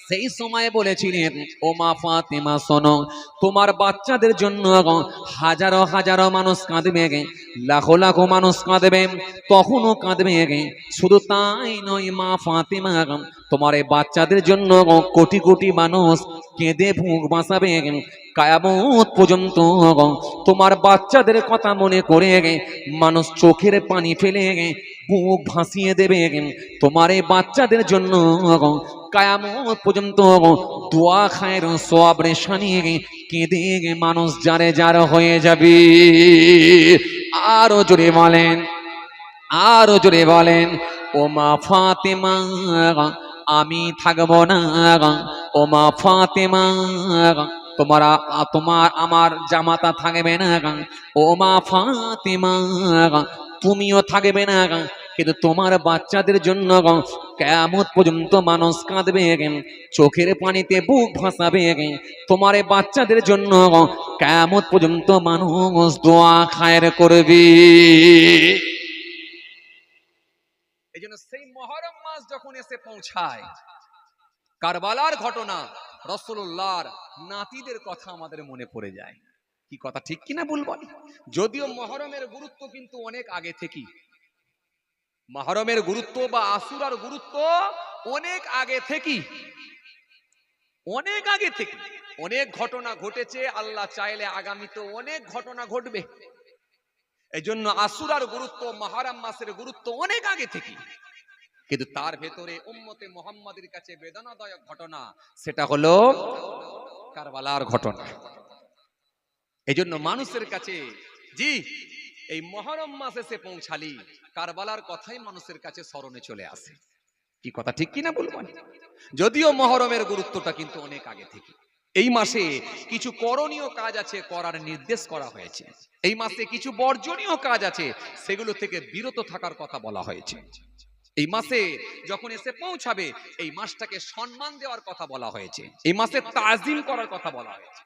সেই সময় বলেছিলেন, ও মা ফাতেমা শোনো, তোমার বাচ্চাদের জন্য হাজারো হাজারো মানুষ কাঁদবে, লাখো লাখো মানুষ কাঁদবে, তখনও কাঁদবে। শুধু তাই নয় মা ফাতেমা, তোমার এই বাচ্চাদের জন্য কোটি কোটি মানুষ কেঁদে বুক বাঁচাবে। কিয়ামত পর্যন্ত তোমার বাচ্চাদের কথা মনে করে মানুষ চোখের পানি ফেলে বুক ভাসিয়ে দেবে। তোমার এই বাচ্চাদের জন্য কিয়ামত পর্যন্ত দোয়া খায়ের সওয়াব রেশানি কেঁদে মানুষ যারে যার হয়ে যাবে। আরো জোরে বলেন, আরো জোরে বলেন, ও মা ফাতেমা আমি থাকবো না, ও মা ফাতেমা তোমার আমার জামাতা থাকবে না, ও মা ফাতেমা তুমিও থাকবে না, কিন্তু তোমার বাচ্চাদের জন্য কিয়ামত পর্যন্ত মানুষ কাঁদবে, চোখের পানিতে বুক ভাসাবে। তোমার এই বাচ্চাদের জন্য কিয়ামত পর্যন্ত মানুষ দোয়া খায়ের করবে। এই জন্য সেই মুহররম মাস যখন এসে পৌঁছায়, কারবালার ঘটনা, রাসূলুল্লাহর নাতিদের কথা আমাদের মনে পড়ে যায়। কি কথা ঠিক কিনা বলবো? যদিও মুহররমের গুরুত্ব কিন্তু অনেক আগে থেকেই, মুহররমের গুরুত্ব বা আশুরার গুরুত্ব অনেক আগে থেকেই, অনেক আগে থেকে অনেক ঘটনা ঘটেছে। আল্লাহ চাইলে আগামীতে অনেক ঘটনা ঘটবে। এই জন্য আশুরার গুরুত্ব, মুহররম মাসের গুরুত্ব অনেক আগে থেকে, কিন্তু তার ভেতরে উম্মতে মুহাম্মাদের কাছে বেদনাদায়ক ঘটনা, সেটা হলো কারবালার ঘটনা। এই জন্য মানুষের কাছে জি এই মুহররম মাস এসে পৌঁছালি কারবালার কথাই মানুষের কাছে স্মরণে চলে আসে। কি কথা ঠিক কিনা বলবো? যদিও মুহররমের গুরুত্বটা কিন্তু অনেক আগে থেকে। এই মাসে কিছু করণীয় কাজ আছে, করার নির্দেশ করা হয়েছে। এই মাসে কিছু বর্জনীয় কাজ আছে, সেগুলো থেকে বিরত থাকার কথা বলা হয়েছে। এই মাসে যখন এসে পৌঁছাবে, এই মাসটাকে সম্মান দেওয়ার কথা বলা হয়েছে, এই মাসে তাজিম করার কথা বলা হয়েছে।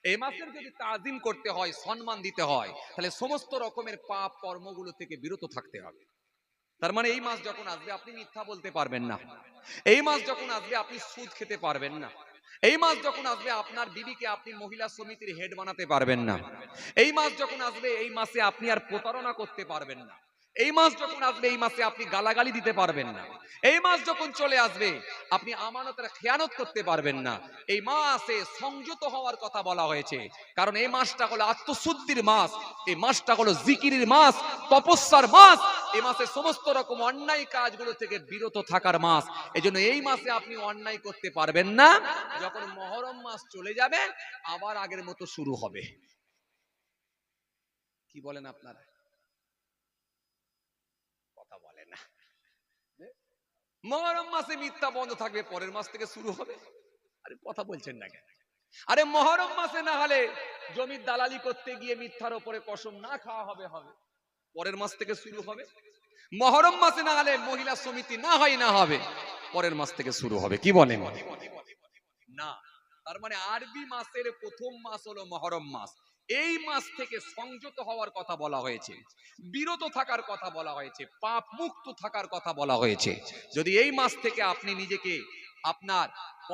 এই মাসের যদি তাজিম করতে হয়, সম্মান দিতে হয়, তাহলে সমস্ত রকমের পাপ কর্মগুলো থেকে বিরত থাকতে হবে। তার মানে এই মাস যখন আসবে আপনি মিথ্যা বলতে পারবেন না, এই মাস যখন আসবে আপনি সুদ খেতে পারবেন না, এই মাস যখন আসবে আপনার বিবিকে আপনি মহিলা সমিতির হেড বানাতে পারবেন না, এই মাস যখন আসবে এই মাসে আপনি আর প্রতারণা করতে পারবেন না, এই মাস যখন আসবে এই মাসে আপনি গালাগালি দিতে পারবেন না, এই মাস যখন চলে আসবে আপনি আমানতের খেয়ানত করতে পারবেন না। এই মাসে সংযত হওয়ার কথা বলা হয়েছে, কারণ এই মাসটা হলো আত্মশুদ্ধির মাস, এই মাসটা হলো জিকিরের মাস, তপস্যার মাস, এই মাসে সমস্ত রকম অন্যায় কাজগুলো থেকে বিরত থাকার মাস। এজন্য এই মাসে আপনি অন্যায় করতে পারবেন না। যখন মুহররম মাস চলে যাবে আবার আগের মতো শুরু হবে। কি বলেন আপনারা? কথা বলে না। মুহররম মাসে মিথ্যা বন্ধ থাকবে, পরের মাস থেকে শুরু হবে। আরে কথা বলছেন না কেন? আরে মুহররম মাসে না হলে জমির দালালি করতে গিয়ে মিথ্যার উপরে কসম না খাওয়া হবে, পরের মাস থেকে শুরু হবে। মহরম মাসে না হলে মহিলা সমিতি না হয় না হবে, পরের মাস থেকে শুরু হবে। কি বলেন না? তার মানে আরবি মাসের প্রথম মাস হলো মহরম মাস। এই মাস থেকে সংযত হওয়ার কথা বলা হয়েছে, বিরত থাকার কথা বলা হয়েছে, পাপ মুক্ত থাকার কথা বলা হয়েছে। যদি এই মাস থেকে আপনি নিজেকে আপনার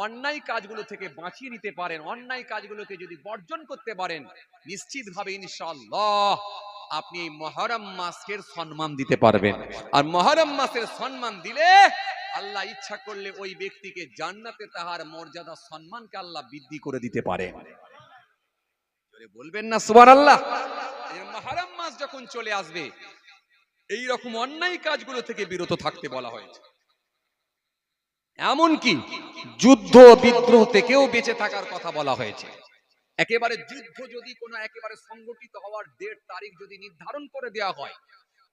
অন্যায় কাজগুলো থেকে বাঁচিয়ে নিতে পারেন, অন্যায় কাজগুলোকে যদি বর্জন করতে পারেন, নিশ্চিতভাবে ইনশাআল্লাহ আপনি এই মহরম মাসের সম্মান দিতে পারবেন। আর মহরম মাসের সম্মান দিলে আল্লাহ ইচ্ছা করলে ওই ব্যক্তিকে জান্নাতে তাহার মর্যাদা সম্মানকে আল্লাহ বৃদ্ধি করে দিতে পারেন। বলবেন না সুবহানাল্লাহ? মুহররম মাস যখন চলে আসবে, এই রকম অন্যায় কাজগুলো থেকে বিরত থাকতে বলা হয়েছে। এমনকি যুদ্ধ বিদ্রোহ থেকেও বেঁচে থাকার কথা বলা হয়েছে। একেবারে যুদ্ধ যদি কোনো একেবারে সংগঠিত হওয়ার ডেট তারিখ যদি নির্ধারণ করে দেওয়া হয়,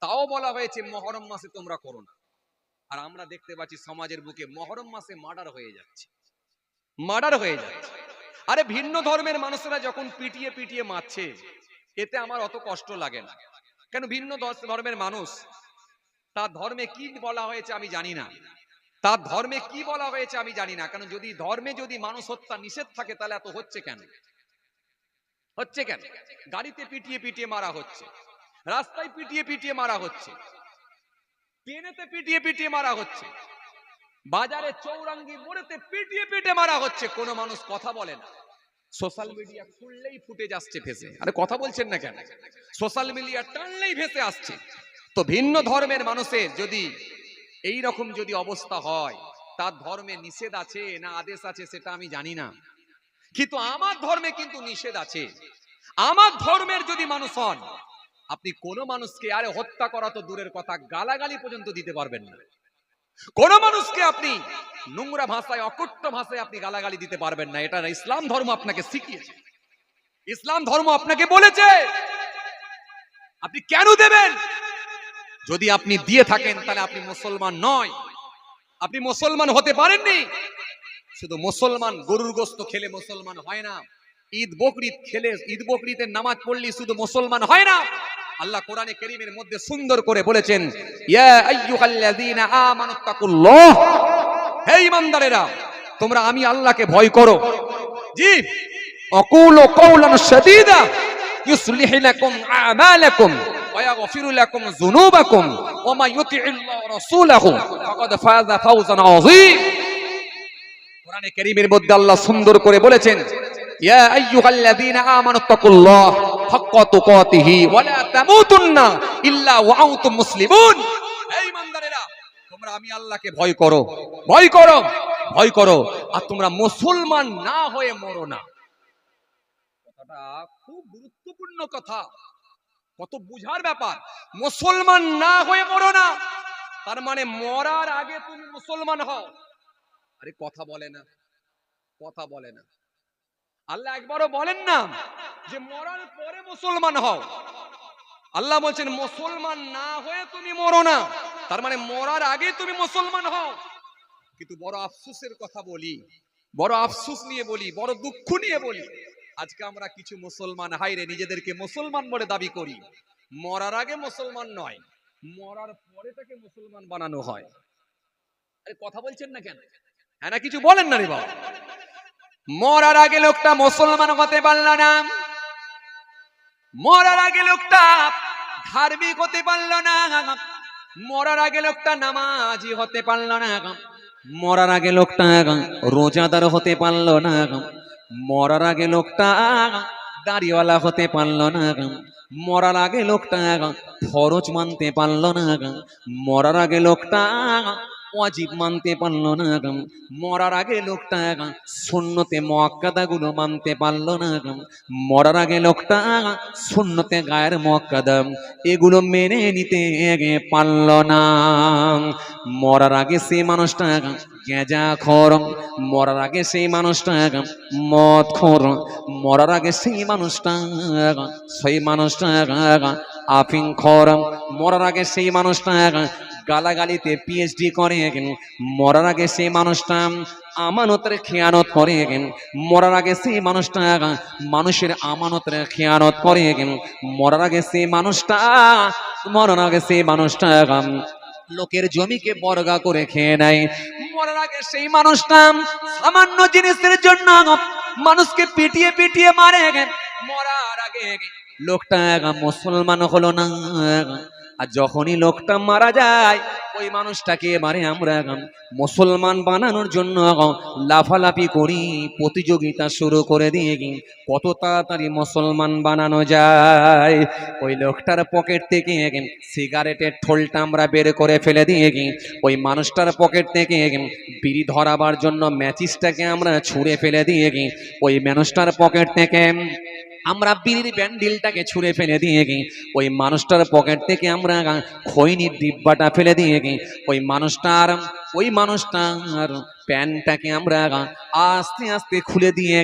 তাও বলা হয়েছে মুহররম মাসে তোমরা করো না। আর আমরা দেখতে পাচ্ছি সমাজের বুকে মুহররম মাসে মার্ডার হয়ে যাচ্ছে, মার্ডার হয়ে যাচ্ছে। আরে ভিন্ন ধর্মের মানুষেরা যখন পিটিয়ে পিটিয়ে মারছে, এতে আমার অত কষ্ট লাগে না। কেন? ভিন্ন ধর্মের মানুষ, তার ধর্মে কি বলা হয়েছে আমি জানি না, তার ধর্মে কি বলা হয়েছে আমি জানি না। কেন? যদি ধর্মে যদি মানুষ হত্যা নিষেধ থাকে, তাহলে এত হচ্ছে কেন? হচ্ছে কেন? গাড়িতে পিটিয়ে পিটিয়ে মারা হচ্ছে, রাস্তায় পিটিয়ে পিটিয়ে মারা হচ্ছে, ট্রেনেতে পিটিয়ে পিটিয়ে মারা হচ্ছে, বাজারে চৌরাঙ্গি মোড়েতে পিটিয়ে পিটিয়ে মারা হচ্ছে, কোনো মানুষ কথা বলে না। সোশ্যাল মিডিয়া খুললেই ফুটেজ আসছে ভেসে। আরে কথা বলছেন না কেন? সোশ্যাল মিডিয়া টানলেই ভেসে আসছে। তো ভিন্ন ধর্মের মানুষের যদি এই রকম যদি অবস্থা হয়, তার ধর্মে নিষেধ আছে না আদেশ আছে সেটা আমি জানি না, কিন্তু আমার ধর্মে কিন্তু নিষেধ আছে। আমার ধর্মের যদি মানুষ হন, আপনি কোনো মানুষকে আরে হত্যা করা তো দূরের কথা, গালাগালি পর্যন্ত দিতে পারবেন না। কোন মানুষকে আপনি নোংরা ভাষায়, অকট্য ভাষায় আপনি গালাগালি দিতে পারবেন না। এটা ইসলাম ধর্ম আপনাকে শিখিয়েছে, ইসলাম ধর্ম আপনাকে বলেছে। আপনি কেন দেবেন? যদি আপনি দিয়ে থাকেন তাহলে আপনি মুসলমান নয়, আপনি মুসলমান হতে পারেননি। শুধু মুসলমান গরুর গোশত খেলে মুসলমান হয় না, ঈদ বকরিদ খেলে, ঈদ বকরিদের নামাজ পড়লে শুধু মুসলমান হয় না। আল্লাহ কোরআনে কারীমের মধ্যে সুন্দর করে বলেছেন, ইয়া আইয়ুহাল্লাযীনা আমানুত্তাকুল্লাহ, হে ঈমানদারেরা তোমরা আমি আল্লাহকে ভয় করো। জি, আকুলু কাওলান সাদীদা ইউসলিহু লাকুম আমালাকুম ওয়া ইয়াগফিরু লাকুম যুনুবাকুম ওয়া মা ইউতি'ইল্লাহ ওয়া রাসূলাহু ফাকাদ ফাযা ফাওজান আযীম। কোরআনে কারীমের মধ্যে আল্লাহ সুন্দর করে বলেছেন, ইয়া আইয়ুহাল্লাযীনা আমানুত্তাকুল্লাহ হাক্কা তুকাতিহি ওয়া লা তামুতুন্না ইল্লা ওয়া আনতুম মুসলিমুন। হে ঈমানদারেরা তোমরা আমি আল্লাহকে ভয় করো, ভয় করো, ভয় করো, আর তোমরা মুসলমান না হয়ে মরো না। কথাটা খুব গুরুত্বপূর্ণ কথা, কত বুঝার ব্যাপার। মুসলমান না হয়ে মরো না, তার মানে মরার আগে তুমি মুসলমান হও। আরে কথা বলে না, কথা বলে না। আল্লাহ একবারও বলেন না যে মরার পরে মুসলমান হও। আল্লাহ বলছেন মুসলমান না হয়ে তুমি মরো না, তার মানে মরার আগে তুমি মুসলমান হও। কিন্তু বড় আফসোসের কথা বলি, বড় আফসোস নিয়ে বলি, বড় দুঃখ নিয়ে বলি, আজকে আমরা কিছু মুসলমান হাইরে নিজেদেরকে মুসলমান বলে দাবি করি, মরার আগে মুসলমান নয়, মরার পরে তাকে মুসলমান বানানো হয়। আরে কথা বলছেন না কেন? হ্যাঁ না কিছু বলেন না রে বাবা। মরার আগে লোকটা মুসলমান হতে পারল না, মরার আগে লোকটা ধার্মিক হতে পারল না, মরার আগে লোকটা নামাজি হতে পারল না, মরার আগে লোকটা রোজাদার হতে পারল না, মরার আগে লোকটা দাড়িওয়ালা হতে পারল না, মরার আগে লোকটা ফরজ মানতে পারল না, মরার আগে লোকটা ওয়াজিব মানতে পারলো না, মরার আগে লোকটা সুন্নতে মুআক্কাদা গুলো মানতে পারলো না, মরার আগে লোকটা সুন্নতে গায়ের মুআক্কাদা এগুলো মেনে নিতে পারলো না। মরার আগে সেই মানুষটা গাঁজাখোর, মরার আগে সেই মানুষটা মদখোর, মরার আগে সেই মানুষটা আফিংখোর, মরার আগে সেই মানুষটা গালাগালিতে পিএইচডি করে, মরার আগে সেই মানুষটা আমানতের খেয়ানত করে, মরার আগে সেই মানুষটা মানুষের আমানতের খেয়ানত করে, মরার আগে সেই মানুষটা লোকের জমিকে বর্গা করে খেয়ে নেয়, মরার আগে সেই মানুষটা সামান্য জিনিসের জন্য মানুষকে পিটিয়ে পিটিয়ে মারে, মরার আগে লোকটা মুসলমান হলো না। আর যখনই লোকটা মারা যায় ওই মানুষটাকে এবারে আমরা মুসলমান বানানোর জন্য লাফালাফি করি, প্রতিযোগিতা শুরু করে দিয়ে কত তাড়াতাড়ি মুসলমান বানানো যায়। ওই লোকটার পকেট থেকে সিগারেটের ঠোলটা আমরা বের করে ফেলে দিয়ে ওই মানুষটার পকেট থেকে বিড়ি ধরাবার জন্য ম্যাচিসটাকে আমরা ছুঁড়ে ফেলে দিয়ে ওই মানুষটার পকেট থেকে আমরা বিড়ির ব্যান্ডিলটাকে ছুঁড়ে ফেলে দিয়ে ওই মানুষটার পকেট থেকে আমরা খৈনির ডিব্বাটা ফেলে দিয়ে ওই মানুষটার প্যান্টটাকে আমরা আস্তে আস্তে খুলে দিয়ে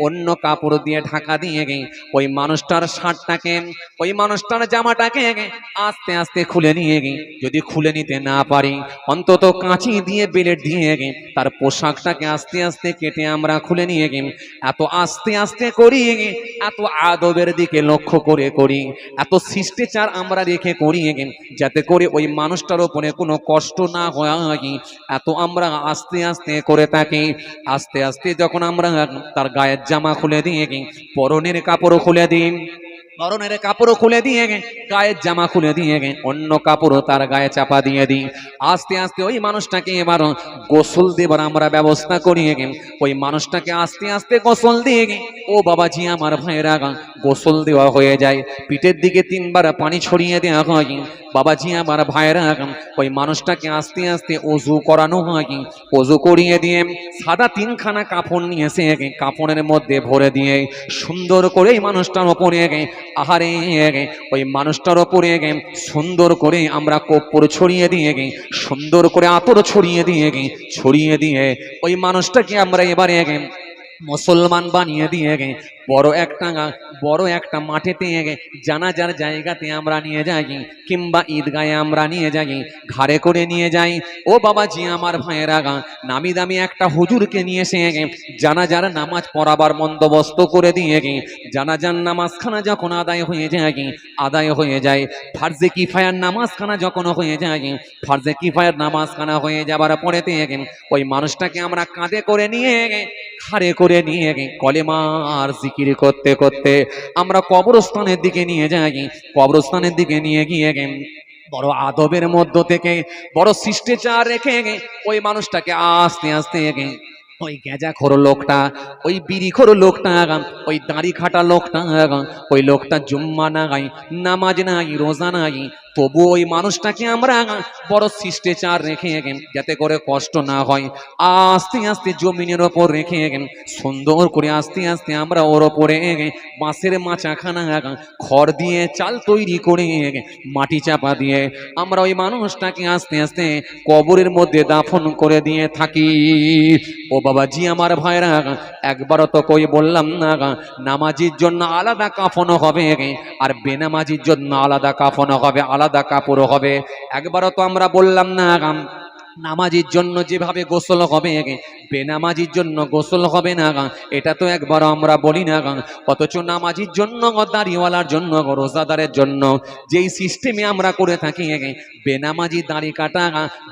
অন্য কাপড় দিয়ে ঢাকা দিয়ে ওই মানুষটার শার্টটাকে, ওই মানুষটার জামাটাকে আস্তে আস্তে খুলে নিয়ে যদি খুলে নিতে না পারি অন্তত কাঁচি দিয়ে বেলেট দিয়ে তার পোশাকটাকে আস্তে আস্তে কেটে আমরা খুলে নিয়ে এত আস্তে আস্তে করি, এত আদবের দিকে লক্ষ্য করে করি, এত শিষ্টাচার আমরা রেখে করি যাতে করে ওই মানুষটার উপরে কোনো কষ্ট না হয়, এত আমরা আস্তে আস্তে করে থাকি। আস্তে আস্তে যখন আমরা তার গায়ের জামা খুলে দিয়ে পরনের কাপড় খুলে দিই, পরনের কাপড় খুলে দিয়ে গায়ের জামা খুলে দিয়ে অন্য কাপড় তার গায়ে চাপা দিয়ে দিই। আস্তে আস্তে ওই মানুষটাকে এবার গোসল দেবার আমরা ব্যবস্থা করি, ওই মানুষটাকে আস্তে আস্তে গোসল দিয়ে ও বাবাজি আমার ভাইয়েরা গোসল দেওয়া হয়ে যায়, পিঠের দিকে 3 বার পানি ছড়িয়ে দেওয়া হয়। বাবাজি আমার ভাইয়েরা ওই মানুষটাকে আস্তে আস্তে ওযু করানো হয়, ওযু করিয়ে দিয়ে সাদা 3খানা কাপড় নিয়ে এসে কাপড়ের মধ্যে ভরে দিয়ে সুন্দর করে এই মানুষটার ওপরে আহারে ওই মানুষটার ওপরে সুন্দর করে আমরা কর্পূর ছড়িয়ে দিয়ে সুন্দর করে আতর ছড়িয়ে দিয়ে ওই মানুষটাকে আমরা এবারে মুসলমান বানিয়ে দিয়ে বড় একটা মাঠেতে জানাজার জায়গাতে আমরা নিয়ে যাই, কিংবা ঈদগাহে আমরা নিয়ে যাই, ঘাড়ে করে নিয়ে যাই। ও বাবাজি আমার ভাইয়েরা নামি দামি একটা হুজুরকে নিয়ে এসে জানাজার নামাজ পড়াবার বন্দোবস্ত করে দিয়ে জানাজার নামাজখানা যখন আদায় হয়ে যায় ফার্জে কিফায়ার নামাজখানা যখন হয়ে যায়, ফার্জে কিফায়ার নামাজখানা হয়ে যাবার পরেতে ওই মানুষটাকে আমরা কাঁধে করে নিয়ে ঘাড়ে করে নিয়ে কলেমার জিকির করতে করতে আমরা কবরস্থানের দিকে নিয়ে যাই। কবরস্থানের দিকে নিয়ে গিয়ে বড় আদবের মধ্য থেকে বড় শিষ্টাচার রেখে ওই মানুষটাকে আস্তে আস্তে ওই গেঁজাখোর লোকটা, ওই বিড়িখোর লোকটা, ওই দাড়ি খাটা লোকটা, ওই লোকটা জুম্মা নাই, নামাজ নাই, রোজা নাই, তবু ওই মানুষটাকে আমরা বড় শিষ্টাচার রেখে যাতে করে কষ্ট না হয় আস্তে আস্তে জমিনের ওপর রেখে সুন্দর করে আস্তে আস্তে আমরা ওর ওপরে বাঁশের মাচাখানা খড় দিয়ে চাল তৈরি করে মাটি চাপা দিয়ে আমরা ওই মানুষটাকে আস্তে আস্তে কবরের মধ্যে দাফন করে দিয়ে থাকি। ও বাবাজি আমার ভাইরা একবারও তো কই বললাম না নামাজির জন্য আলাদা কাফন হবে আর বেনামাজির জন্য আলাদা কাফন হবে, আলাদা কাপড় হবে। একবারও তো আমরা বললাম না নামাজির জন্য যেভাবে গোসল হবে বেনামাজির জন্য গোসল হবে না, এটা তো একবার আমরা বলি না। অথচ নামাজির জন্য, দাড়িওয়ালার জন্য, রোজাদারের জন্য যেই সিস্টেমে আমরা করে থাকি বেনামাজি দাড়ি কাটা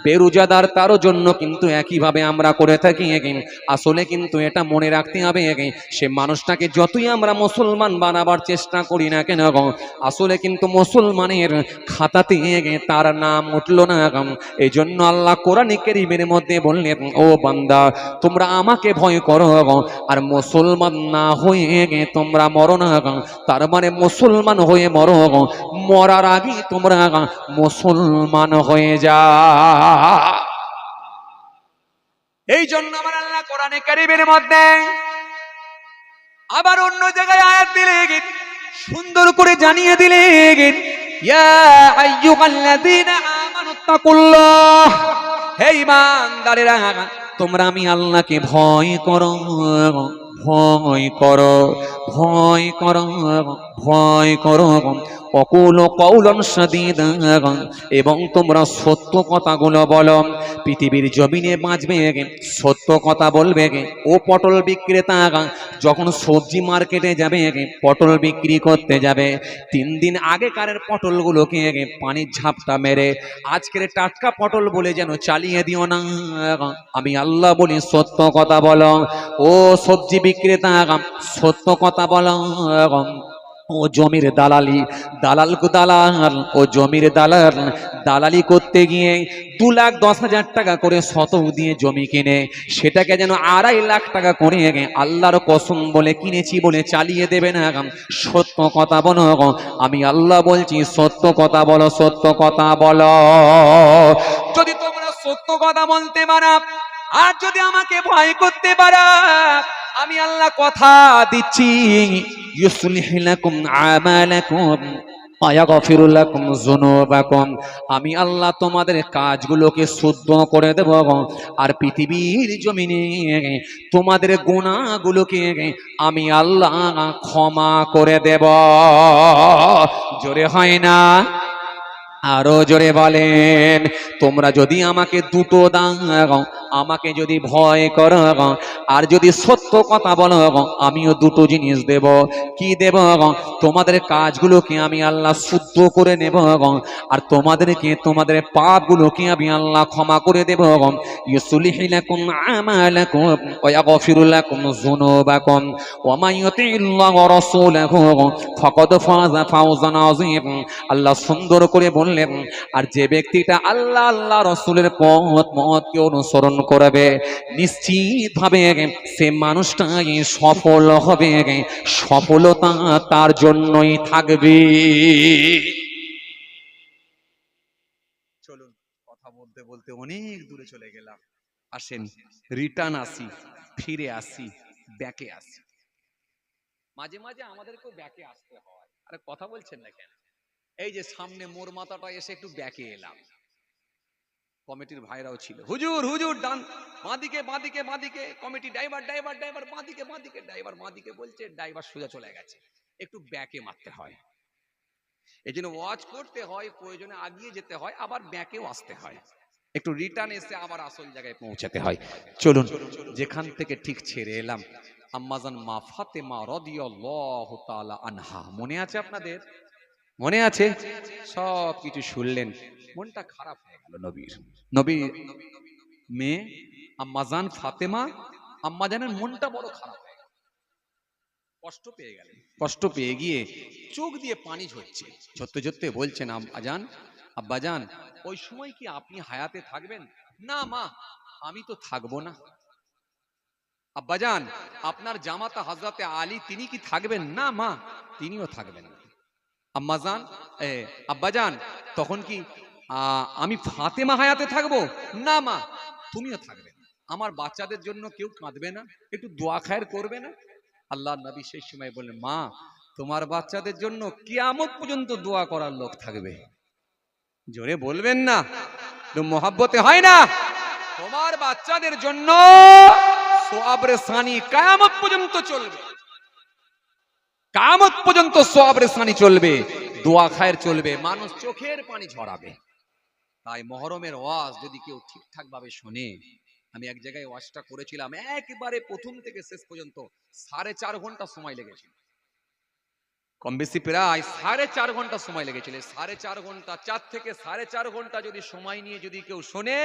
বেরোজাদার তারও জন্য কিন্তু একইভাবে আমরা করে থাকি। আসলে কিন্তু এটা মনে রাখতে হবে সে মানুষটাকে যতই আমরা মুসলমান বানাবার চেষ্টা করি না কেন আসলে কিন্তু মুসলমানের খাতাতে তার নাম উঠলো না। এই জন্য আল্লাহ কোরআন কারীমের মধ্যে বললেন, ও বান্দা তোমরা আমাকে ভয় করো আর মুসলমান না হয়ে তোমরা মরো না। তার মানে মুসলমান হয়ে মরো, মরার আগে তোমরা মুসলমান হয়ে যা। এই জন্য আমার আল্লাহ কোরআন কারীমের মধ্যে আবার অন্য জায়গায় আয়াত দিলেন, সুন্দর করে জানিয়ে দিলেন, ইয়া আইয়ুহাল্লাযীনা আমানুত্তাকুল্লাহ, হে ঈমানদারেরা তোমরা আমি আল্লাহকে ভয় করো, ভয় করো, ভয় করো, ভয় করো, অকুল কওলান সাদীদা, এবং তোমরা সত্য কথাগুলো বলো। পৃথিবীর জমিনে বাঁচবে সত্য কথা বলবে। ও পটল বিক্রেতা, যখন সবজি মার্কেটে যাবে পটল বিক্রি করতে যাবে, 3 দিন আগেকারের পটলগুলোকে পানির ঝাপটা মেরে আজকের টাটকা পটল বলে যেন চালিয়ে দিও না। আমি আল্লাহ বলি সত্য কথা বলো। ও সবজি বিক্রেতা, সত্য কথা বলো। ও জমির দালাল, ও জমির দালালি করতে গিয়ে 2,10,000 টাকা করে শতক দিয়ে জমি কিনে সেটাকে যেন 2.5 লাখ টাকা করে আল্লাহর কসম বলে কিনেছি বলে চালিয়ে দেবে না। সত্য কথা বলো। আমি আল্লাহ বলছি সত্য কথা বলো, সত্য কথা বলো। যদি তোমরা সত্য কথা বলতে পারো আর যদি আমাকে ভয় করতে পারো, আমি আল্লাহ কথা দিচ্ছি, ইউসলিহ লাকুম আমালাকুম ওয়া ইয়াগফিরু লাকুম যুনুবাকুম, আমি আল্লাহ তোমাদের কাজগুলোকে শুদ্ধ করে দেব আর পৃথিবীর জমিনে তোমাদের গুনাহগুলোকে আমি আল্লাহ ক্ষমা করে দেব। জোরে হয় না? আরো জোরে বলেন। তোমরা যদি আমাকে দুটো দাও, আমাকে যদি ভয় করো আর যদি সত্য কথা বলো, আমিও দুটো জিনিস দেব। কি দেব? তোমাদের কাজগুলোকে আমি আল্লাহ শুদ্ধ করে নেব আর তোমাদেরকে তোমাদের পাপগুলোকে আমি আল্লাহ ক্ষমা করে দেব। ইউসলিহু লাকুম আমালাকুম ওয়া ইয়াগফিরু লাকুম যুনুবাকুম ওয়া মান ইউতিল্লাহ ওয়া রাসূলাহু ফাকাদ ফাযা ফাওজান আযীম। আল্লাহ সুন্দর করে বললেন, আর যে ব্যক্তিটা আল্লাহ আল্লাহ রাসূলের পথকে অনুসরণ করবে নিশ্চিত ভাবে সে মানুষটাই সফল হবে, সফলতা তার জন্যই থাকবে। চলুন, কথা বলতে বলতে অনেক দূরে চলে গেলাম। আসেন রিটার্ন আসি, ফিরে আসি, ব্যাকে আসি। মাঝে মাঝে আমাদেরকেও ব্যাকে আসতে হয়। আরে কথা বলছেন না কেন? এই যে সামনে মোর মাথাটা এসে একটু ব্যাকে এলাম, কমিটির ভাইরাও ছিল, হুজুর হুজুর ডান বাঁদিকে বাঁদিকে বাঁদিকে, কমিটি ড্রাইভার ড্রাইভার ড্রাইভার বাঁদিকে বাঁদিকে, ড্রাইভার বাঁদিকে বলছে, ড্রাইভার সোজা চলে গেছে। একটু ব্যাকে মারতে হয়, এই জন্য ওয়াচ করতে হয়, প্রয়োজনে আগিয়ে যেতে হয়, আবার ব্যাকেও আসতে হয়, একটু রিটার্ন এসে আবার আসল জায়গায় পৌঁছাতে হয়। চলুন, যেখান থেকে ঠিক ছেড়ে এলাম, আম্মাজান মা ফাতেমা রাদিয়াল্লাহু তাআলা আনহা, মনে আছে আপনাদের? মনে আছে? সব কিছু শুনলেন, মনটা খারাপ হয়ে গেল। নবীর মেয়ে আম্মাজান ফাতেমা, আম্মাজানের মনটা বড় খারাপ হয়ে গেল, কষ্ট পেয়ে গেলেন। কষ্ট পেয়ে গিয়ে চোখ দিয়ে পানি ঝরছে, ঝরতে ঝরতে বলছেন, আব্বাজান ওই সময় কি আপনি হায়াতে থাকবেন? না মা, আমি তো থাকবো না। আব্বাজান আপনার জামাতা হযরতে আলী তিনি কি থাকবেন? না মা, তিনিও থাকবেন না। আম্মাজান আব্বাজান তখন কি আমি ফাতেমা হায়াতে থাকবো? না মা, তুমিও থাকবে। আমার বাচ্চাদের জন্য কেউ কাঁদবে না? একটু দোয়া খায়ের করবে না? আল্লাহর নবী সেই সময় বললেন, মা তোমার বাচ্চাদের জন্য কিয়ামত পর্যন্ত দোয়া করার লোক থাকবে। জোরে বলবেন না, মহব্বতে হয় না? তোমার বাচ্চাদের জন্য সোয়াবরে সানি কিয়ামত পর্যন্ত চলবে, কিয়ামত পর্যন্ত সোয়াবরে সানি চলবে, দোয়া খায়ের চলবে, মানুষ চোখের পানি ঝরাবে। তাই মহরমের ওয়াজ যদি কেউ ঠিকঠাক ভাবে শোনে, আমি এক জায়গায় ওয়াজটা করেছিলাম, একবারে প্রথম থেকে শেষ পর্যন্ত 4.5 ঘন্টা সময় লেগেছিল, কম বেশি প্রায় 4.5 ঘন্টা সময় লেগেছিল। 4.5 ঘন্টা, 4 থেকে 4.5 ঘন্টা যদি সময় নিয়ে যদি কেউ শোনে,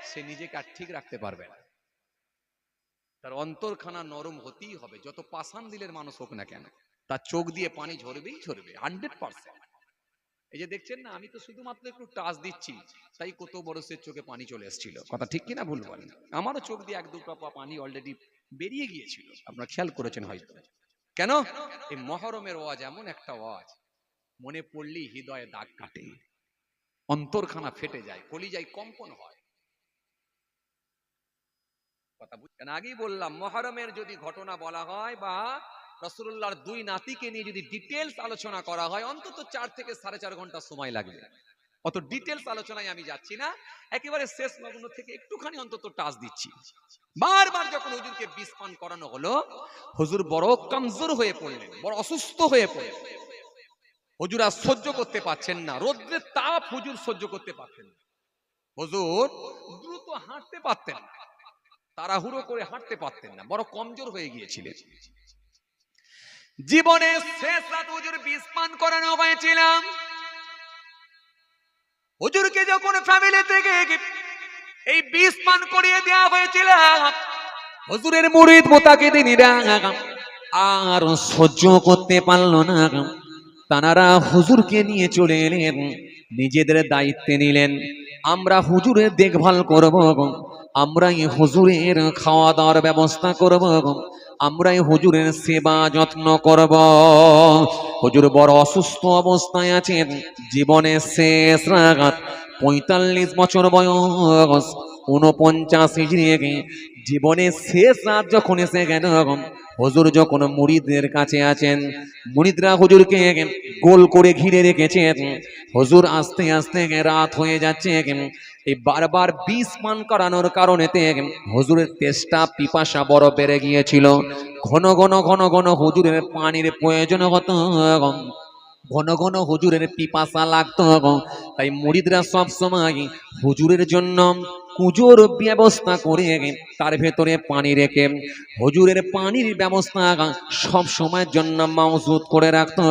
সে নিজেকে আর ঠিক রাখতে পারবে না, তার অন্তরখানা নরম হতেই হবে, যত পাষাণ দিলের মানুষ হোক না কেন, তার চোখ দিয়ে পানি ঝরবেই ঝরবে 100%। এই যে দেখছেন না, আমি তো শুধুমাত্র একটু টাচ দিচ্ছি, তাই কত বড়সের চোখে পানি চলে এসেছিল, কথা ঠিক কিনা ভুল বলেন? আমারও চোখ দিয়ে 1-2 টোপা পানি অলরেডি বেরিয়ে গিয়েছিল, আপনারা খেয়াল করেছেন হয়তো। কেন? এই মহরমের ওয়াজ এমন একটা ওয়াজ, মনে পড়লেই হৃদয়ে দাগ কাটে, অন্তরখানা ফেটে যায়, কলিজায় কম্পন হয়। কথা বুঝছেন? আগেই বললাম, মহরমের যদি ঘটনা বলা হয় বা রাসূলুল্লাহর 2 নাতিকে নিয়ে যদি ডিটেইলস আলোচনা করা হয়, অন্তত 4 থেকে 4.5 ঘন্টা সময় লাগবে। অত ডিটেলস আলোচনায় আমি যাচ্ছি না, একেবারে শেষ লগ্ন থেকে একটুখানি অন্তত টাচ দিচ্ছি। বারবার যখন হুজুরকে বিষ পান করানো হলো, হুজুর বড় কমজোর হয়ে পড়লেন, বড় অসুস্থ হয়ে পড়লেন। হুজুর আর সহ্য করতে পারছেন না, রৌদ্রের তাপ হুজুর সহ্য করতে পারতেন না। হুজুর দ্রুত হাঁটতে পারতেন না, তাড়াহুড়ো করে হাঁটতে পারতেন না, বড় কমজোর হয়ে গিয়েছিলেন। জীবনের শেষ রাত হুজুর বিষ পান করানো হয়েছিল। হুজুরকে যখন ফ্যামিলি থেকে এই বিষ পান করিয়ে দেওয়া হয়েছিল, হুজুরের মুরিদ মুতাকিদিনেরা আর সহ্য করতে পারল না, তারা হুজুরকে নিয়ে চলে এলেন, নিজেদের দায়িত্বে নিলেন। আমরা হুজুরের দেখভাল করব, আমরাই হুজুরের খাওয়া দাওয়ার ব্যবস্থা করব, আমরাই হুজুরের সেবা যত্ন করব। হুজুর বড় অসুস্থ অবস্থায় আছেন, জীবনের শেষ রাত, ৪৫ বছর বয়স, ৪৯ হিজরি। জীবনের শেষ রাত যখন এসে গেল, হুজুর যখন মুরিদদের কাছে আছেন, মুরিদরা হুজুরকে গোল করে ঘিরে রেখেছেন। হুজুর আস্তে আস্তে রাত হয়ে যাচ্ছে, এই বারবার বিষ পান করানোর কারণে হুজুরের তেষ্টা পিপাসা বড় বেড়ে গিয়েছিল। ঘন ঘন ঘন ঘন হুজুরের পানির প্রয়োজন হতো, ঘন ঘন হুজুরের পিপাসা লাগতো। তাই মুরিদরা সব সময় হুজুরের জন্য কুজোর ব্যবস্থা করে তার ভেতরে পানি রেখে হুজুরের পানির ব্যবস্থা সব সময়ের জন্য মজুদ করে রাখতো।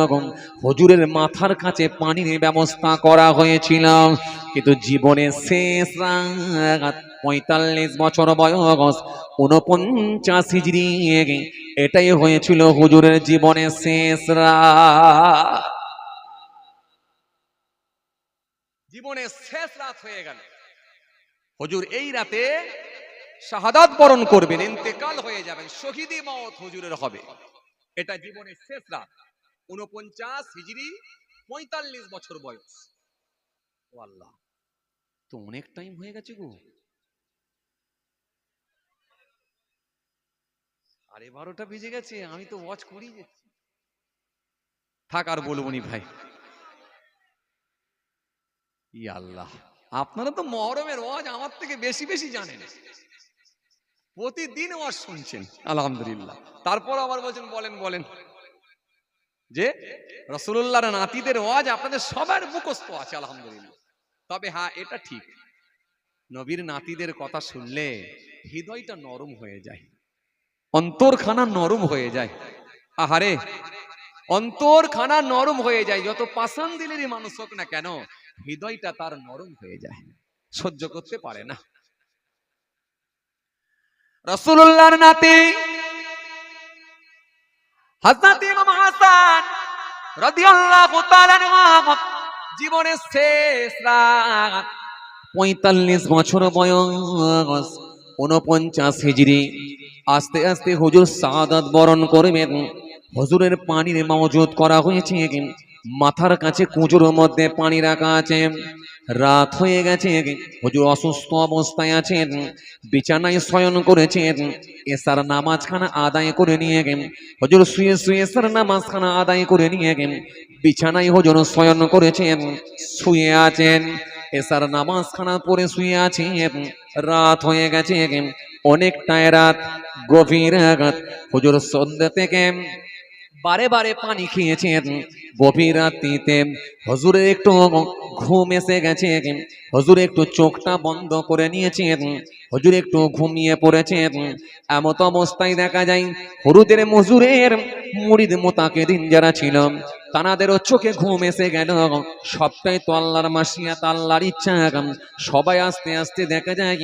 হুজুরের মাথার কাছে পানির ব্যবস্থা করা হয়েছিল। কিন্তু জীবনের শেষ রাত, ৪৫ বছর বয়স, ৪৯ হিজরি, এটাই হয়েছিল হুজুরের জীবনের শেষ রাত। জীবনের শেষ রাত হয়ে গেল। হুজুর এই রাতে শাহাদাত বরণ করবেন, ইন্তেকাল হয়ে যাবেন, শহীদি মওত হুজুরের হবে। এটা জীবনের শেষ রাত, ৪৯ হিজরি, ৪৫ বছর বয়স। ও আল্লাহ, তো অনেক টাইম হয়ে গেছে গো। 12:30 বেজে গেছে, আমি তো ওয়াচ করি যাচ্ছি। থাক আর বলবো নি ভাই। ই আল্লাহ, আপনারা তো মহরমের ওয়াজ আমার থেকে বেশি বেশি জানেন, প্রতিদিন ওয়াজ শুনছেন আলহামদুলিল্লাহ। তারপর আবার বলছেন বলেন বলেন, যে রাসূলুল্লাহর নাতিদের ওয়াজ আপনাদের সবার মুখস্থ আছে আলহামদুলিল্লাহ। তবে হ্যাঁ, এটা ঠিক, নবীর নাতিদের কথা শুনলে হৃদয়টা নরম হয়ে যায়, অন্তরখানা নরম হয়ে যায়। আহারে, অন্তরখানা নরম হয়ে যায়, যত পাষাণ দিলেরই মানুষ হোক না কেন, হৃদয়টা তার নরম হয়ে যায়, সহ্য করতে পারে না। রাসূলুল্লাহর নাতি হযরত ইমাম হাসান রাদিয়াল্লাহু তাআলা আনহু, জীবনের শেষ রাত, ৪৫ বছর বয়স, ৪৯ হিজরি। আস্তে আস্তে হুজুর শাহাদাত বরণ করবেন। হুজুরের পানির মওজুদ করা হয়েছে, মাথার কাছে কুঁজোর মধ্যে পানি রাখা আছে। রাত হয়ে গেছে, হুজুর অসুস্থ অবস্থায় আছেন, বিছানায় শয়ন করেছেন। এসার নামাজখানা আদায় করে নিয়ে হুজুর শুয়ে শুয়ে এসার নামাজখানা আদায় করে নিয়ে বিছানায় হুজুর শয়ন করেছেন, শুয়ে আছেন। এসার নামাজখানা পড়ে শুয়ে আছেন। রাত হয়ে গেছে, অনেকটাই রাত, গভীর রাত। হুজুর সন্ধ্যা থেকে বারে বারে পানি খেয়েছেন। গভীর রাত্রিতে হুজুরের একটু ঘুম এসে গেছে, হুজুর একটু চোখটা বন্ধ করে নিয়েছেন, হুজুর একটু ঘুমিয়ে পড়েছেন। এমত অবস্থায় দেখা যায় হুজুরের মুরিদ মুতাকিদিন যারা ছিল, তানাদেরও চোখে ঘুম এসে গেল। সবটাই তো আল্লাহর মাশিয়াত, আল্লাহর ইচ্ছা। সবাই আস্তে আস্তে দেখা যায়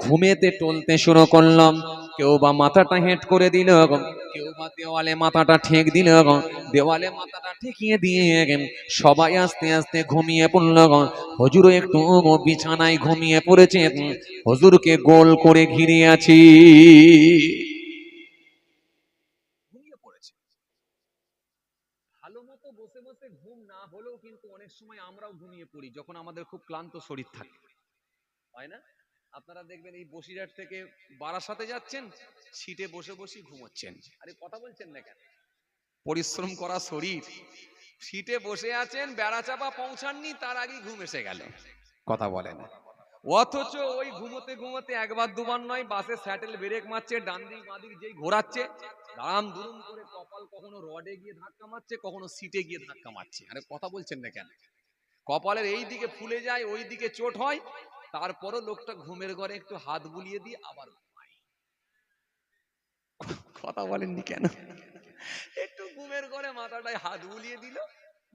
ঘুমেতে টলতে শুরু করলাম। কেউ বা মাথাটা হেঁট করে দিল, কেউ বা দেওয়ালে মাথাটা ঠেক দিল, দেওয়ালে মাথাটা ঠেকিয়ে দিয়ে সবাই আস্তে আস্তে ঘুমিয়ে পড়ল। হুজুরও একটু বিছানায় ঘুমিয়ে পড়েছে, হুজুরকে গোল করে ঘিরে আছি, ঘুমিয়ে পড়েছে। ভালো মতো বসে বসে ঘুম না হলেও কিন্তু অনেক সময় আমরাও ঘুমিয়ে পড়ি যখন আমাদের খুব ক্লান্ত শরীর থাকে, হয় না? আপনারা দেখবেন এই বসিরহাট থেকে বারাসাতে যাচ্ছেন, সিটে বসে বসে ঘুমোচ্ছেন। আরে কথা বলছেন না কেন? পরিশ্রম করা শরীর, সিটে বসে আছেন, বেড়া চাপা পৌঁছাননি, তার আগে ঘুম এসে গেল। কথা বলে না। অথচ ওই ঘুমোতে ঘুমোতে একবার দুবার নয়, বাসে স্যাটেল ব্রেক মারছে, ডান দিক বাঁ দিক যেই ঘোরাচ্ছে, দাম দুরুম করে কপাল কখনো রডে গিয়ে ধাক্কা মারছে, কখনো সিটে গিয়ে ধাক্কা মারছে। আরে কথা বলছেন না কেন? কপালের এই দিকে ফুলে যায়, ওই দিকে চোট হয়, তারপরও লোকটা ঘুমের ঘরে একটু হাত বুলিয়ে দিয়ে আবার ঘুমায়। কথা বলেননি কেন? একটু ঘুমের ঘরে মাথাটায় হাত বুলিয়ে দিল,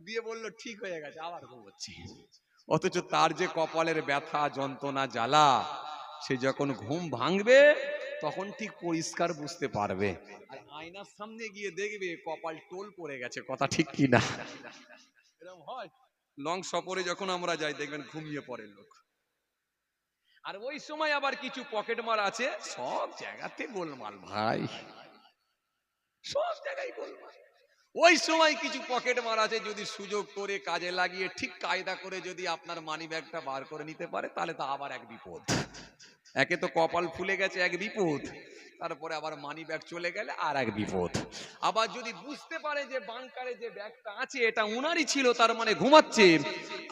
দিয়ে বলল ঠিক হয়ে গেছে, আবার ঘুমোচ্ছি। অথচ তার যে কপালের ব্যথা, যন্ত্রণা, জ্বালা, সে যখন ঘুম ভাঙবে তখন ঠিক পরিষ্কার বুঝতে পারবে। আর আয়নার সামনে গিয়ে দেখবে কপাল টোল পড়ে গেছে। কথা ঠিক কি না? এরকম হয়। লং সফরে যখন আমরা যাই দেখবেন ঘুমিয়ে পড়ে লোক। আর ওই সময় আবার কিছু পকেট মার আছে, সব জায়গাতে গোলমাল ভাই, সব জায়গায় গোলমাল। ওই সময় কিছু পকেট মার আছে, যদি সুযোগ করে কাজে লাগিয়ে ঠিক কায়দা করে যদি আপনার মানি ব্যাগটা বার করে নিতে পারে, তাহলে তো আবার এক বিপদ। একে তো কপাল ফুলে গেছে, এক বিপদ, তারপরে আবার মানি ব্যাগ চলে গেলে আর এক বিপদ। আবার যদি বুঝতে পারে যে বাংকারে যে ব্যাগটা আছে এটা উনারই ছিল, তার মানে ঘুমাচ্ছে,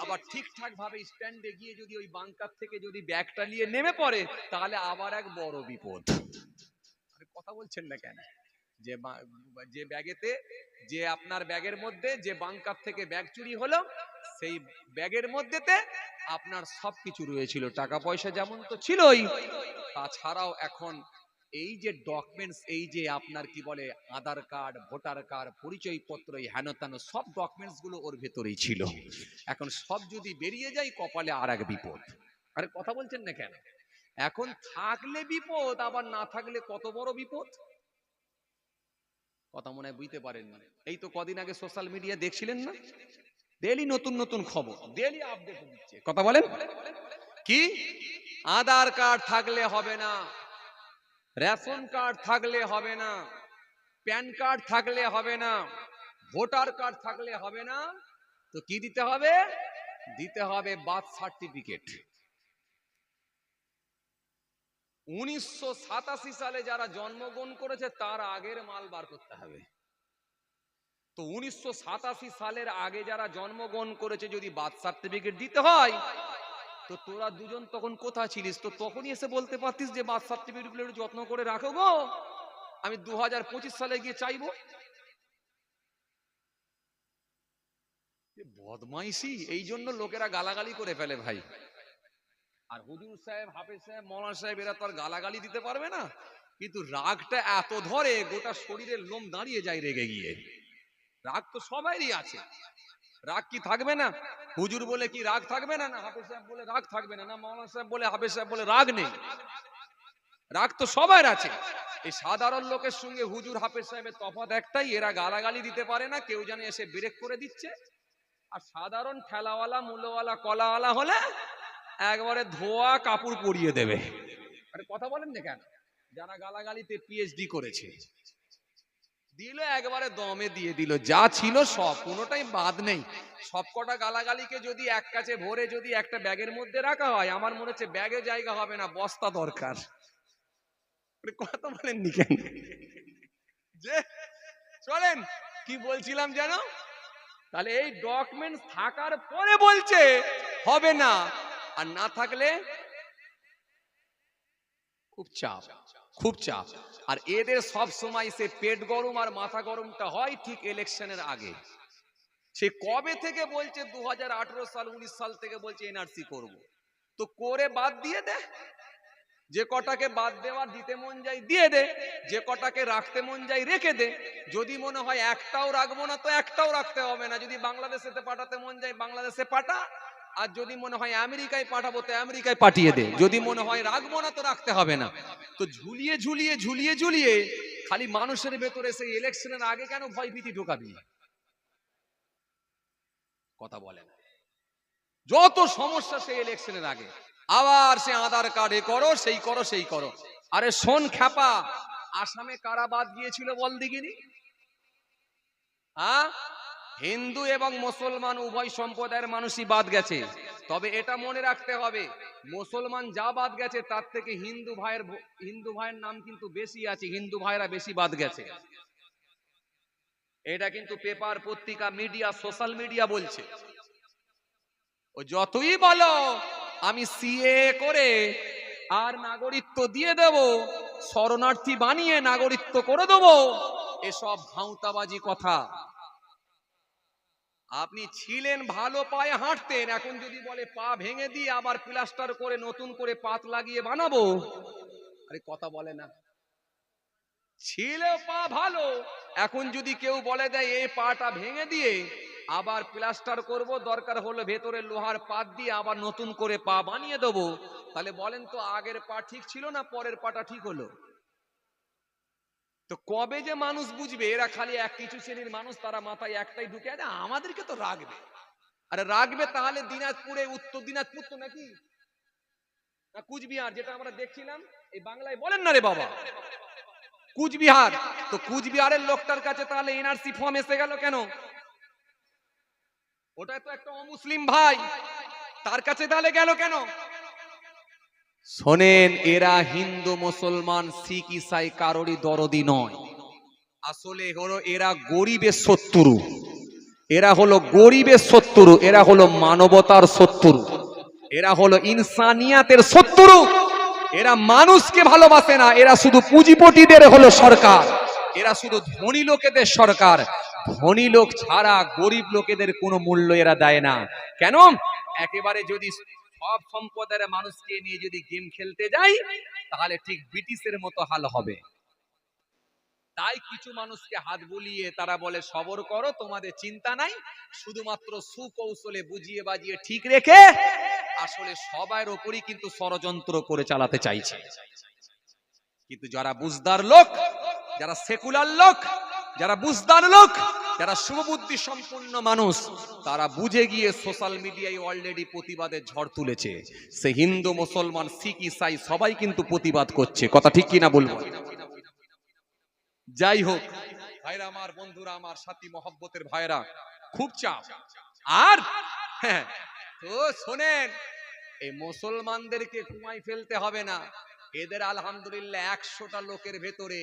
আবার ঠিকঠাক ভাবে স্ট্যান্ডে গিয়ে যদি ওই বাংকার থেকে যদি ব্যাগটা নিয়ে নেমে পড়ে, তাহলে আবার এক বড় বিপদ। আরে কথা বলছেন না কেন? যে ব্যাগেতে, যে আপনার ব্যাগের মধ্যে যে বাংকার থেকে ব্যাগ চুরি হলো, সেই ব্যাগের মধ্যেতে আপনার সবকিছু রয়েছিল, টাকা পয়সা যেমন তো ছিলই, তাছাড়াও এখন এই যে ডকুমেন্টস, এই যে আপনার কি বলে আধার কার্ড, ভোটার কার্ড, পরিচয়পত্র, এই হেন তেন সব ডকুমেন্টস গুলো ওর ভেতরেই ছিল। এখন সব যদি বেরিয়ে যায়, কপালে আর এক বিপদ। আরে কথা বলছেন না কেন? এখন থাকলে বিপদ, আবার না থাকলে কত বড় বিপদ। কথা মনে হয় বুঝতে পারেননি। এই তো কদিন আগে সোশ্যাল মিডিয়া দেখছিলেন না, ডেইলি নতুন নতুন খবর, ডেইলি আপডেট দিচ্ছে। কথা বলেন কি? আধার কার্ড থাকলে হবে না, রেশন কার্ড থাকলে হবে না, প্যান কার্ড থাকলে হবে না, ভোটার কার্ড থাকলে হবে না, তো কি দিতে হবে? দিতে হবে বার্থ সার্টিফিকেট। 1987 সালে যারা জন্মগ্রহণ করেছে তার আগের মাল বার করতে হবে। তো 1987 সালের আগে যারা জন্মগ্রহণ করেছে যদি বার্থ সার্টিফিকেট দিতে হয়, তো তোরা দুজন তখন কোথায় ছিলিস? তো তখনই এসে বলতে পারতিস যে বার্থ সার্টিফিকেট গুলো যত্ন করে রাখো গো, আমি 2025 সালে গিয়ে চাইবো। বদমাইশি, এই জন্য লোকেরা গালাগালি করে ফেলে ভাই। আর হুজুর সাহেব, হাফেজ সাহেব, মৌলানা সাহেব এরা তো আর গালাগালি দিতে পারবে না, কিন্তু রাগটা এত ধরে গোটা শরীরের লোম দাঁড়িয়ে যায় রেগে গিয়ে। রাগ তো সবারই আছে, রাগ কি থাকবে না? হুজুর বলে কি রাগ থাকবে না? না হাফেজ সাহেব বলে রাগ থাকবে না? না মৌলানা সাহেব বলে, হাফেজ সাহেব বলে রাগ নেই? রাগ তো সবার আছে। এই সাধারণ লোকের সঙ্গে হুজুর হাফেজ সাহেবের তফাৎ একটাই, এরা গালাগালি দিতে পারে না, কেউ জানে এসে ব্রেক করে দিচ্ছে। আর সাধারণ ঠেলাওয়ালা, মূলওয়ালা, কলাওয়ালা হলে একবারে ধোয়া কাপড় পরিয়ে দেবে। আরে কথা বলেন না কেন? যারা গালাগালিতে পিএইচডি করেছে, দিল একবারে দমে দিয়ে দিল, যা ছিল সব, কোনোটাই বাদ নেই। সবকটা গালাগালিকে যদি এক কাছে ভরে যদি একটা ব্যাগের মধ্যে রাখা হয়, আমার মনে হচ্ছে ব্যাগে জায়গা হবে না, বস্তা দরকার। কথা বলেননি কেন? যে চলেন, কি বলছিলাম যেন? তাহলে এই ডকুমেন্টস থাকার পরে বলছে হবে না, আর না থাকলে খুব চাপ, খুব চাপ। আর এদের সব সময় সে পেট গরম আর মাথা গরমটা হয় ঠিক ইলেকশনের আগে। সে কবে থেকে বলছে 2018 সাল 19 সাল থেকে বলছে এনআরসি করব, তো করে বাদ দিয়ে দে। যে কটাকে বাদ দেওয়ার দিতে মন যায় দিয়ে দে, যে কটাকে রাখতে মন যায় রেখে দে। যদি মনে হয় একটাও রাখবো না, তো একটাও রাখতে হবে না। যদি বাংলাদেশে পাঠাতে মন যায় বাংলাদেশে পাঠা, আর যদি মনে হয় আমেরিকায় পাঠাবো তো আমেরিকায় পাঠিয়ে দে। যদি মনে হয় রাখবো না তো রাখতে হবে না। তো ঝুলিয়ে ঝুলিয়ে ঝুলিয়ে ঝুলিয়ে খালি মানুষের ভেতরে সেই ইলেকশনের আগে কেন ভয় ভীতি ঢোকাবি? কথা বলেন, যত সমস্যা সেই ইলেকশনের আগে। আবার সে আধার কার্ড এ করো, সেই করো, সেই করো। আরে শোন খ্যাপা, আসামে কারা বাদ গিয়েছিল বল দিগিনি? হ্যাঁ, হিন্দু এবং মুসলমান উভয় সম্প্রদায়ের মানুষই বাদ গেছে। তবে এটা মনে রাখতে হবে, মুসলমান যা বাদ গেছে তার থেকে হিন্দু ভাইয়ের নাম কিন্তু বেশি আছে, হিন্দু ভাইরা বেশি বাদ গেছে। এটা কিন্তু পেপার, পত্রিকা, মিডিয়া, সোশ্যাল মিডিয়া বলছে। ও যতই বলো আমি সিএ করে আর নাগরিকত্ব দিয়ে দেব, শরণার্থী বানিয়ে নাগরিকত্ব করে দেব, এসব ভাঁওতাবাজি কথা। আপনি ছিলেন ভালো পায়ে হাঁটতেন, এখন যদি বলে পা ভেঙে দিয়ে আবার প্লাস্টার করে নতুন করে পাত লাগিয়ে বানাবো, আরে কথা বলে না। ছিল পা ভালো, এখন যদি কেউ বলে দেয় এই পাটা ভেঙে দিয়ে আবার প্লাস্টার করব, দরকার হলে ভেতরে লোহার পাত দিয়ে আবার নতুন করে পা বানিয়ে দেবো, তাহলে বলেন তো আগের পা ঠিক ছিল না পরের পাটা ঠিক হলো? তো কবে যে মানুষ বুঝবে? এরা খালি এক কিছু শ্রেণীর মানুষ, তারা মাথায় একটাই ঢুকে আছে, আমাদেরকে তো রাখবে। আরে রাখবে তাহলে দিনাজপুরে, উত্তর দিনাজপুর তো নাকি না কুচবিহার, যেটা আমরা দেখছিলাম এই বাংলায় বলেন না রে বাবা, কুচবিহার। তো কুচবিহারের লোকটার কাছে তাহলে এনআরসি ফর্ম এসে গেল কেন? ওটা তো একটা অমুসলিম ভাই, তার কাছে তাহলে গেল কেন? শোনেন, এরা হিন্দু, মুসলমান, শিখ, ইসাই কারোরই দরদি নয়। আসলে হলো এরা গরিবের শত্রু, এরা হলো গরিবের শত্রু, এরা হলো মানবতার শত্রু, এরা হলো ইনসানিয়াতের শত্রু। এরা মানুষকে ভালোবাসে না, এরা শুধু পুঁজিপতিদের হলো সরকার, এরা শুধু ধনী লোকেদের সরকার। ধনী লোক ছাড়া গরিব লোকেদের কোনো মূল্য এরা দেয় না। কেন? একেবারে যদি সব সম্পদের মানুষকে নিয়ে যদি গেম খেলতে যাই, তাহলে ঠিক ব্রিটিশের মতো হাল হবে। তাই কিছু মানুষকে হাত বুলিয়ে তারা বলে সবর করো, তোমাদের চিন্তা নাই, শুধুমাত্র সুকৌশলে বুঝিয়ে বাজিয়ে ঠিক রেখে আসলে সবার উপরই কিন্তু ষড়যন্ত্র করে চালাতে চাইছে। কিন্তু যারা বুঝদার লোক, যারা সেকুলার লোক, যারা বুঝদার লোক, যারা শুভবুদ্ধি সম্পন্ন মানুষ, তারা বুঝে গিয়ে সোশ্যাল মিডিয়ায় অলরেডি প্রতিবাদের ঝড় তুলেছে। সে হিন্দু, মুসলমান, শিখ, ইসাই সবাই কিন্তু প্রতিবাদ করছে। কথা ঠিক কিনা বলবো? যাই হোক ভাইরা আমার, বন্ধুরা আমার, সাথী মহব্বতের ভাইরা, খুব চাপ। আর হ্যাঁ, তো শোনেন, এই মুসলমানদেরকে কুমাই ফেলতে হবে না। এদের আলহামদুলিল্লাহ 100টা লোকের ভেতরে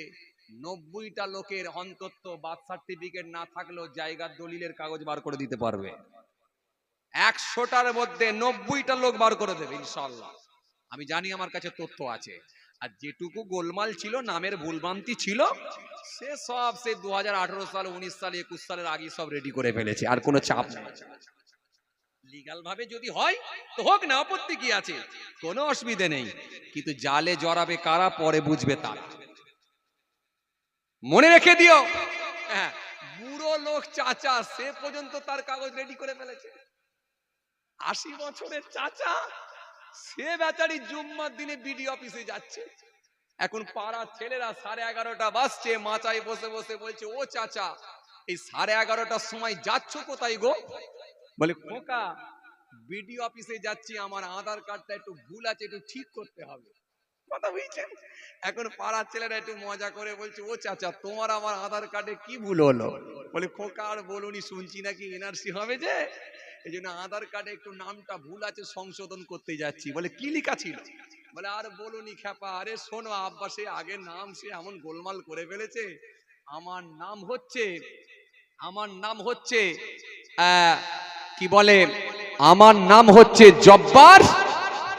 90টা লোকের অন্তত বার্থ সার্টিফিকেট না থাকলেও জায়গার দলিলের কাগজ বার করে দিতে পারবে। 100টার মধ্যে 90টা লোক বার করে দেবে ইনশাআল্লাহ। আমি জানি, আমার কাছে তথ্য আছে। আর যেটুকু গোলমাল ছিল, নামের ভুলভ্রান্তি ছিল, সে সব সে 2018 সাল, 19 সাল, 21 সালের আগে সব রেডি করে ফেলেছে। আর কোনো চাপ নেই। লিগাল ভাবে যদি হয় তো হোক না, আপত্তি কি আছে? কোনো অসুবিধা নেই। কিন্তু জালে জড়াবে কারা, পরে বুঝবে তারা। মনে রেখে দিও, হ্যাঁ, বুড়ো লোক চাচা সে পর্যন্ত তার কাগজ রেডি করে ফেলেছে। 80 বছরের চাচা, সে বেচারি জুম্মার দিনে বিডি অফিসে যাচ্ছে। এখন পাড়ার ছেলেরা 11:30 বাজছে, মাচায় বসে বসে বলছে, ও চাচা, এই 11:30টার সময় যাচ্ছ কোথায় গো? বলে, খোকা, বিডি অফিসে যাচ্ছি, আমার আধার কার্ডটা একটু ভুল আছে, একটু ঠিক করতে হবে। কথা বুঝছেন? এখন পাড়ার ছেলেরা একটু মজা করে বলছে, ও চাচা, তোমার আমার আধার কার্ডে কি ভুল হলো? বলে, খোকা, আর বলুনি, শুনছি নাকি এনআরসি হবে, যে এই জন্য আধার কার্ডে একটু নামটা ভুল আছে, সংশোধন করতে যাচ্ছি। বলে, কি লেখা ছিল? বলে, আর বলুনি খ্যাপা, আরে শোনো, আব্বা সে আগের নাম সে এমন গোলমাল করে ফেলেছে। আমার নাম হচ্ছে কি বলে, আমার নাম হচ্ছে জব্বার,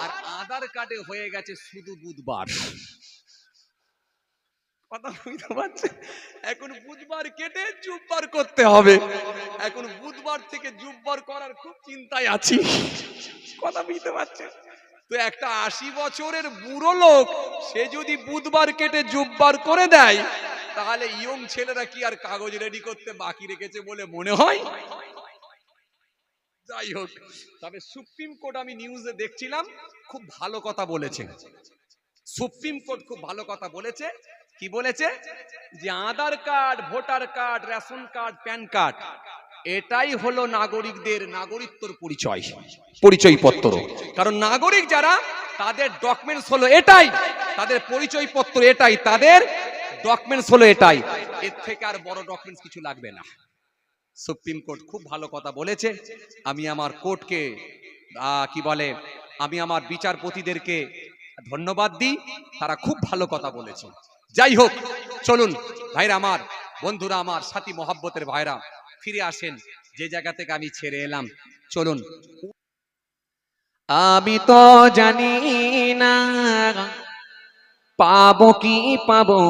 আর আধার কার্ডে হয়ে গেছে শুধু বুধবার। কথা বুঝতে পারছে? এখন বুধবার কেটে জুব্বার করতে হবে। এখন বুধবার থেকে জুব্বার করার খুব চিন্তায় আছি। কথা বুঝতে পারছে? তো একটা 80 বছরের বুড়ো লোক, সে যদি বুধবার কেটে জুব্বার করে দেয়, তাহলে ইয়ং ছেলেরা কি আর কাগজ রেডি করতে বাকি রেখেছে বলে মনে হয়? যাই হোক, তবে সুপ্রিম কোর্ট, আমি নিউজে দেখছিলাম, খুব ভালো কথা বলেছে। সুপ্রিম কোর্ট খুব ভালো কথা বলেছে। কি বলেছে? যে Aadhaar card, voter card, ration card, PAN card, এটাই হলো নাগরিকদের নাগরিকত্বর পরিচয়পত্র। কারণ নাগরিক যারা, তাদের ডকুমেন্টস হলো এটাই, তাদের পরিচয়পত্র এটাই, তাদের ডকুমেন্টস হলো এটাই। এর থেকে আর বড় ডকুমেন্টস কিছু লাগবে না। সুপ্রিম কোর্ট খুব ভালো কথা বলেছে। আমি আমার কোর্টকে কি বলে, আমি আমার বিচারপতিদেরকে ধন্যবাদ দিই, তারা খুব ভালো কথা বলেছে। যাই হোক, চলুন ভাইরা আমার, বন্ধুরা আমার, সাথী মহাব্বতের ভাইরা, ফিরে আসেন যে জায়গা থেকে আমি ছেড়ে এলাম। চলুন। আমি তো জানি না পাবো কি পাবো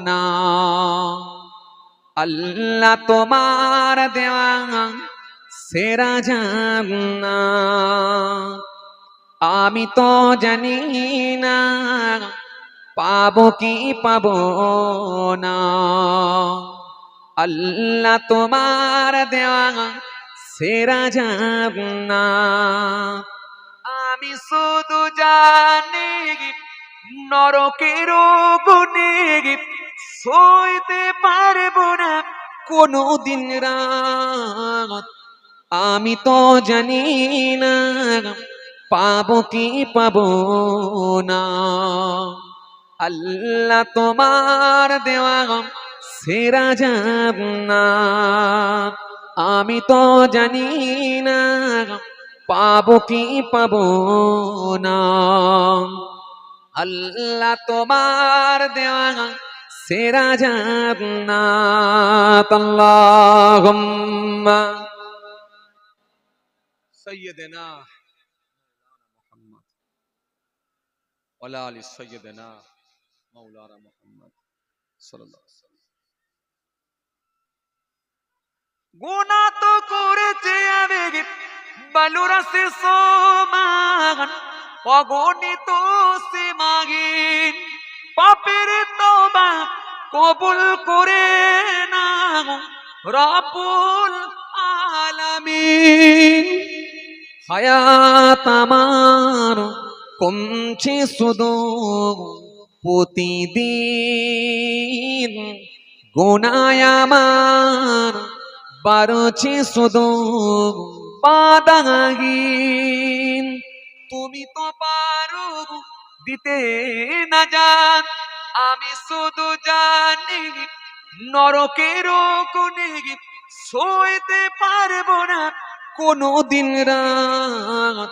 না, আল্লাহ তোমার দেওয়া সেরা জান্নাত। আমি তো জানি না পাবো কি পাবো না, আল্লাহ তোমার দেওয়া সেরা জান্নাত। আমি শুধু জানি নরকের গুণে সইতে পারবো না কোনো দিন রাত। আমি তো জানি না পাবো কি পাবো না, আল্লাহ তোমার দেওয়া সেরা জান্নাত। আমি তো জানি না পাবো কি পাবো না, আল্লাহ তোমার দেওয়া সেরা জান্নাত। আল্লাহুম্মা সাইয়্যিদিনা মুহাম্মদ ওয়া আলা আলি সাইয়্যিদিনা মাওলানা মুহাম্মদ সাল্লাল্লাহু আলাইহি ওয়াসাল্লাম। গুনাহ তো করেছি আমি বালুরাসে সমান, অগণিত সীমাহীন পাপের তওবা কবুল করে না রব্বুল আলামিন। হায়াত আমার কমছে শুধু প্রতিদিন, গুনাহ আমার বাড়ছে শুধু বাধাহীন। তুমি তো পারো দিতে নাজাত, আমি শুধু জানি নরকের কোণে সইতে পারবো না কোনো দিন রাত।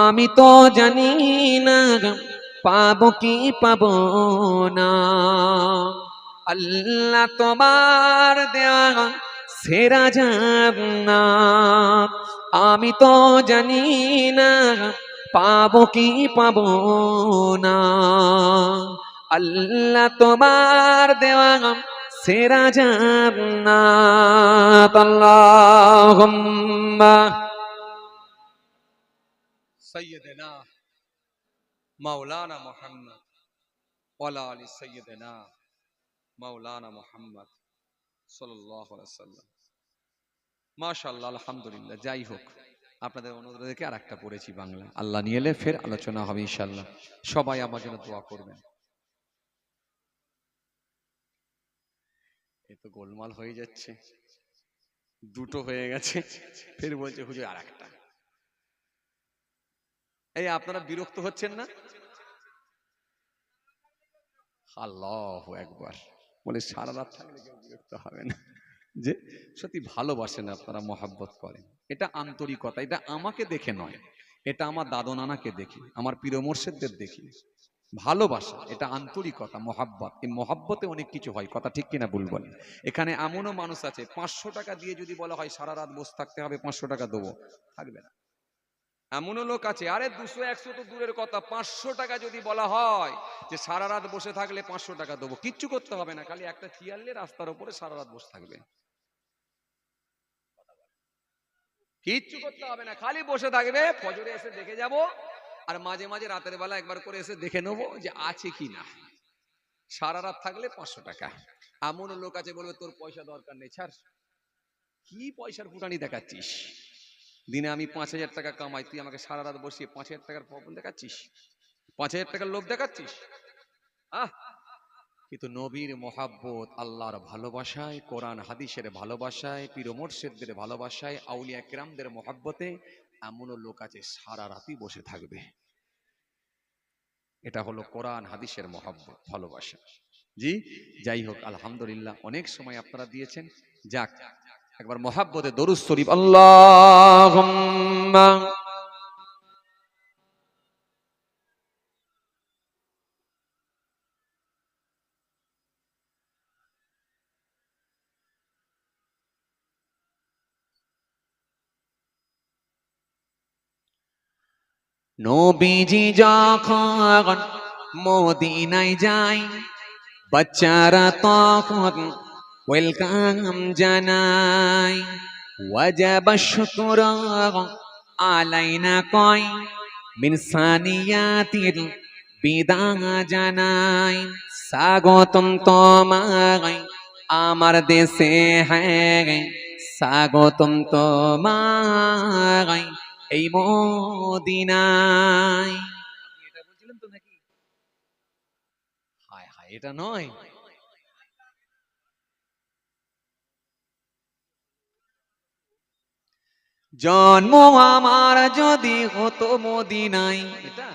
আমি তো জানি না পাবো কি পাবো না, আল্লাহ তোমার দেওয়া সেরা জান্নাত। আমি তো জানি না পাবো কি পাবো না, আল্লাহ তোমার দেওয়া সেরা জান্নাত। আল্লাহুম্মা সাইয়্যিদিনা মাওলানা মুহাম্মদ ওয়া আলা আলি সাইয়্যিদিনা মাওলানা মুহাম্মদ সাল্লাল্লাহু আলাইহি ওয়াসাল্লাম। মাশাআল্লাহ, আলহামদুলিল্লাহ। যাই হোক, আপনাদের অনুরোধ রেখে আরেকটা পড়েছি বাংলা। আল্লাহ নিয়ে এলে ফের আলোচনা হবে ইনশাআল্লাহ। সবাই আমার জন্য দোয়া করবেন। এ তো গোলমাল হয়ে যাচ্ছে, দুটো হয়ে গেছে, ফের বলছে হুজুর আরেকটা। এই আপনারা বিরক্ত হচ্ছেন না? আল্লাহু আকবার বলে সারা রাত থাকলে কেউ বিরক্ত হবে না। যে সত্যি ভালোবাসেন আপনারা, মহাব্বত করেন, এটা আন্তরিকতা। এটা আমাকে দেখে নয়, এটা আমার দাদু নানাকে দেখি, আমার পীর মুর্শিদদের দেখি। ভালোবাসা এটা আন্তরিকতা, মহাব্বত। এই মহাব্বতে অনেক কিছু হয়, কথা ঠিক কিনা ভুল বলেন? এখানে এমনও মানুষ আছে 500 টাকা দিয়ে যদি বলা হয় সারা রাত বসে থাকতে হবে, 500 টাকা দেবো, থাকবে না। এমনও লোক আছে, আরে 200-100 তো দূরের কথা, 500 টাকা যদি বলা হয় যে সারা রাত বসে থাকলে 500 টাকা দেবো, কিচ্ছু করতে হবে না, খালি একটা চেয়ার নিয়ে রাস্তার উপরে সারা রাত বসে থাকবে, কিচ্ছু করতে হবে না, খালি বসে থাকবে। ফজরে এসে দেখে যাব, আর মাঝে মাঝে রাতের বেলা একবার করে এসে দেখে নেবো যে আছে কি না। সারা রাত থাকলে 500 টাকা। এমন লোক আছে বলবে তোর পয়সা দরকার নেই, ছাড়, কি পয়সার ফুটানি দেখাচ্ছিস? দিনে আমি 5,000 টাকা কামাই, তুই আমাকে সারা রাত বসিয়ে 5,000 টাকার প্রবলেম দেখাচ্ছিস, 5,000 টাকার লোভ দেখাচ্ছিস। আহ, কিন্তু নবীর মহাব্বত, আল্লাহর ভালোবাসায়, কোরআন হাদিসের ভালোবাসায়, পীর মুর্শিদদের ভালোবাসায়, আউলিয়া কিরামদের মহাব্বতে এমনও লোক আছে সারা রাতই বসে থাকবে। এটা হলো কোরআন হাদিসের মহাব্বত, ভালোবাসা। জি, যাই হোক, আলহামদুলিল্লাহ অনেক সময় আপনারা দিয়েছেন। যাক, একবার মহাব্বতে দরুদ শরীফ। আল্লাহুম্মা নবীজি যখন মদিনায় যায়, বাচ্চারা তখন ওয়েলকাম জানায়। ওয়াজাবা শুকরা আলাইনা কয়, মিন সানিয়াতিল বিদা জানায়। স্বাগতম তোমায় আমার দেশে, হ্যাঁ স্বাগতম তোমায় এই মদিনায়। আপনি এটা বলছিলেন তো নাকি? হায় হায়, এটা নয়। জন্ম আমার যদি হতো মদিনায়, এটা